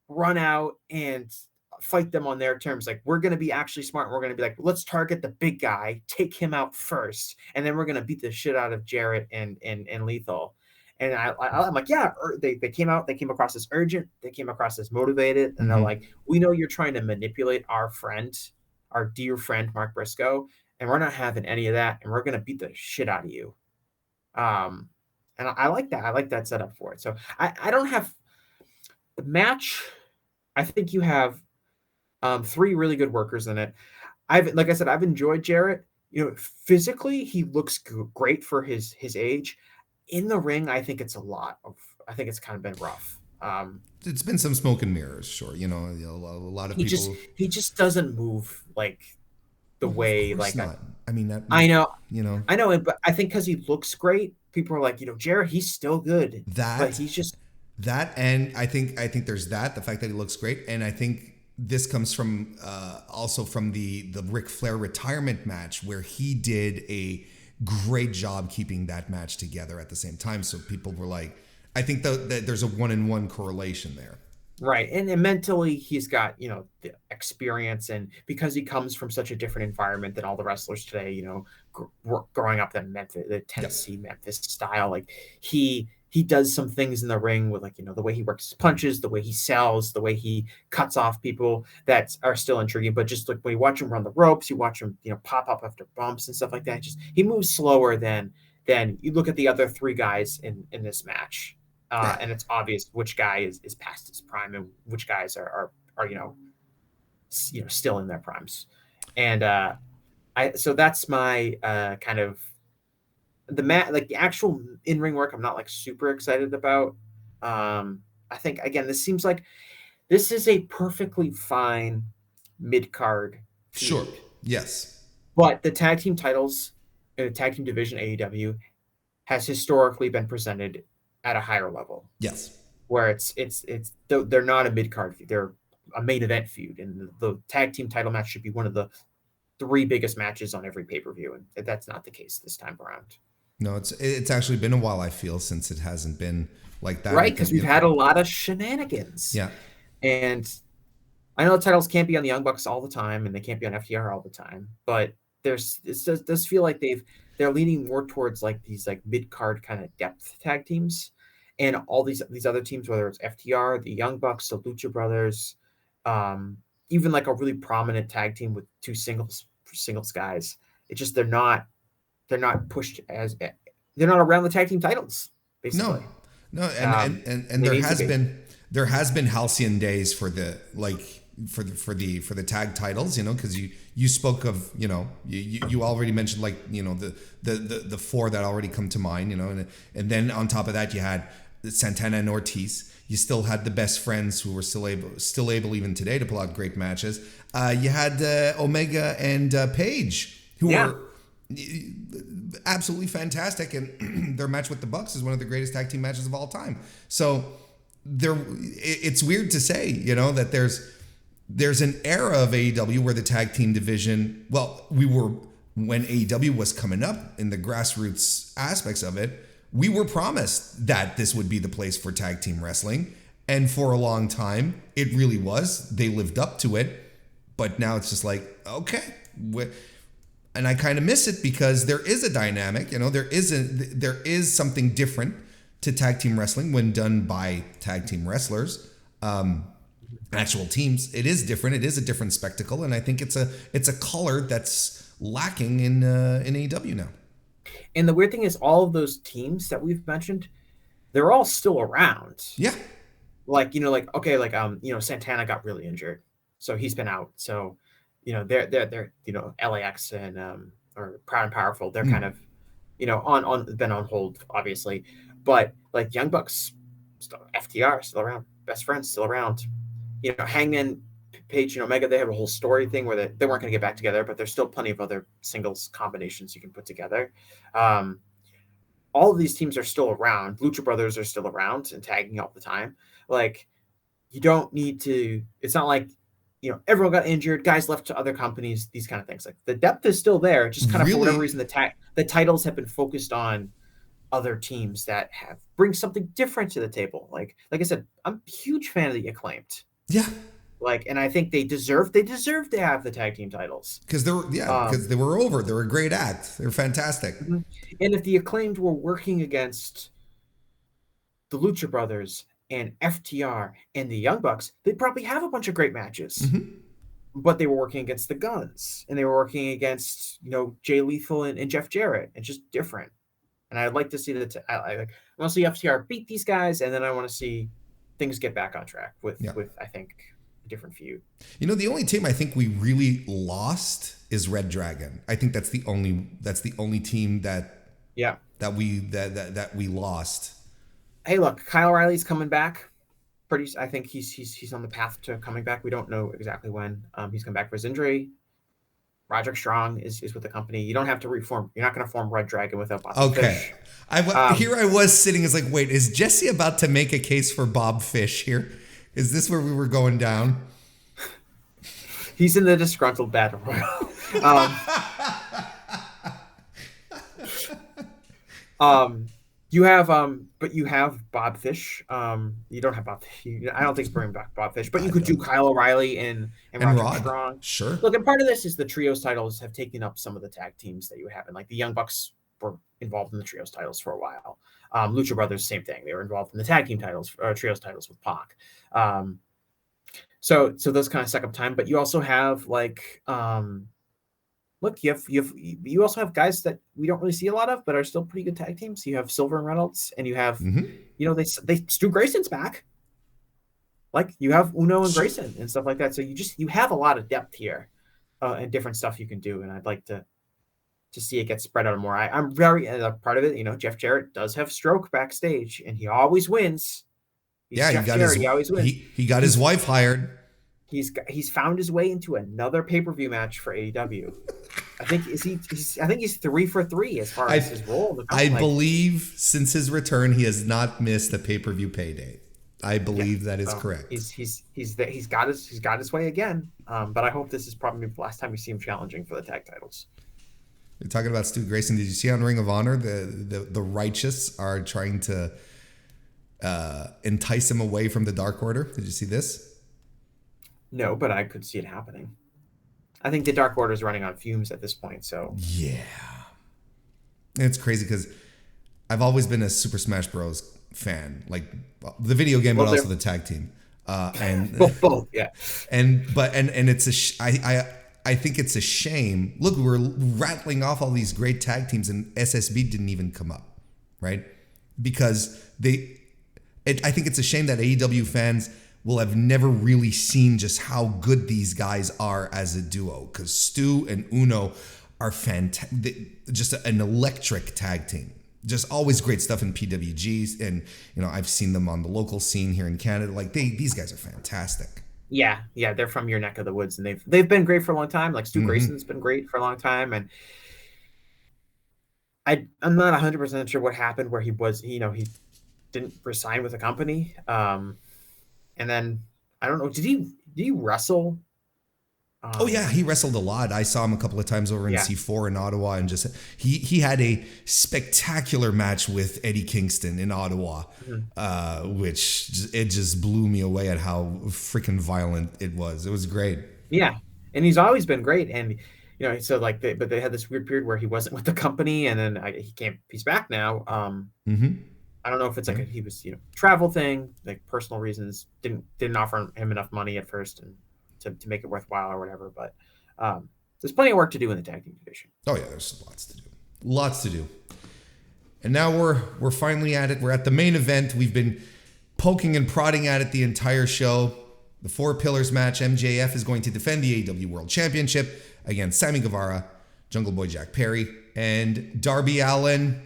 run out and fight them on their terms. Like we're going to be actually smart. We're going to be like, let's target the big guy, take him out first, and then we're going to beat the shit out of Jarrett and Lethal. And I'm like, yeah, they came across as urgent, they came across as motivated, and they're like, we know you're trying to manipulate our dear friend Mark Briscoe, and we're not having any of that, and we're going to beat the shit out of you. And I like that. I like that setup for it. So I don't have the match. I think you have 3 really good workers in it. Like I said, I've enjoyed Jarrett. Physically, he looks great for his age. In the ring, I think it's it's kind of been rough. It's been some smoke and mirrors, sure. A lot of people. He just doesn't move like the way like not. I mean, I know, but I think because he looks great, people are like, Jarrett, he's still good. But he's just that, and I think there's that, the fact that he looks great, and I think this comes from also from the Ric Flair retirement match where he did a great job keeping that match together at the same time. So people were like, I think that there's a 1-in-1 correlation there. Right. And mentally he's got, the experience, and because he comes from such a different environment than all the wrestlers today, growing up in Memphis, the Tennessee, Memphis style, like he does some things in the ring with the way he works his punches, the way he sells, the way he cuts off people that are still intriguing. But just like when you watch him run the ropes, you watch him, pop up after bumps and stuff like that. He moves slower than you look at the other 3 guys in this match. And it's obvious which guy is past his prime and which guys are still in their primes. And so that's my kind of the actual in-ring work. I'm not like super excited about. I think again, this seems like this is a perfectly fine mid-card feud. Sure. Yes. But the tag team titles in the tag team division AEW has historically been presented at a higher level. Yes. Where they're not a mid-card feud, they're a main event feud, and the tag team title match should be one of the 3 biggest matches on every pay-per-view, and that's not the case this time around. No, it's actually been a while, I feel, since it hasn't been like that. Right, because we've had a lot of shenanigans. Yeah. And I know the titles can't be on the Young Bucks all the time, and they can't be on FTR all the time, but it does feel like they're leaning more towards like these like mid-card kind of depth tag teams, and all these other teams, whether it's FTR, the Young Bucks, the Lucha Brothers, even like a really prominent tag team with 2 singles guys. It's just they're not pushed as they're not around the tag team titles, basically. No, and there has been halcyon days for the for the tag titles, because you spoke of, you already mentioned the 4 that already come to mind, and then on top of that you had Santana and Ortiz. You still had the Best Friends, who were still able even today to pull out great matches. You had Omega and Paige, who were absolutely fantastic, and their match with the Bucks is one of the greatest tag team matches of all time. So it's weird to say, that there's an era of AEW where the tag team division, we were when AEW was coming up in the grassroots aspects of it, we were promised that this would be the place for tag team wrestling. And for a long time, it really was. They lived up to it. But now it's just like, okay. And I kind of miss it because there is a dynamic, there is something different to tag team wrestling when done by tag team wrestlers, actual teams. It is different. It is a different spectacle. And I think it's a color that's lacking in AEW now. And the weird thing is all of those teams that we've mentioned, they're all still around. Yeah. Santana got really injured, so he's been out. So, they're LAX and or Proud and Powerful, they're kind of, been on hold, obviously. But like Young Bucks, FTR still around, Best Friends still around. Hangman Page and Omega, they have a whole story thing where they weren't going to get back together, but there's still plenty of other singles combinations you can put together. All of these teams are still around. Lucha Brothers are still around and tagging all the time. Like, you don't need to, it's not like, everyone got injured, guys left to other companies, these kind of things. Like, the depth is still there, just kind of for whatever reason, the titles have been focused on other teams that bring something different to the table. Like I said, I'm a huge fan of the Acclaimed. Yeah. And I think they deserve to have the tag team titles because they were over. They were a great act. They're fantastic. And if the Acclaimed were working against the Lucha Brothers and FTR and the Young Bucks, they'd probably have a bunch of great matches. Mm-hmm. But they were working against the Guns, and they were working against Jay Lethal and Jeff Jarrett. It's just different. And I'd like to see I want to see FTR beat these guys, and then I want to see things get back on track with I think, different feud. The only team I think we really lost is Red Dragon. I think that's the only team that we lost. Hey, look, Kyle O'Reilly's coming back. I think he's on the path to coming back. We don't know exactly when. He's come back for his injury. Roderick Strong is with the company. You don't have to reform. You're not going to form Red Dragon without Bob Fish. Here I was sitting as like, wait, is Jesse about to make a case for Bob Fish here? Is this where we were going down? He's in the disgruntled battle royal. You have Bob Fish. You don't have Bob. I don't think it's bringing back Bob Fish, but you could do Kyle O'Reilly and Roderick Strong. Sure. Look, and part of this is the trios titles have taken up some of the tag teams that you have, and like the Young Bucks were involved in the trios titles for a while. Lucha Brothers, same thing. They were involved in the tag team titles or trios titles with Pac. So those kind of suck up time, but you also have like, look, you also have guys that we don't really see a lot of, but are still pretty good tag teams. You have Silver and Reynolds, and you have, Stu Grayson's back. Like, you have Uno and Grayson and stuff like that. So you have a lot of depth here, and different stuff you can do. And I'd like to see it get spread out more. I'm very part of it. Jeff Jarrett does have stroke backstage, and he always wins. He always wins. He got his wife hired. He's found his way into another pay-per-view match for AEW. I think he's 3 for 3 as far as his role. I believe since his return, he has not missed a pay-per-view payday. I believe that is correct. He's got his way again. But I hope this is probably the last time we see him challenging for the tag titles. You're talking about Stu Grayson. Did you see on Ring of Honor the Righteous are trying to entice him away from the Dark Order? Did you see this? No, but I could see it happening. I think the Dark Order is running on fumes at this point. So yeah, it's crazy because I've always been a Super Smash Bros. Fan, like the video game, but also the tag team. And both, yeah. And it's I think it's a shame. Look, we're rattling off all these great tag teams, and SSB didn't even come up, right? Because I think it's a shame that AEW fans will have never really seen just how good these guys are as a duo. Because Stu and Uno are fantastic, just an electric tag team. Just always great stuff in PWGs, and I've seen them on the local scene here in Canada. Like these guys are fantastic. Yeah, they're from your neck of the woods, and they've been great for a long time. Like Stu Grayson's been great for a long time, and I'm not 100% sure what happened where he didn't resign with the company, and then I don't know. Did he wrestle Oh yeah, he wrestled a lot. I saw him a couple of times over in Yeah. C4 in Ottawa, and just he had a spectacular match with Eddie Kingston in Ottawa, which it just blew me away at how freaking violent it was. It was great. Yeah, and he's always been great. And so like, but they had this weird period where he wasn't with the company, and then he can't. He's back now. I don't know if it's like he was travel thing, like personal reasons. Didn't offer him enough money at first, and to make it worthwhile or whatever. But there's plenty of work to do in the tag team division. Oh yeah, there's lots to do. And now we're finally at it. We're at the main event. We've been poking and prodding at it the entire show. The Four Pillars match. MJF is going to defend the AEW World Championship against Sammy Guevara, Jungle Boy Jack Perry, and Darby Allin.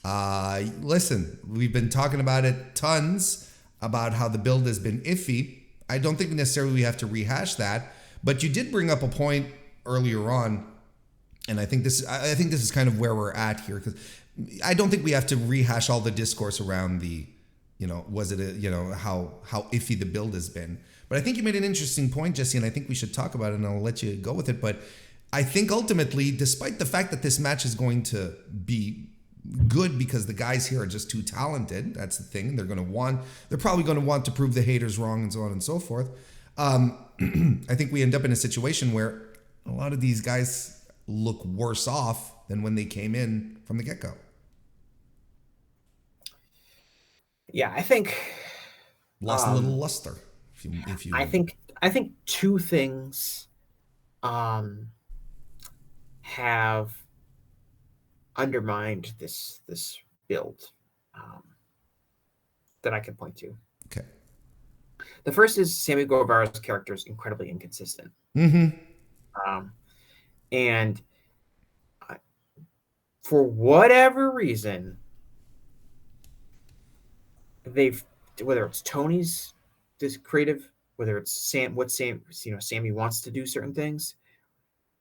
Listen, we've been talking about it tons, about how the build has been iffy. I don't think necessarily we have to rehash that, but you did bring up a point earlier on, and I think this is kind of where we're at here, because I don't think we have to rehash all the discourse around the, was it how iffy the build has been. But I think you made an interesting point, Jesse, and I think we should talk about it, and I'll let you go with it. But I think ultimately, despite the fact that this match is going to be good because the guys here are just too talented, that's the thing. They're probably going to want to prove the haters wrong and so on and so forth. I think we end up in a situation where a lot of these guys look worse off than when they came in from the get-go. Yeah, I think lost a little luster. If you I think two things have undermined this build that I can point to. Okay. The first is Sammy Guevara's character is incredibly inconsistent. And for whatever reason, whether it's Tony's this creative, whether it's Sammy wants to do certain things,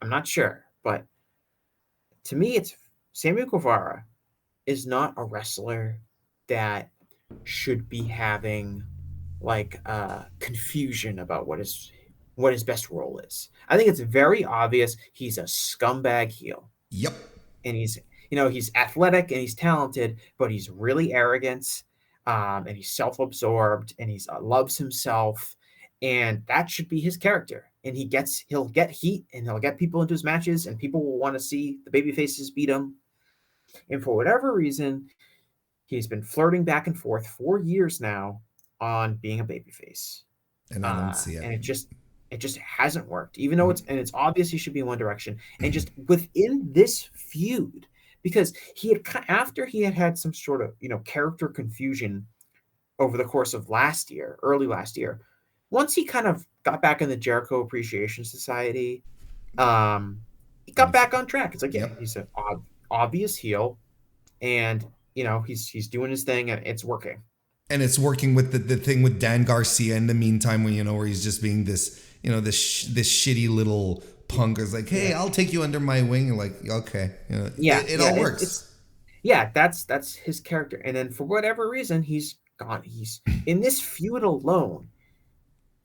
I'm not sure. But to me, it's Sammy Guevara is not a wrestler that should be having like confusion about what his best role is. I think it's very obvious he's a scumbag heel. Yep. And he's athletic and he's talented, but he's really arrogant, and he's self-absorbed, and he loves himself, and that should be his character. And he'll get heat, and he'll get people into his matches, and people will want to see the baby faces beat him. And for whatever reason, he's been flirting back and forth for years now on being a babyface. And I don't see it. And it just hasn't worked, even though it's obvious he should be in one direction. And just within this feud, because after he had some sort of character confusion over the course of early last year, once he kind of got back in the Jericho Appreciation Society, he got back on track. It's like, he's an obvious heel, and he's doing his thing, and it's working. And it's working with the thing with Dan Garcia in the meantime, when where he's just being this this shitty little punk is like, hey, I'll take you under my wing. You're like, okay, it all works. That's his character. And then for whatever reason, he's gone. He's in this feud alone.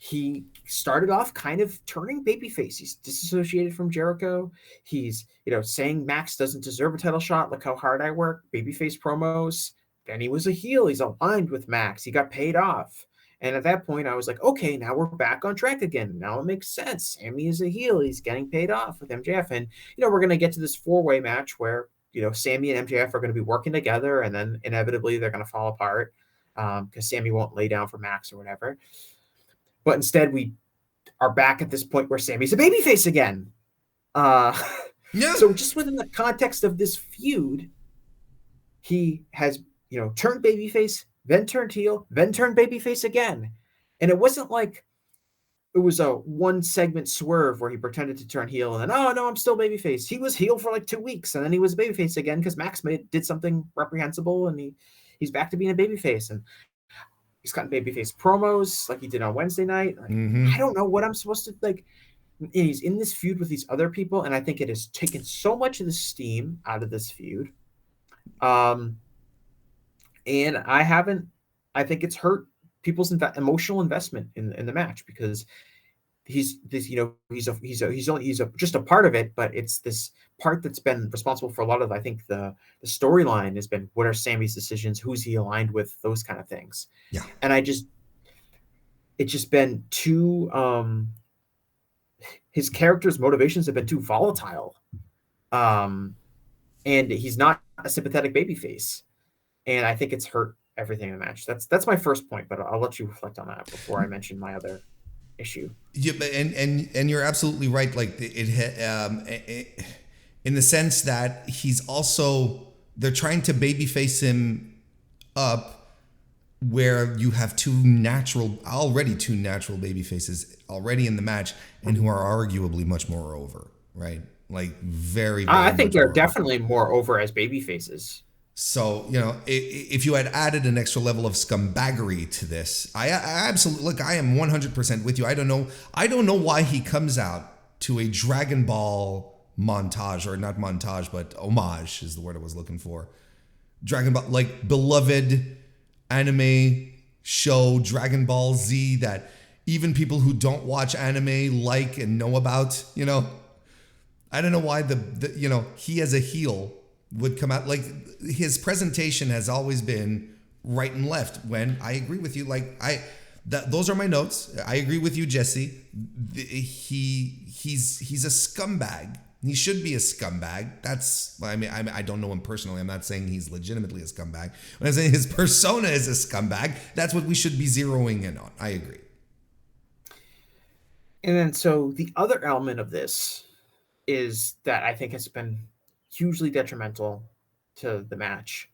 He started off kind of turning babyface. He's disassociated from Jericho. He's saying Max doesn't deserve a title shot. Look how hard I work. Babyface promos. Then he was a heel. He's aligned with Max. He got paid off. And at that point, I was like, okay, now we're back on track again. Now it makes sense. Sammy is a heel. He's getting paid off with MJF. And, we're going to get to this 4-way match where, Sammy and MJF are going to be working together. And then inevitably they're going to fall apart because Sammy won't lay down for Max or whatever. But instead, we are back at this point where Sammy's a babyface again. So just within the context of this feud, he has turned babyface, then turned heel, then turned babyface again. And it wasn't like it was a one segment swerve where he pretended to turn heel and then, oh no, I'm still babyface. He was heel for like 2 weeks and then he was babyface again because Max did something reprehensible and he's back to being a babyface. And he's gotten babyface promos like he did on Wednesday night. Like, I don't know what I'm supposed to like. And he's in this feud with these other people, and I think it has taken so much of the steam out of this feud. And I think it's hurt people's emotional investment in the match because he's this, he's just a part of it, but it's this part that's been responsible for a lot of, I think, the storyline has been, what are Sammy's decisions, who's he aligned with, those kind of things. Yeah. And it's just been too his character's motivations have been too volatile. And he's not a sympathetic babyface. And I think it's hurt everything in the match. That's my first point, but I'll let you reflect on that before I mention my other issue. Yeah, and you're absolutely right. Like in the sense that they're trying to babyface him up, where you have two natural baby faces already in the match, and who are arguably much more over, right? Like very I think they're definitely more over as baby faces. So, if you had added an extra level of scumbaggery to this, I absolutely, look, I am 100% with you. I don't know why he comes out to a Dragon Ball montage, or not montage, but homage is the word I was looking for. Dragon Ball, like beloved anime show Dragon Ball Z that even people who don't watch anime like and know about, I don't know why he as a heel would come out. Like, his presentation has always been right and left, when I agree with you. Like, those are my notes. I agree with you, Jesse. He's a scumbag. He should be a scumbag. I don't know him personally. I'm not saying he's legitimately a scumbag. When I'm saying his persona is a scumbag, that's what we should be zeroing in on. I agree. And then, so the other element of this is that I think has been hugely detrimental to the match,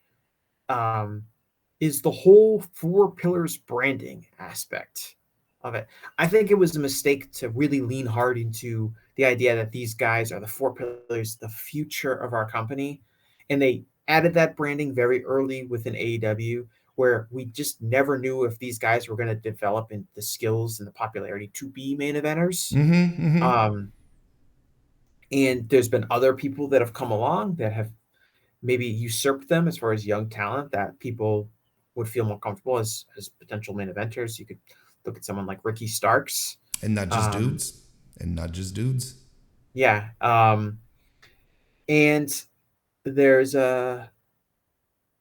is the whole Four Pillars branding aspect of it. I think it was a mistake to really lean hard into the idea that these guys are the Four Pillars, the future of our company. And they added that branding very early within AEW, where we just never knew if these guys were going to develop in the skills and the popularity to be main eventers. Mm-hmm, mm-hmm. And there's been other people that have come along that have maybe usurped them as far as young talent that people would feel more comfortable as potential main eventers. You could look at someone like Ricky Starks. And not just dudes. Yeah. And there's an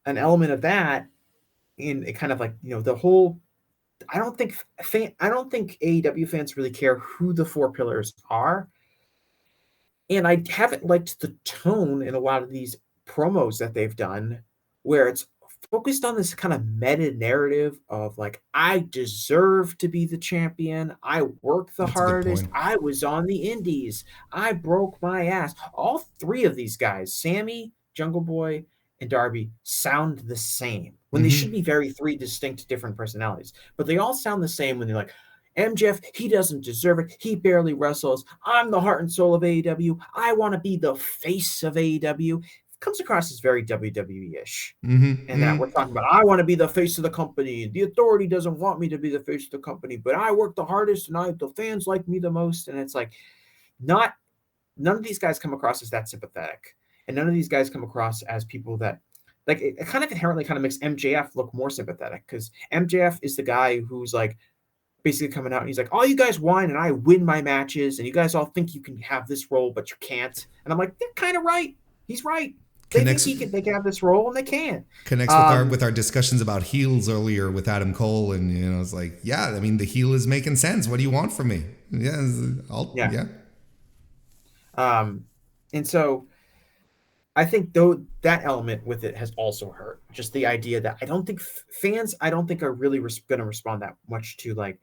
element of that in it, kind of like, the whole, I don't think AEW fans really care who the Four Pillars are. And I haven't liked the tone in a lot of these promos that they've done, where it's focused on this kind of meta narrative of like, I deserve to be the champion. I work the hardest. I was on the indies. I broke my ass. All three of these guys, Sammy, Jungle Boy, and Darby, sound the same when they should be three distinct different personalities, but they all sound the same when they're like, MJF, he doesn't deserve it. He barely wrestles. I'm the heart and soul of AEW. I want to be the face of AEW. It comes across as very WWE-ish. And that we're talking about, I want to be the face of the company. The authority doesn't want me to be the face of the company, but I work the hardest and the fans like me the most. And it's like, none of these guys come across as that sympathetic. And none of these guys come across as people that, like, it kind of inherently kind of makes MJF look more sympathetic, because MJF is the guy who's like, basically coming out and he's like, all you guys whine and I win my matches, and you guys all think you can have this role, but you can't. And I'm like, they're kind of right. He's right. They think they can have this role, and they can. Connects with our discussions about heels earlier with Adam Cole, and it's like, yeah, I mean, the heel is making sense. What do you want from me? Yeah. And so I think that element with it has also hurt. Just the idea that I don't think fans are really going to respond that much to, like,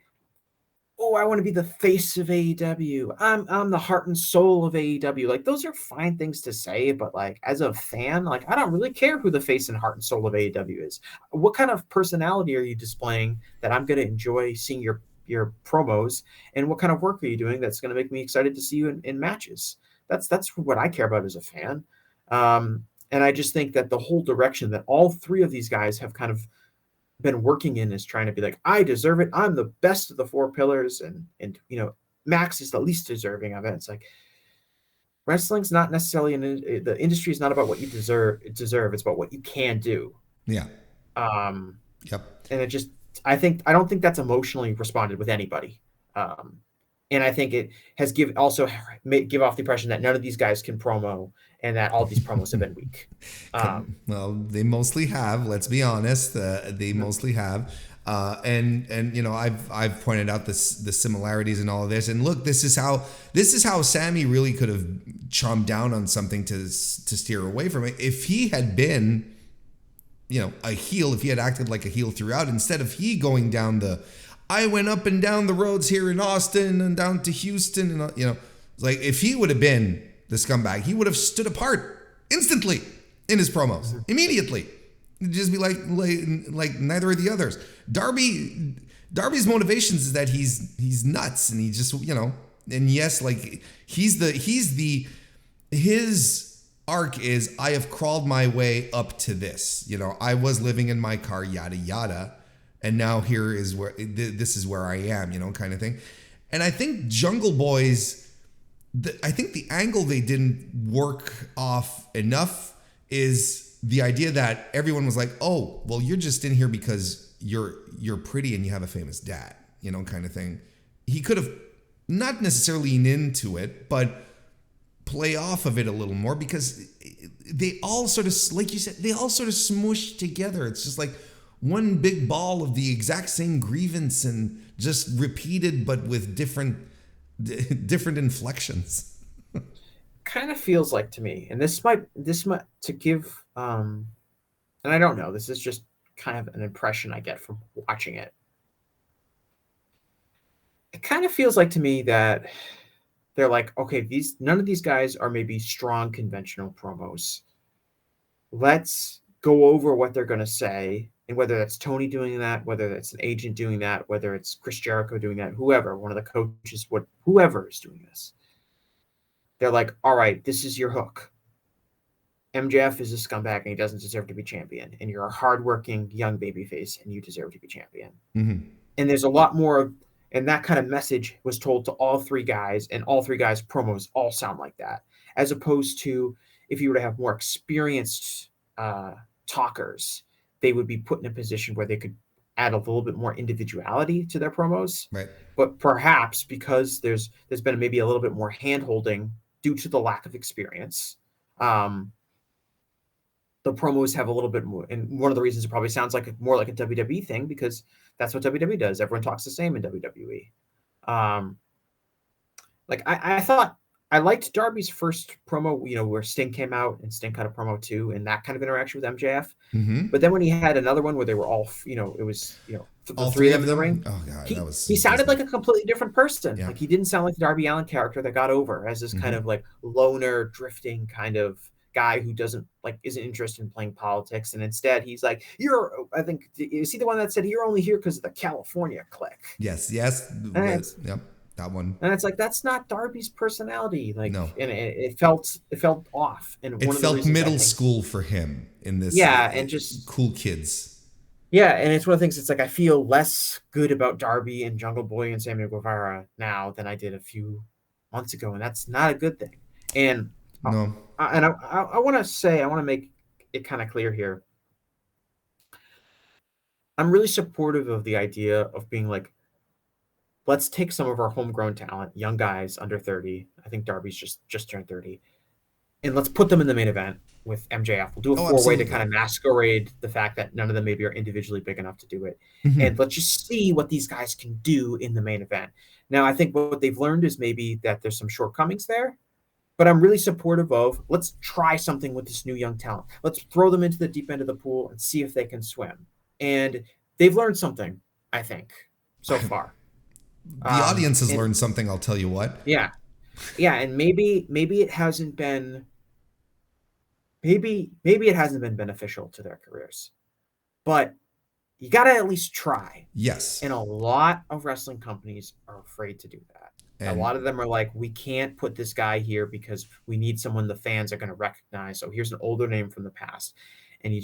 oh, I want to be the face of AEW. I'm the heart and soul of AEW. Like, those are fine things to say, but like, as a fan, like, I don't really care who the face and heart and soul of AEW is. What kind of personality are you displaying that I'm going to enjoy seeing your promos, and what kind of work are you doing that's going to make me excited to see you in matches? That's what I care about as a fan. And I just think that the whole direction that all three of these guys have kind of been working in is trying to be like, I deserve it. I'm the best of the Four Pillars, and Max is the least deserving of it. It's like, wrestling's not necessarily the industry is not about what you deserve. It's about what you can do. Yeah. Yep. And it just, I don't think that's emotionally responded with anybody. And I think it has give off the impression that none of these guys can promo, and that all these promos have been weak. Well, they mostly have. Let's be honest. They mostly have. And you know, I've pointed out the similarities in all of this. And look, this is how Sammy really could have chomped down on something to steer away from it. If he had been, you know, a heel, if he had acted like a heel throughout, instead of he going down I went up and down the roads here in Austin and down to Houston, and you know, like if he would have been the scumbag, he would have stood apart instantly in his promos immediately. It'd just be like neither of the others. Darby's motivations is that he's nuts, and he just, you know, and yes, like his arc is, I have crawled my way up to this. You know, I was living in my car, yada yada, and now this is where I am, you know, kind of thing. And I think Jungle Boys, I think the angle they didn't work off enough is the idea that everyone was like, oh, well, you're just in here because you're pretty and you have a famous dad, you know, kind of thing. He could have not necessarily leaned into it, but play off of it a little more, because they all sort of, like you said, they all sort of smush together. It's just like one big ball of the exact same grievance, and just repeated, but with different inflections. Kind of feels like to me, and this might to give, and I don't know, this is just kind of an impression I get from watching it. It kind of feels like to me that they're like, okay, none of these guys are maybe strong conventional promos. Let's go over what they're going to say. And whether that's Tony doing that, whether that's an agent doing that, whether it's Chris Jericho doing that, whoever, one of the coaches, whoever is doing this, they're like, all right, this is your hook. MJF is a scumbag and he doesn't deserve to be champion. And you're a hardworking young babyface and you deserve to be champion. Mm-hmm. And there's a lot more, and that kind of message was told to all three guys, and all three guys' promos all sound like that. As opposed to if you were to have more experienced talkers, they would be put in a position where they could add a little bit more individuality to their promos. Right. But perhaps because there's been maybe a little bit more hand-holding due to the lack of experience, the promos have a little bit more. And one of the reasons it probably sounds more like a WWE thing, because that's what WWE does. Everyone talks the same in WWE. Like I thought, I liked Darby's first promo, you know, where Sting came out and Sting cut a promo too, and that kind of interaction with MJF. Mm-hmm. But then when he had another one where they were all, you know, it was, you know, all three of them in the ring. Oh god, he sounded like a completely different person. Yeah. Like he didn't sound like the Darby Allin character that got over as this kind of like loner, drifting kind of guy who isn't interested in playing politics, and instead he's like, I think, is he the one that said you're only here because of the California clique? Yes, yep. That one. And it's like, that's not Darby's personality. Like, no. And it felt off. And it felt middle school for him in this. Yeah, and just cool kids. Yeah, and it's one of the things. It's like I feel less good about Darby and Jungle Boy and Sammy Guevara now than I did a few months ago, and that's not a good thing. And no. I want to make it kind of clear here. I'm really supportive of the idea of being like, let's take some of our homegrown talent, young guys under 30. I think Darby's just turned 30. And let's put them in the main event with MJF. We'll do a four-way to kind of masquerade the fact that none of them maybe are individually big enough to do it. Mm-hmm. And let's just see what these guys can do in the main event. Now, I think what they've learned is maybe that there's some shortcomings there, but I'm really supportive of, let's try something with this new young talent. Let's throw them into the deep end of the pool and see if they can swim. And they've learned something, I think, so far. The audience has learned something, I'll tell you what. Yeah. Yeah, and maybe it hasn't been beneficial to their careers. But you got to at least try. Yes. And a lot of wrestling companies are afraid to do that. And a lot of them are like, we can't put this guy here because we need someone the fans are going to recognize. So here's an older name from the past. And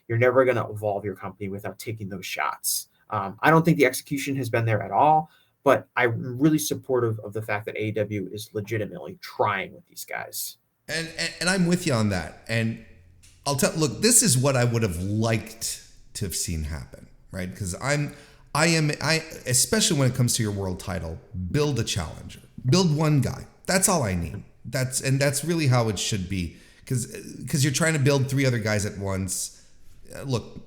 you're never going to evolve your company without taking those shots. I don't think the execution has been there at all. But I'm really supportive of the fact that AEW is legitimately trying with these guys. And I'm with you on that. And look, this is what I would have liked to have seen happen, right? Because Especially when it comes to your world title, build a challenger. Build one guy. That's all I need. That's really how it should be. Because you're trying to build 3 other guys at once. Look,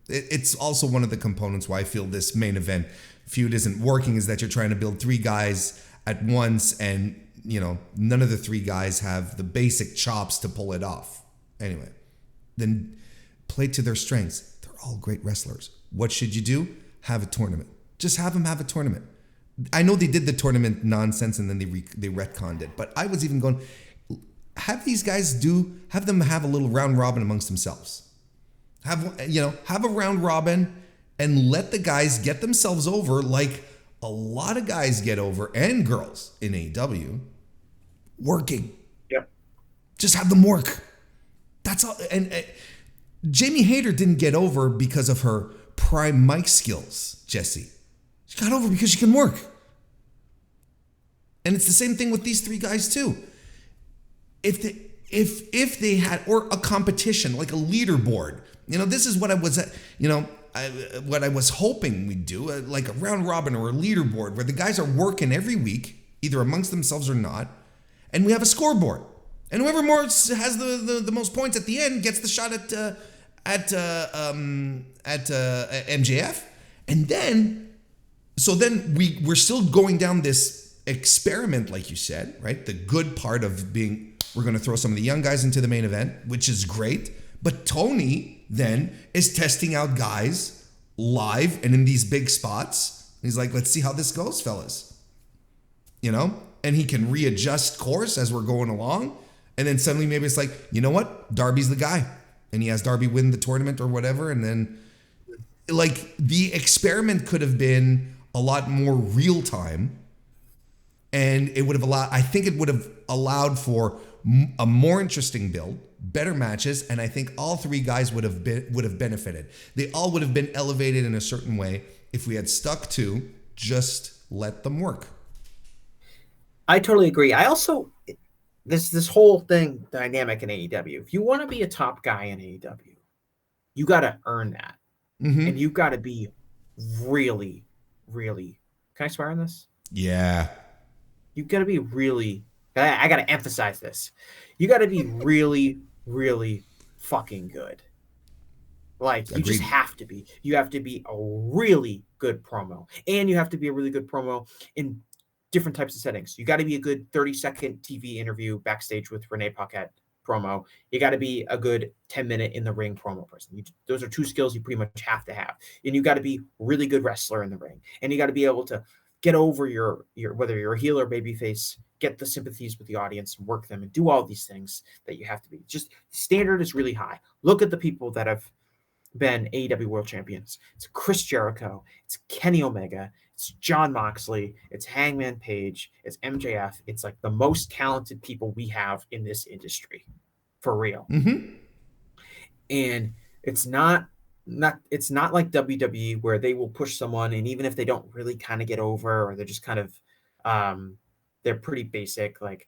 it's also one of the components why I feel this main event feud isn't working, is that you're trying to build 3 guys at once, and none of the 3 guys have the basic chops to pull it off. Anyway, then play to their strengths. They're all great wrestlers. What should you do? Have a tournament. Just have them have a tournament. I know they did the tournament nonsense and then they retconned it, but I was even going, have these guys have them have a little round robin amongst themselves. Have a round robin and let the guys get themselves over like a lot of guys get over, and girls in AEW, working. Yep. Just have them work. That's all. And Jamie Hayter didn't get over because of her prime mic skills, Jesse. She got over because she can work. And it's the same thing with these 3 guys too. If they had, or a competition, like a leaderboard, this is what I was, what I was hoping we'd do, like a round robin or a leaderboard where the guys are working every week, either amongst themselves or not, and we have a scoreboard. And whoever has the most points at the end gets the shot at MJF. And then we're still going down this experiment, like you said, right? The good part of being, we're going to throw some of the young guys into the main event, which is great. But Tony then is testing out guys live and in these big spots. He's like, let's see how this goes, fellas. And he can readjust course as we're going along. And then suddenly maybe it's like, you know what? Darby's the guy. And he has Darby win the tournament or whatever. And then like the experiment could have been a lot more real time. And it would have allowed for a more interesting build, better matches, and I think all 3 guys would have benefited. They all would have been elevated in a certain way if we had stuck to just let them work. I totally agree. I also, this whole thing dynamic in AEW, if you want to be a top guy in AEW, you got to earn that. Mm-hmm. And you got to be really, really, can I swear on this? Yeah. You got to be really, I got to emphasize this. You got to be really, really fucking good. Like, you just have to be. You have to be a really good promo. And you have to be a really good promo in different types of settings. You got to be a good 30-second TV interview backstage with Renee Paquette promo. You got to be a good 10-minute in the ring promo person. Those are 2 skills you pretty much have to have. And you got to be really good wrestler in the ring. And you got to be able to get over your whether you're a heel or babyface, get the sympathies with the audience and work them and do all these things that you have to be. Just standard is really high. Look at the people that have been AEW World Champions. It's Chris Jericho. It's Kenny Omega. It's Jon Moxley. It's Hangman Page. It's MJF. It's like the most talented people we have in this industry, for real. Mm-hmm. And it's not like WWE where they will push someone, and even if they don't really kind of get over, or they're just kind of they're pretty basic, like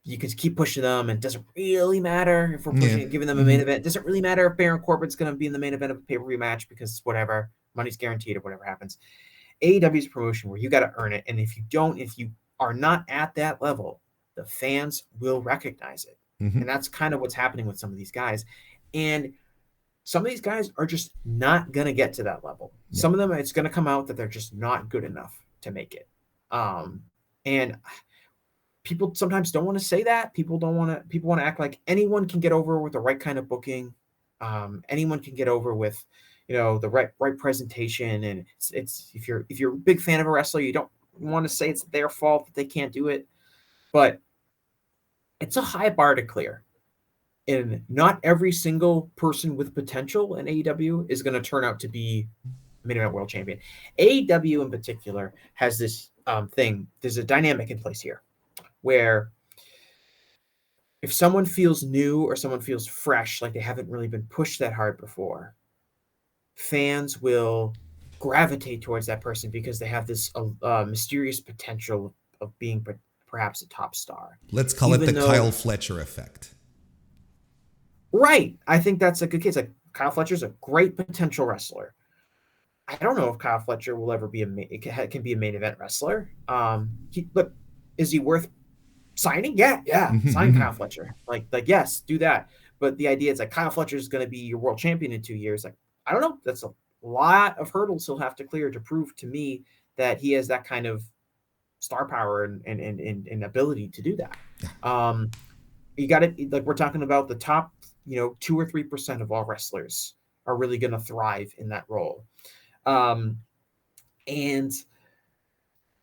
you can keep pushing them and it doesn't really matter if we're pushing giving them a main event. It doesn't really matter if Baron Corbin's going to be in the main event of a pay-per-view match, because whatever, money's guaranteed or whatever happens. AEW's promotion where you got to earn it, and if you are not at that level, the fans will recognize it. Mm-hmm. And that's kind of what's happening with some of these guys. And some of these guys are just not going to get to that level. Yeah. Some of them, it's going to come out that they're just not good enough to make it. And people sometimes don't want to say that. People want to act like anyone can get over with the right kind of booking. Anyone can get over with, the right presentation. And it's if you're a big fan of a wrestler, you don't want to say it's their fault that they can't do it, but it's a high bar to clear. And not every single person with potential in AEW is going to turn out to be a main event world champion. AEW in particular has this thing. There's a dynamic in place here where if someone feels new or someone feels fresh, like they haven't really been pushed that hard before, fans will gravitate towards that person because they have this mysterious potential of being perhaps a top star. Let's call it the Kyle Fletcher effect. Right. I think that's a good case. Like Kyle Fletcher's a great potential wrestler. I don't know if Kyle Fletcher will ever be can be a main event wrestler. Look, is he worth signing? Yeah, sign Kyle Fletcher. Like yes, do that. But the idea is like Kyle Fletcher is going to be your world champion in 2 years. Like, I don't know. That's a lot of hurdles he'll have to clear to prove to me that he has that kind of star power and ability to do that. You got it. Like, we're talking about the top, 2 or 3% of all wrestlers are really going to thrive in that role. And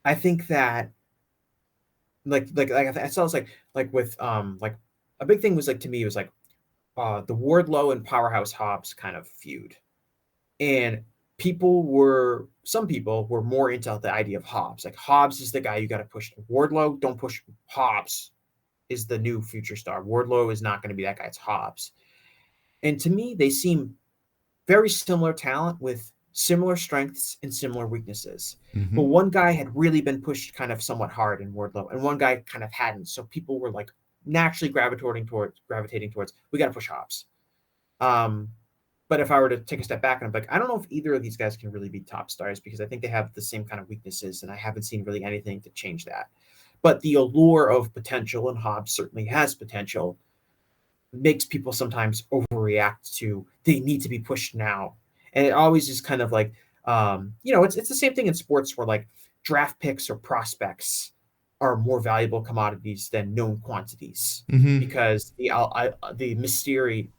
I think that I saw this like with like a big thing was like, to me, it was like the Wardlow and Powerhouse Hobbs kind of feud. And some people were more into the idea of Hobbs. Like, Hobbs is the guy you got to push. Wardlow, don't push. Hobbs is the new future star. Wardlow is not going to be that guy. It's Hobbs. And to me, they seem very similar talent with similar strengths and similar weaknesses. But one guy had really been pushed kind of somewhat hard in Wardlow, and one guy kind of hadn't. So people were like naturally gravitating towards, we got to push Hobbs. But if I were to take a step back, and I'm like, I don't know if either of these guys can really be top stars, because I think they have the same kind of weaknesses, and I haven't seen really anything to change that. But the allure of potential, and Hobbs certainly has potential, makes people sometimes overreact to, they need to be pushed now. And it always is kind of like, it's the same thing in sports where like draft picks or prospects are more valuable commodities than known quantities, because the mystery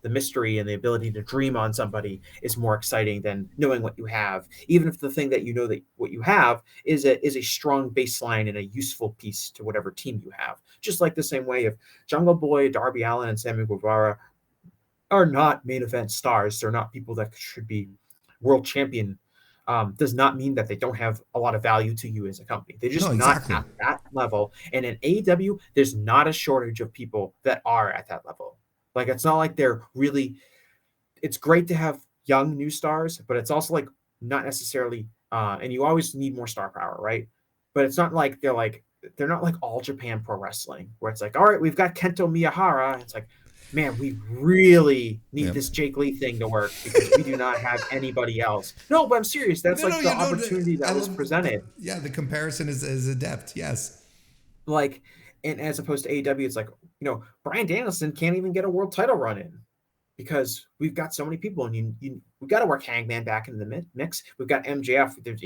and the ability to dream on somebody is more exciting than knowing what you have, even if the thing that that what you have is a strong baseline and a useful piece to whatever team you have. Just like the same way, if Jungle Boy, Darby Allin, and Sammy Guevara are not main event stars, they're not people that should be world champion, does not mean that they don't have a lot of value to you as a company. They're just not at that level. And in AEW, there's not a shortage of people that are at that level. Like, it's not like they're really, it's great to have young new stars, but it's also like not necessarily, and you always need more star power, right? But it's not like they're not like All Japan Pro Wrestling, where it's like, all right, we've got Kento Miyahara. It's like, man, we really need this Jake Lee thing to work, because we do not have anybody else. No, but I'm serious. That's the opportunity that was presented. Yeah, the comparison is adept. Yes. Like, and as opposed to AEW, it's like, Bryan Danielson can't even get a world title run in, because we've got so many people, and we've got to work Hangman back into the mix. We've got MJF. There's,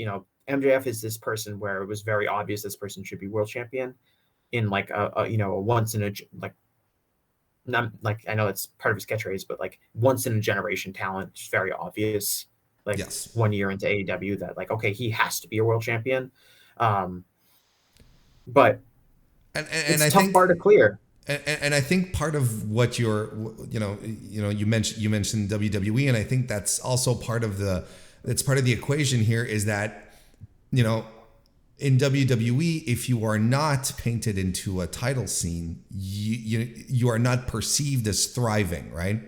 MJF is this person where it was very obvious this person should be world champion in like a once in a, like, not like, I know it's part of his catchphrase, but like once in a generation talent. It's very obvious. Like, 1 year into AEW that like, okay, he has to be a world champion. But it's a tough bar to clear. And I think part of what you mentioned WWE, and I think that's also part of the equation here, is that, in WWE, if you are not painted into a title scene, you are not perceived as thriving, right?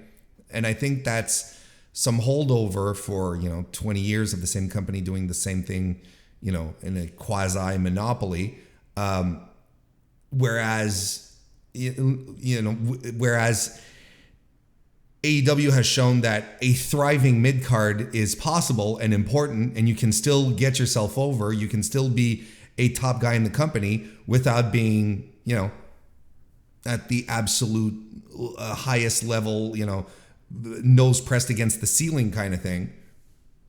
And I think that's some holdover for 20 years of the same company doing the same thing, in a quasi monopoly, whereas AEW has shown that a thriving mid-card is possible and important, and you can still get yourself over. You can still be a top guy in the company without being, at the absolute highest level, nose pressed against the ceiling kind of thing.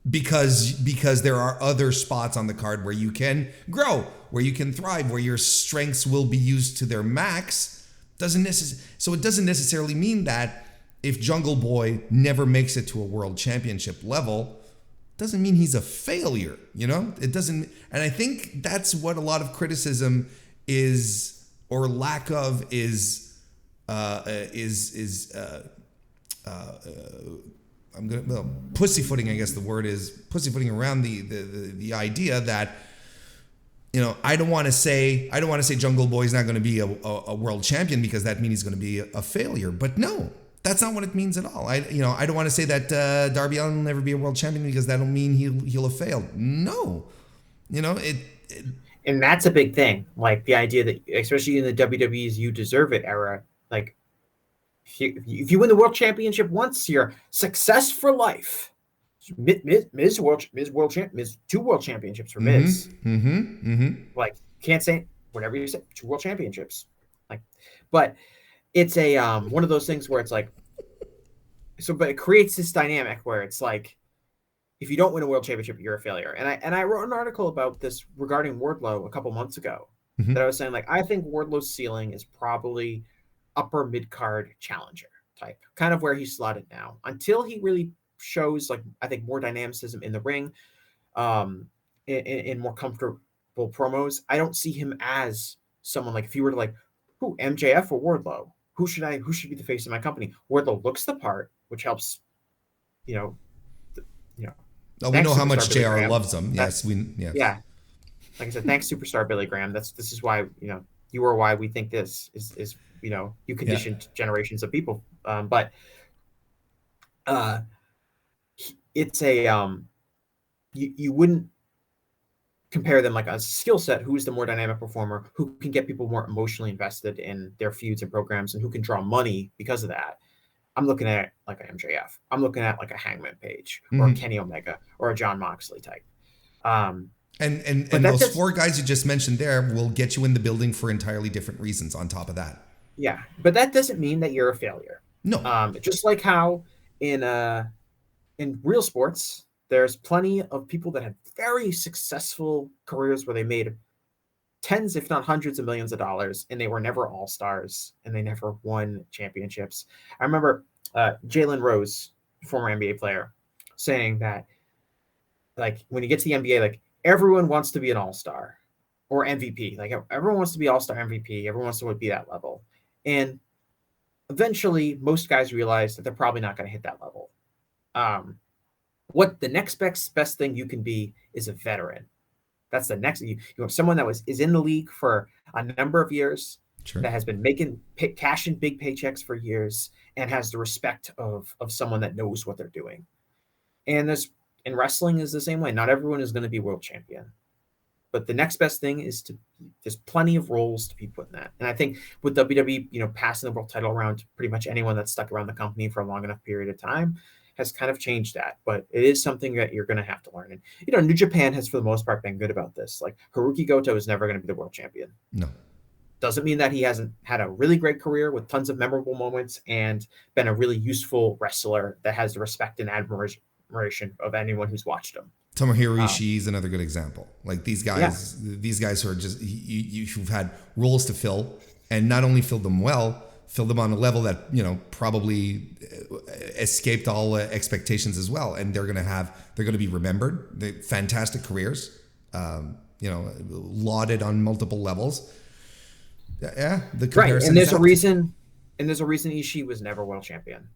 Because there are other spots on the card where you can grow, where you can thrive, where your strengths will be used to their max. So it doesn't necessarily mean that if Jungle Boy never makes it to a world championship level, doesn't mean he's a failure, It doesn't, and I think that's what a lot of criticism is, or lack of is pussyfooting. I guess the word is pussyfooting around the idea that, I don't want to say Jungle Boy is not going to be a world champion, because that means he's going to be a failure. But no. That's not what it means at all. I don't want to say that Darby Allin will never be a world champion, because that'll mean he'll have failed. No, and that's a big thing. Like, the idea that, especially in the WWE's "You Deserve It" era, like, if you win the world championship once, you're success for life. Miz world champ, Miz 2 world championships for Miz. Like, can't say whatever you say, 2 world championships. Like, but it's a one of those things where it's like, so, but it creates this dynamic where it's like, if you don't win a world championship, you're a failure. And I wrote an article about this regarding Wardlow a couple months ago that I was saying, like, I think Wardlow's ceiling is probably upper mid card challenger type, kind of where he's slotted now, until he really shows, like, I think more dynamicism in the ring, in more comfortable promos. I don't see him as someone, like, if you were to, like, who, MJF or Wardlow, who should be the face of my company? Wardlow looks the part, which helps, Oh, we know how much JR Graham loves him. Yes, yeah. Like I said, thanks, superstar Billy Graham. This is why, you are why we think this is you conditioned generations of people. But it's a you wouldn't compare them like a skill set. Who's the more dynamic performer, who can get people more emotionally invested in their feuds and programs, and who can draw money because of that. I'm looking at like an MJF. I'm looking at like a Hangman Page or a Kenny Omega or a John Moxley type. And those 4 guys you just mentioned there will get you in the building for entirely different reasons on top of that. Yeah, but that doesn't mean that you're a failure. No. Just like how in real sports, there's plenty of people that have very successful careers where they made tens, if not hundreds of millions of dollars, and they were never all-stars, and they never won championships. I remember Jalen Rose, former NBA player, saying that, like, when you get to the NBA, like, everyone wants to be an all-star or MVP. Like, everyone wants to be all-star MVP. Everyone wants to be that level. And eventually, most guys realize that they're probably not going to hit that level. What the next best thing you can be is a veteran. That's the next. You have someone that is in the league for a number of years, that has been cashing big paychecks for years, and has the respect of someone that knows what they're doing. And in wrestling is the same way. Not everyone is going to be world champion, but the next best thing is there's plenty of roles to be put in that. And I think with WWE, passing the world title around to pretty much anyone that's stuck around the company for a long enough period of time has kind of changed that. But it is something that you're going to have to learn. And New Japan has, for the most part, been good about this. Like, Haruki Goto is never going to be the world champion. No. Doesn't mean that he hasn't had a really great career with tons of memorable moments and been a really useful wrestler that has the respect and admiration of anyone who's watched him. Tomohiro Ishii is another good example. Like, these guys who are just who've had roles to fill, and not only filled them well, filled them on a level that probably escaped all expectations as well. And they're going to be remembered. They fantastic careers, lauded on multiple levels. Yeah, the comparison. Right, and there's a reason. And there's a reason Ishii was never world champion.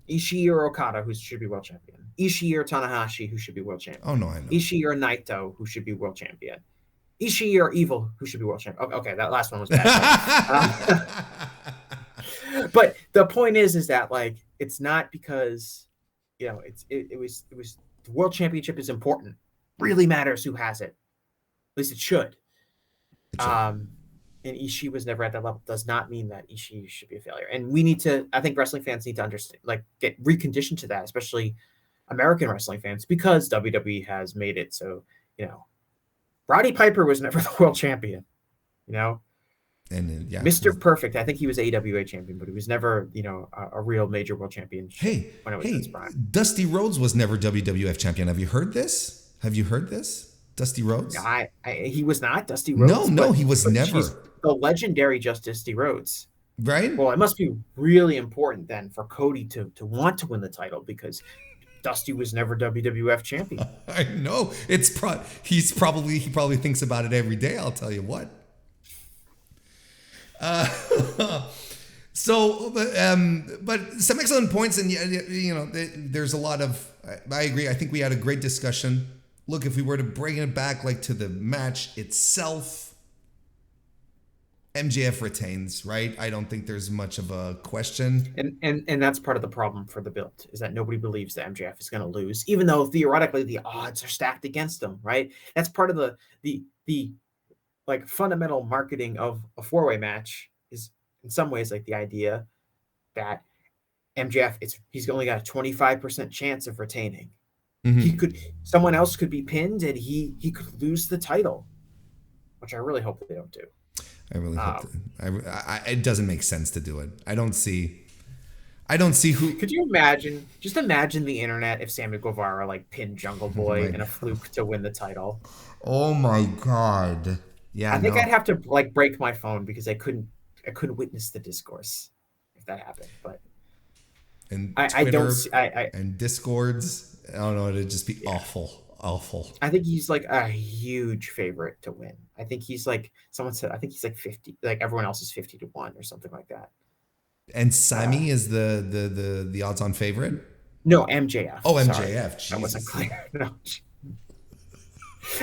Ishii or Okada, who should be world champion. Ishii or Tanahashi, who should be world champion. Oh, no, I know. Ishii or Naito, who should be world champion. Ishii or Evil, who should be world champion. Okay, that last one was bad. But the point is that, like, it's not because, it was the world championship is important. Really matters who has it. At least it should. And Ishii was never at that level. Does not mean that Ishii should be a failure. And I think wrestling fans need to understand, like, get reconditioned to that, especially American wrestling fans, because WWE has made it so, Roddy Piper was never the world champion, And Mr. Perfect, I think he was AWA champion, but he was never, a real major world champion. When it was his prime. Dusty Rhodes was never WWF champion. Have you heard this? Dusty Rhodes? He was not Dusty Rhodes. No, he was never. The legendary Dusty Rhodes. Right? Well, it must be really important then for Cody to want to win the title, because Dusty was never WWF champion. I know. He probably thinks about it every day, I'll tell you what. But some excellent points, and there's a lot of. I agree. I think we had a great discussion. Look, if we were to bring it back, like, to the match itself, MJF retains, right? I don't think there's much of a question. And that's part of the problem for the build, is that nobody believes that MJF is going to lose, even though theoretically the odds are stacked against him, right? That's part of the like fundamental marketing of a 4-way match, is in some ways like the idea that MJF, he's only got a 25% chance of retaining. Someone else could be pinned and he could lose the title, which I really hope they don't do. I really hope that. It doesn't make sense to do it. I don't see who. Could you imagine? Just imagine the internet if Sammy Guevara like pinned Jungle Boy in a fluke to win the title. Oh my God! Yeah, I think I'd have to like break my phone because I couldn't witness the discourse if that happened. But and I don't see, and Discords. I don't know. It'd just be awful. I think he's like a huge favorite to win. I think he's like someone said. I think he's like 50. Like everyone else is 50-1 or something like that. And Sammy is the odds-on favorite. No, MJF. Oh, MJF. Sorry. That wasn't clear. No.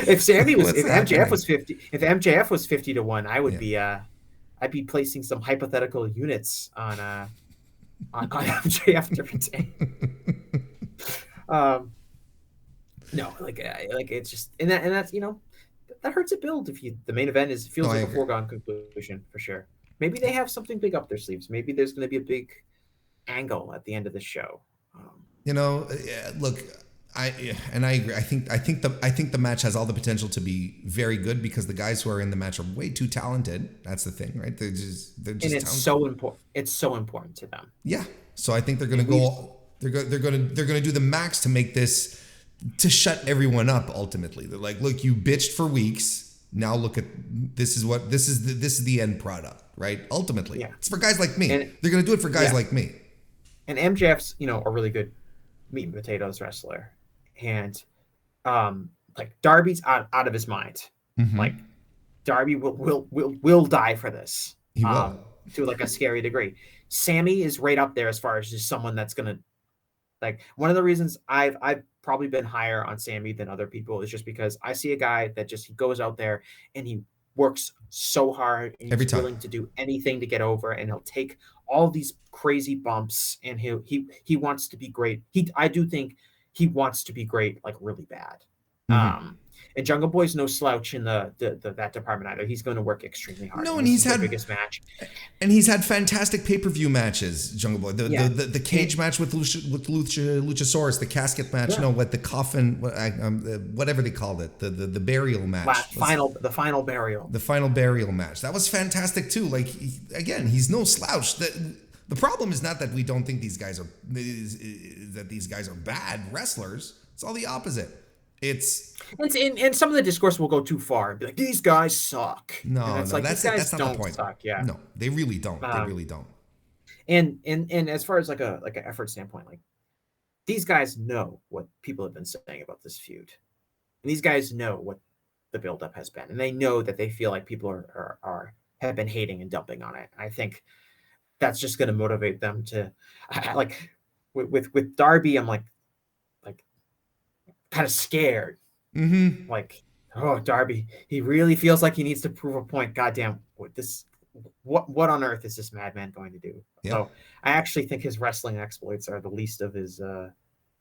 If MJF was 50-1, I would be I'd be placing some hypothetical units on MJF every day. No, like it's just and that's that hurts a build if the main event feels like a foregone conclusion for sure. Maybe they have something big up their sleeves. Maybe there's going to be a big angle at the end of the show. Look, I agree. I think the match has all the potential to be very good because the guys who are in the match are way too talented. That's the thing, right? They're just and it's talented. So important. It's so important to them. Yeah. So I think they're going to go. They're going to do the max to make this to shut everyone up. Ultimately, they're like, look, you bitched for weeks. Now look at this is the end product, right? Ultimately, it's for guys like me. And they're going to do it for guys like me. And MJF's, a really good meat and potatoes wrestler, and like Darby's out of his mind. Mm-hmm. Like Darby will die for this. He will to like a scary degree. Sammy is right up there as far as just someone that's gonna like. One of the reasons I've probably been higher on Sammy than other people is just because I see a guy that he goes out there and he works so hard and he's willing to do anything to get over, and he'll take all these crazy bumps, and he wants to be great. I do think he wants to be great, like really bad. Mm-hmm. And Jungle Boy's no slouch in that department either. He's going to work extremely hard. No, and he's had the biggest match, and he's had fantastic pay-per-view matches. Jungle Boy, the cage match with Luchasaurus, the casket match, the coffin, whatever they called it, the burial match, the final burial match. That was fantastic too. Like he's no slouch. The problem is not that we don't think these guys are bad wrestlers. It's all the opposite. And some of the discourse will go too far and be like, these guys suck. That's not the point. Suck. Yeah. No, they really don't. They really don't. And as far as like an effort standpoint, like these guys know what people have been saying about this feud. And these guys know what the buildup has been. And they know that they feel like people have been hating and dumping on it. I think that's just going to motivate them to like with Darby. I'm like kind of scared. Mm-hmm. Like, oh, Darby, he really feels like he needs to prove a point. Goddamn, what on earth is this madman going to do? Yep. So I actually think his wrestling exploits are the least of his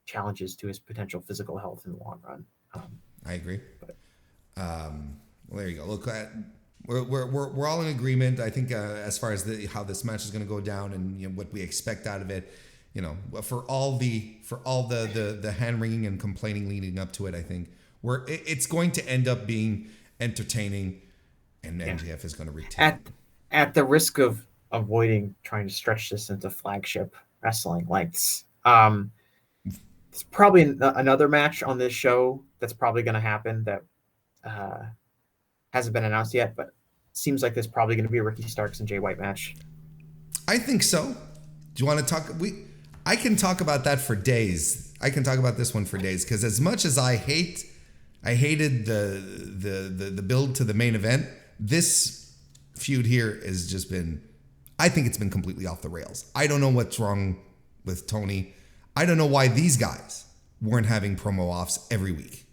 challenges to his potential physical health in the long run. I agree. Well, there you go. Look, we're all in agreement. I think as far as how this match is going to go down and what we expect out of it. For all the hand wringing and complaining leading up to it, I think it's going to end up being entertaining, and MJF is going to retain. At the risk of avoiding trying to stretch this into flagship wrestling lengths, it's probably another match on this show that's probably going to happen that hasn't been announced yet, but seems like there's probably going to be a Ricky Starks and Jay White match. I think so. Do you want to talk? I can talk about that for days. I can talk about this one for days because as much as I hated the build to the main event, this feud here has just been. I think it's been completely off the rails. I don't know what's wrong with Tony. I don't know why these guys weren't having promo offs every week.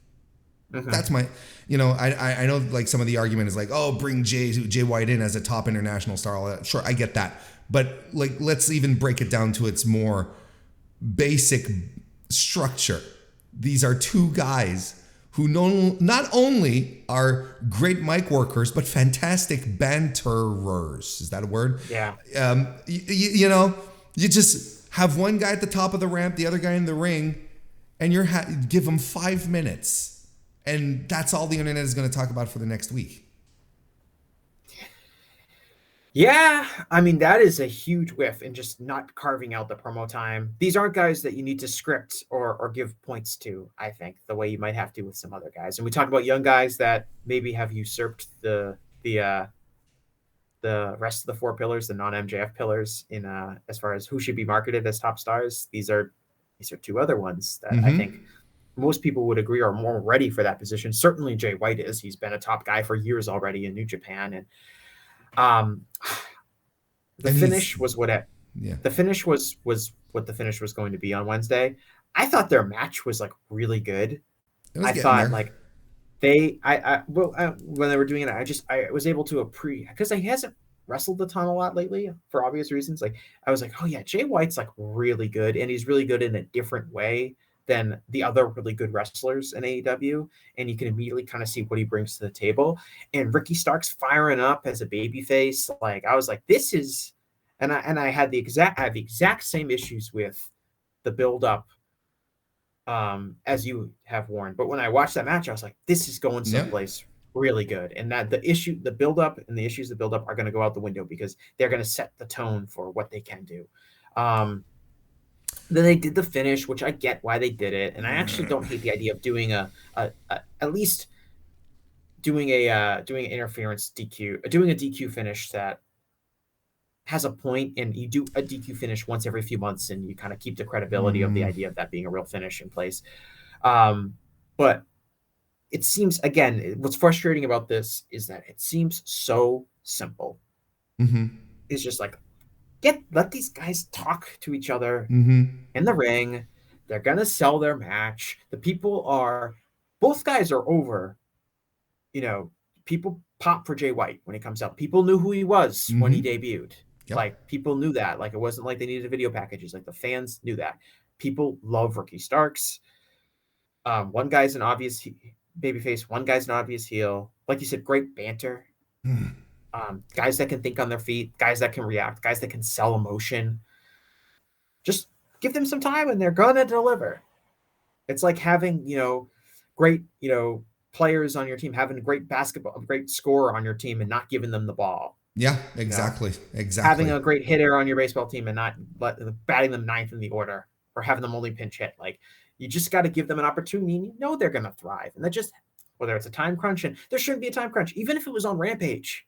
Mm-hmm. That's my, I know like some of the argument is like, oh, bring Jay White in as a top international star. All that. Sure, I get that. But like, let's even break it down to its more basic structure. These are two guys who not only are great mic workers, but fantastic banterers. Is that a word? Yeah. You just have one guy at the top of the ramp, the other guy in the ring, and give them 5 minutes, and that's all the internet is going to talk about for the next week. Yeah, I mean, that is a huge whiff in just not carving out the promo time. These aren't guys that you need to script or give points to, I think, the way you might have to with some other guys. And we talked about young guys that maybe have usurped the rest of the four pillars, the non-MJF pillars, in as far as who should be marketed as top stars. These are two other ones that I think most people would agree are more ready for that position. Certainly Jay White is. He's been a top guy for years already in New Japan, and the finish was what the finish was what the finish was going to be on Wednesday. I thought their match was like really good. I thought like when they were doing it, I was able to because he hasn't wrestled a ton a lot lately for obvious reasons. Like I was like, oh yeah, Jay White's like really good, and he's really good in a different way than the other really good wrestlers in AEW, and you can immediately kind of see what he brings to the table. And Ricky Stark's firing up as a babyface. Like I was like, this is, and I had the exact same issues with the build up as you have, Warren. But when I watched that match, I was like, this is going someplace really good. And that the build up and the issues that build up are going to go out the window because they're going to set the tone for what they can do. Then they did the finish, which I get why they did it, and I actually don't hate the idea of doing an interference DQ, doing a DQ finish that has a point, and you do a DQ finish once every few months, and you kind of keep the credibility of the idea of that being a real finish in place. But it seems, again, what's frustrating about this is that it seems so simple. It's just like, let these guys talk to each other in the ring. They're going to sell their match. Both guys are over. You know, people pop for Jay White when he comes out. People knew who he was when he debuted. Yep. Like, people knew that. Like, it wasn't like they needed video packages. Like, the fans knew that. People love Ricky Starks. One guy's an obvious babyface. One guy's an obvious heel. Like you said, great banter. Guys that can think on their feet, guys that can react, guys that can sell emotion. Just give them some time and they're gonna deliver. It's like having, great, players on your team, having a great scorer on your team and not giving them the ball. Yeah, exactly. Exactly. Having a great hitter on your baseball team and not batting them ninth in the order or having them only pinch hit. Like, you just got to give them an opportunity, and they're going to thrive. And that just, whether it's a time crunch, and there shouldn't be a time crunch, even if it was on Rampage.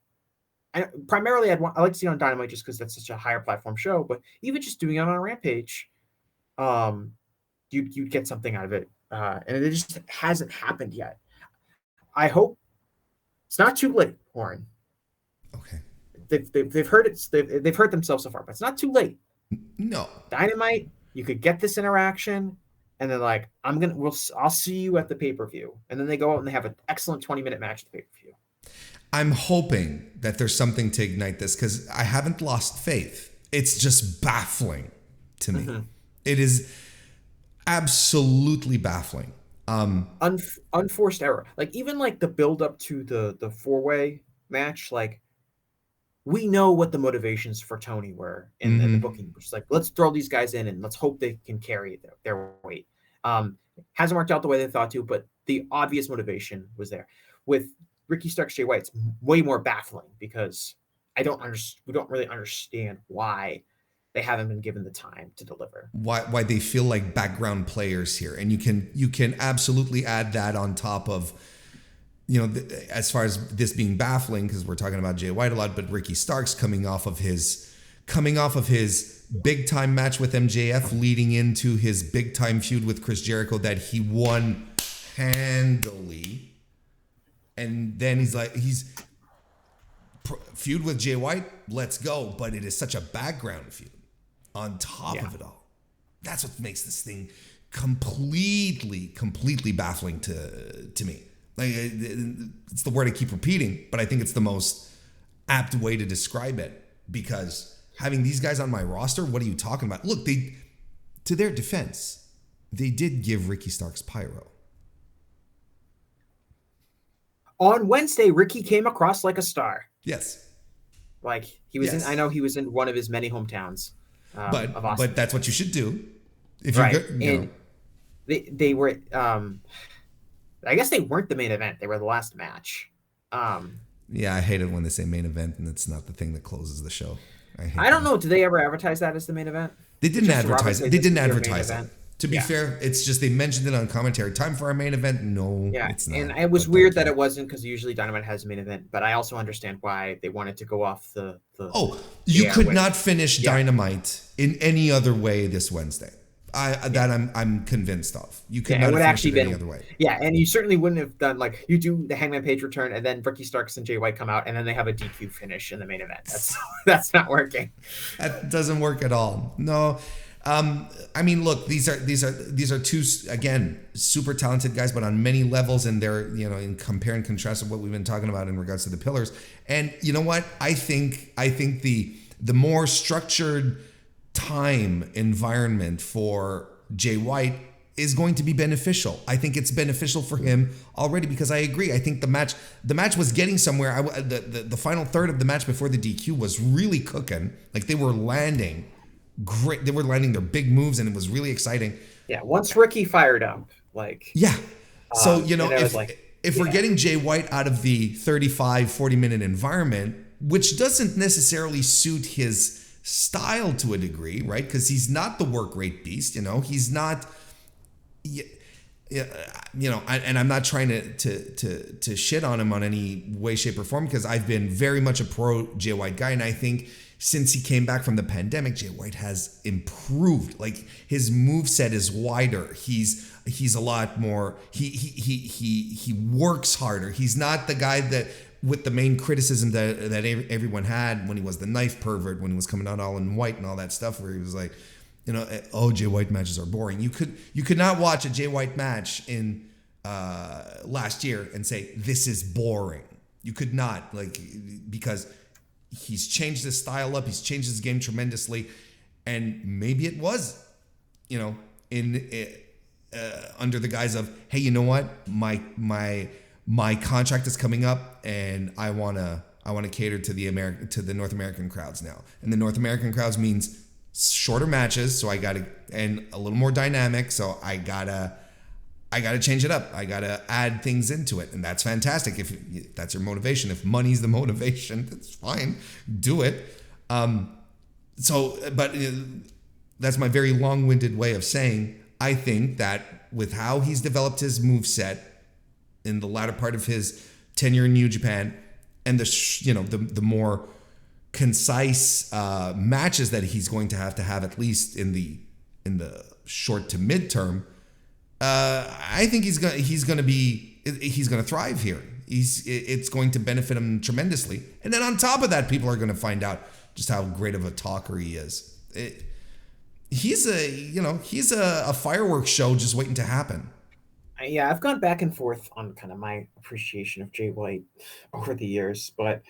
And primarily, I like to see it on Dynamite just because that's such a higher platform show. But even just doing it on Rampage, you'd get something out of it. And it just hasn't happened yet. I hope it's not too late, Warren. Okay. They've heard it. They've hurt themselves so far, but it's not too late. No. Dynamite, you could get this interaction, and then like I'll see you at the pay-per-view, and then they go out and they have an excellent 20-minute match at the pay-per-view. I'm hoping that there's something to ignite this because I haven't lost faith. It's just baffling to me. It is absolutely baffling. Unforced error. Like, even like the build up to the four-way match, like, we know what the motivations for Tony were in the booking. Which is like, let's throw these guys in and let's hope they can carry their weight. Hasn't worked out the way they thought to, but the obvious motivation was there. With Ricky Starks, Jay White, it's way more baffling because we don't really understand why they haven't been given the time to deliver. Why they feel like background players here, and you can absolutely add that on top of, as far as this being baffling because we're talking about Jay White a lot, but Ricky Starks coming off of his big time match with MJF, leading into his big time feud with Chris Jericho that he won handily, and then he's feud with Jay White, let's go, but it is such a background feud on top of it all. That's what makes this thing completely baffling to me. Like, it's the word I keep repeating, but I think it's the most apt way to describe it, because having these guys on my roster, what are you talking about? Look, to their defense, they did give Ricky Starks pyro. On Wednesday, Ricky came across like a star. Yes. Like, he was I know he was in one of his many hometowns. But that's what you should do. If right. you're good, They were I guess they weren't the main event. They were the last match. Yeah, I hate it when they say main event and it's not the thing that closes the show. I hate I don't that. know. Did they ever advertise that as the main event? They Did didn't Justin Roberts advertise say it. They this didn't is your main advertise it. event? To be Yeah. fair, it's just they mentioned it on commentary. Time for our main event? No, Yeah, it's not. and it was But weird thank that you. it wasn't because usually Dynamite has a main event, but I also understand why they wanted to go off Oh, you air could with. not finish Yeah. Dynamite in any other way this Wednesday. Yeah. That I'm convinced of. You could Yeah, it not would have finished actually it any been other way. yeah, and you certainly wouldn't have done like you do the Hangman Page return and then Ricky Starks and Jay White come out and then they have a DQ finish in the main event. That's not working. That doesn't work at all. No. I mean, look, these are two, again, super talented guys, but on many levels, and they're, in compare and contrast of what we've been talking about in regards to the pillars. And you know what? I think the more structured time environment for Jay White is going to be beneficial. I think it's beneficial for him already because I agree. I think the match was getting somewhere. The final third of the match before the DQ was really cooking. Like they were landing great. They were landing their big moves and it was really exciting. Yeah, once Ricky fired up, like Yeah. So, and it was like, if we're getting Jay White out of the 35, 40-minute environment, which doesn't necessarily suit his style to a degree, right? Because he's not the work rate beast, he's not, and I'm not trying to shit on him on any way, shape, or form because I've been very much a pro Jay White guy, and I think since he came back from the pandemic, Jay White has improved. Like his moveset is wider. He's a lot more. He works harder. He's not the guy that with the main criticism that everyone had when he was the knife pervert, when he was coming out all in white and all that stuff, where he was like, Jay White matches are boring. You could not watch a Jay White match in last year and say this is boring. You could not, because he's changed his style up. He's changed his game tremendously, and maybe it was, under the guise of, hey, you know what, my contract is coming up, and I wanna cater to the North American crowds now, and the North American crowds means shorter matches, so and a little more dynamic, so I gotta change it up. I gotta add things into it, and that's fantastic. If that's your motivation, if money's the motivation, that's fine. Do it. But that's my very long-winded way of saying I think that with how he's developed his moveset in the latter part of his tenure in New Japan, and the more concise matches that he's going to have at least in the short to mid-term. I think he's gonna thrive here. It's going to benefit him tremendously. And then on top of that, people are going to find out just how great of a talker he is. He's a fireworks show just waiting to happen. Yeah, I've gone back and forth on kind of my appreciation of Jay White over the years, but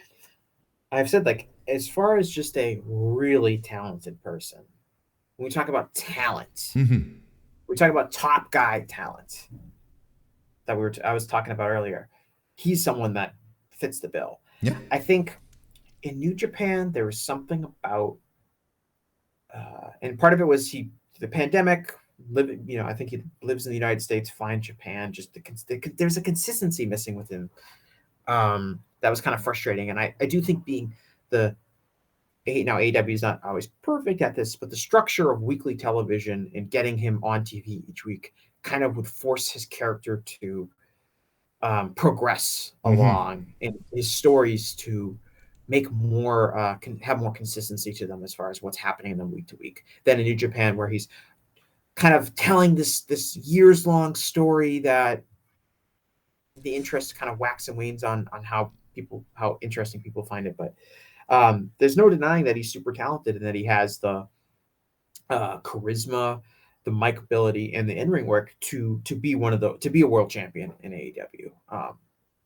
I've said as far as just a really talented person, when we talk about talent, we talk about top guy talent that I was talking about earlier. He's someone that fits the bill. Yeah. I think in New Japan there was something about, and part of it was the pandemic. I think he lives in the United States, fine Japan. Just there's a consistency missing with him. That was kind of frustrating, and I do think being now AEW is not always perfect at this, but the structure of weekly television and getting him on TV each week kind of would force his character to progress along, and his stories to make more have more consistency to them as far as what's happening in them week to week than in New Japan, where he's kind of telling this years-long story that the interest kind of wax and wanes on how interesting people find it. But there's no denying that he's super talented and that he has the charisma, the mic ability, and the in-ring work to be a world champion in AEW.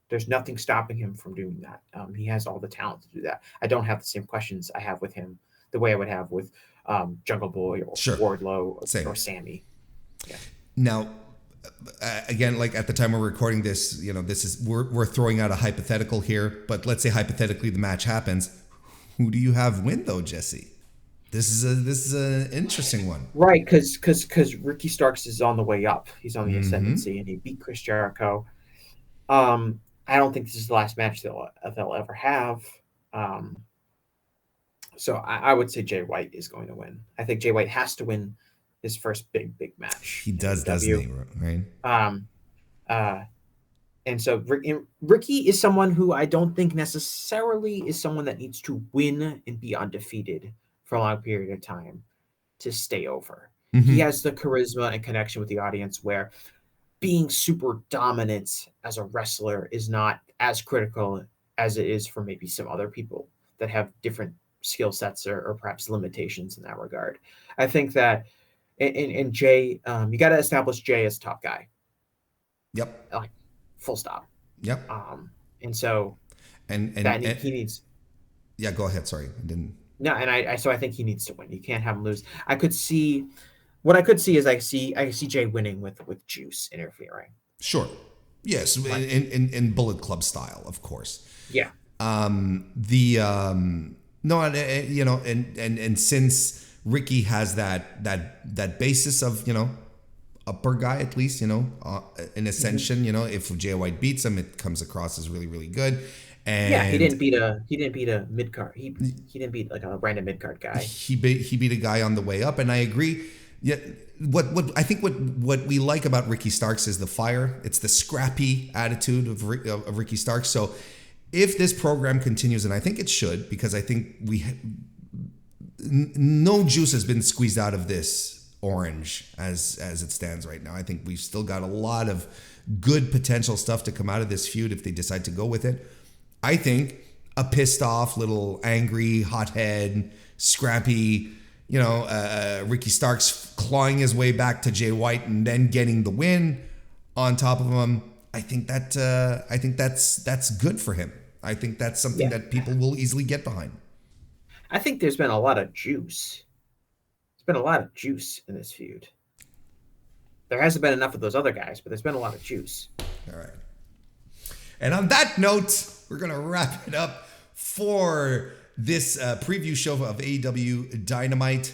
There's nothing stopping him from doing that. He has all the talent to do that. I don't have the same questions I have with him the way I would have with Jungle Boy or Wardlow or Sammy. Yeah. Now, again, at the time we're recording this, we're throwing out a hypothetical here, but let's say hypothetically the match happens. Who do you have win though, Jesse? This is an interesting one. Right, because Ricky Starks is on the way up. He's on the Mm-hmm. ascendancy, and he beat Chris Jericho. I don't think this is the last match they'll ever have. Um, so I would say Jay White is going to win. I think Jay White has to win his first big match He in does, doesn't AEW. he? Right. Um, uh, and so Ricky is someone who I don't think necessarily is someone that needs to win and be undefeated for a long period of time to stay over. He Mm-hmm. has the charisma and connection with the audience where being super dominant as a wrestler is not as critical as it is for maybe some other people that have different skill sets or perhaps limitations in that regard. I think that in Jay, you got to establish Jay as top guy, Yep. like full stop. Yep. And so And he needs yeah, go ahead. Sorry, I didn't. no, and I think he needs to win. You can't have him lose. I could see what I could see is I see Jay winning with Juice interfering. Sure. Yes, Like, in Bullet Club style, of course. yeah. The no, you know, and since Ricky has that basis of, you know, upper guy at least, you know, in Ascension, Mm-hmm. you know, if Jay White beats him, it comes across as really really good. Yeah, he And didn't beat a mid card. He didn't beat like a random mid card guy. he beat a guy on the way up, and I agree. Yeah, what I think what we like about Ricky Starks is the fire. It's the scrappy attitude of Ricky Starks. So if this program continues, and I think it should, because I think no juice has been squeezed out of this orange as it stands right now. I think we've still got a lot of good potential stuff to come out of this feud if they decide to go with it. I think a pissed off, little angry, hothead, scrappy, you know, Ricky Starks clawing his way back to Jay White and then getting the win on top of him. I think that's good for him. I think that's something Yeah, that people will easily get behind. I think there's been a lot of juice. There's been a lot of juice in this feud. There hasn't been enough of those other guys, but there's been a lot of juice. All right. And on that note, we're gonna wrap it up for this preview show of AEW Dynamite.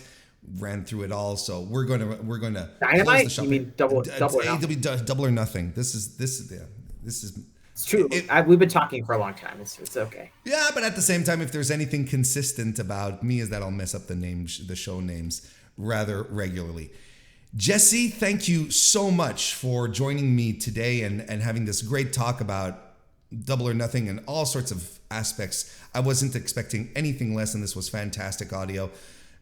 Ran through it all, so we're gonna Dynamite? close the show. You mean double or AEW nothing? Double or Nothing. This is It's true. We've been talking for a long time. It's okay. yeah, but at the same time, if there's anything consistent about me, is that I'll mess up the show names rather regularly. Jesse, thank you so much for joining me today and having this great talk about Double or Nothing and all sorts of aspects. I wasn't expecting anything less, and this was fantastic audio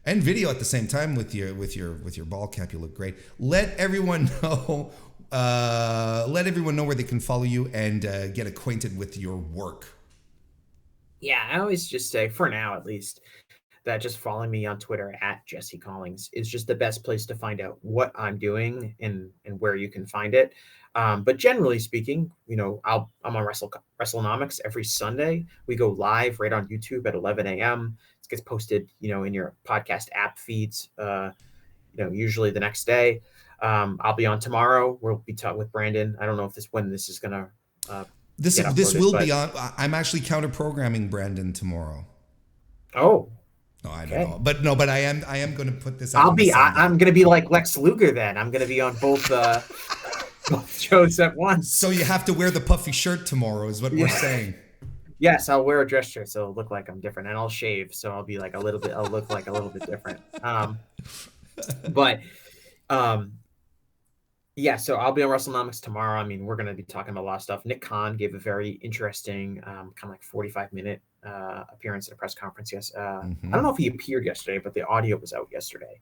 and video at the same time with your ball cap. You look great. Let everyone know where they can follow you and get acquainted with your work. Yeah, I always just say, for now at least, that just following me on Twitter at Jesse Collings is just the best place to find out what I'm doing and where you can find it. But generally speaking, you know, I'm on WrestleNomics every Sunday. We go live right on YouTube at 11 a.m. It gets posted, you know, in your podcast app feeds, usually the next day. I'll be on tomorrow. We'll be talking with Brandon. I don't know when this is going to This get uploaded, this will be on. I'm actually counter programming Brandon tomorrow. Oh. No, I don't know, but I am going to put this. I'm going to be like Lex Luger then. I'm going to be on both shows at once. So you have to wear the puffy shirt tomorrow, is what we're saying. Yes, I'll wear a dress shirt so it'll look like I'm different, and I'll shave so I'll be like I'll look like a little bit different. Yeah, so I'll be on WrestleNomics tomorrow. I mean, we're going to be talking about a lot of stuff. Nick Khan gave a very interesting, kind of like 45-minute appearance at a press conference. Yes, I don't know if he appeared yesterday, but the audio was out yesterday,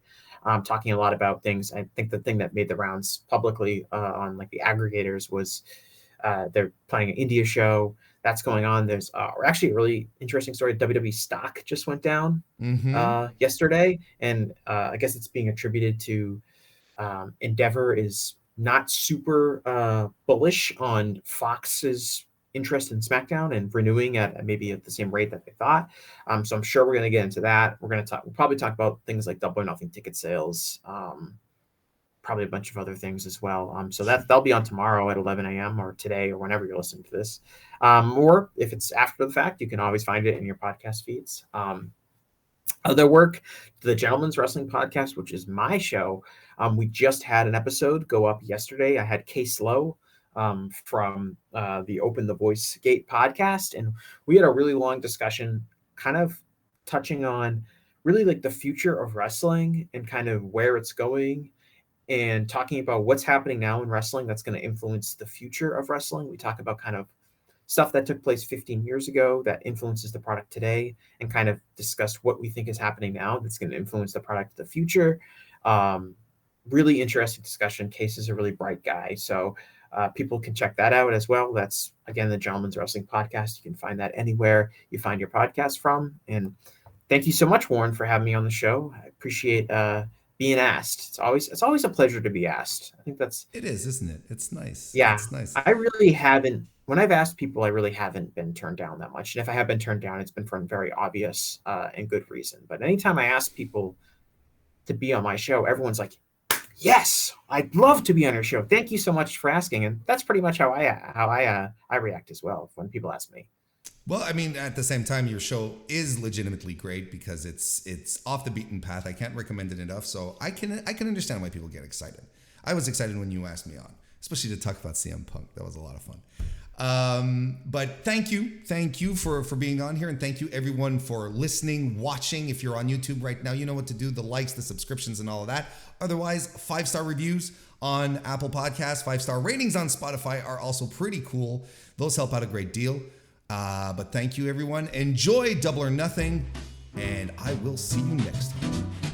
talking a lot about things. I think the thing that made the rounds publicly on like the aggregators was they're playing an India show that's going on. There's actually a really interesting story. WWE stock just went down yesterday, and I guess it's being attributed to Endeavor is not super bullish on Fox's interest in SmackDown and renewing at maybe at the same rate that they thought. So I'm sure we're going to get into that. We'll probably talk about things like Double or Nothing ticket sales, probably a bunch of other things as well. So that'll be on tomorrow at 11 a.m. or today or whenever you're listening to this. Or if it's after the fact, you can always find it in your podcast feeds. other work, the Gentleman's Wrestling Podcast, which is my show. We just had an episode go up yesterday. I had Case Lowe from the Open the Voice Gate podcast, and we had a really long discussion, kind of touching on really like the future of wrestling and kind of where it's going, and talking about what's happening now in wrestling that's going to influence the future of wrestling. We talk about kind of stuff that took place 15 years ago that influences the product today, and kind of discussed what we think is happening now that's going to influence the product of the future. Really interesting discussion. Case is a really bright guy, so people can check that out as well. That's, again, the Gentleman's Wrestling Podcast. You can find that anywhere you find your podcast from. And thank you so much, Warren, for having me on the show. I appreciate being asked. It's always a pleasure to be asked. I think it is, isn't it? It's nice. Yeah, it's nice. I really haven't. When I've asked people, I really haven't been turned down that much. And if I have been turned down, it's been for a very obvious and good reason. But anytime I ask people to be on my show, everyone's like, yes, I'd love to be on your show. Thank you so much for asking. And that's pretty much how I react as well when people ask me. Well, I mean, at the same time, your show is legitimately great because it's off the beaten path. I can't recommend it enough. So I can understand why people get excited. I was excited when you asked me on, especially to talk about CM Punk. That was a lot of fun. But thank you for being on here, and thank you everyone for listening, watching. If you're on YouTube right now, you know what to do: the likes, the subscriptions, and all of that. Otherwise, 5-star reviews on Apple Podcasts, 5-star ratings on Spotify are also pretty cool. Those help out a great deal. But thank you everyone. Enjoy Double or Nothing, and I will see you next time.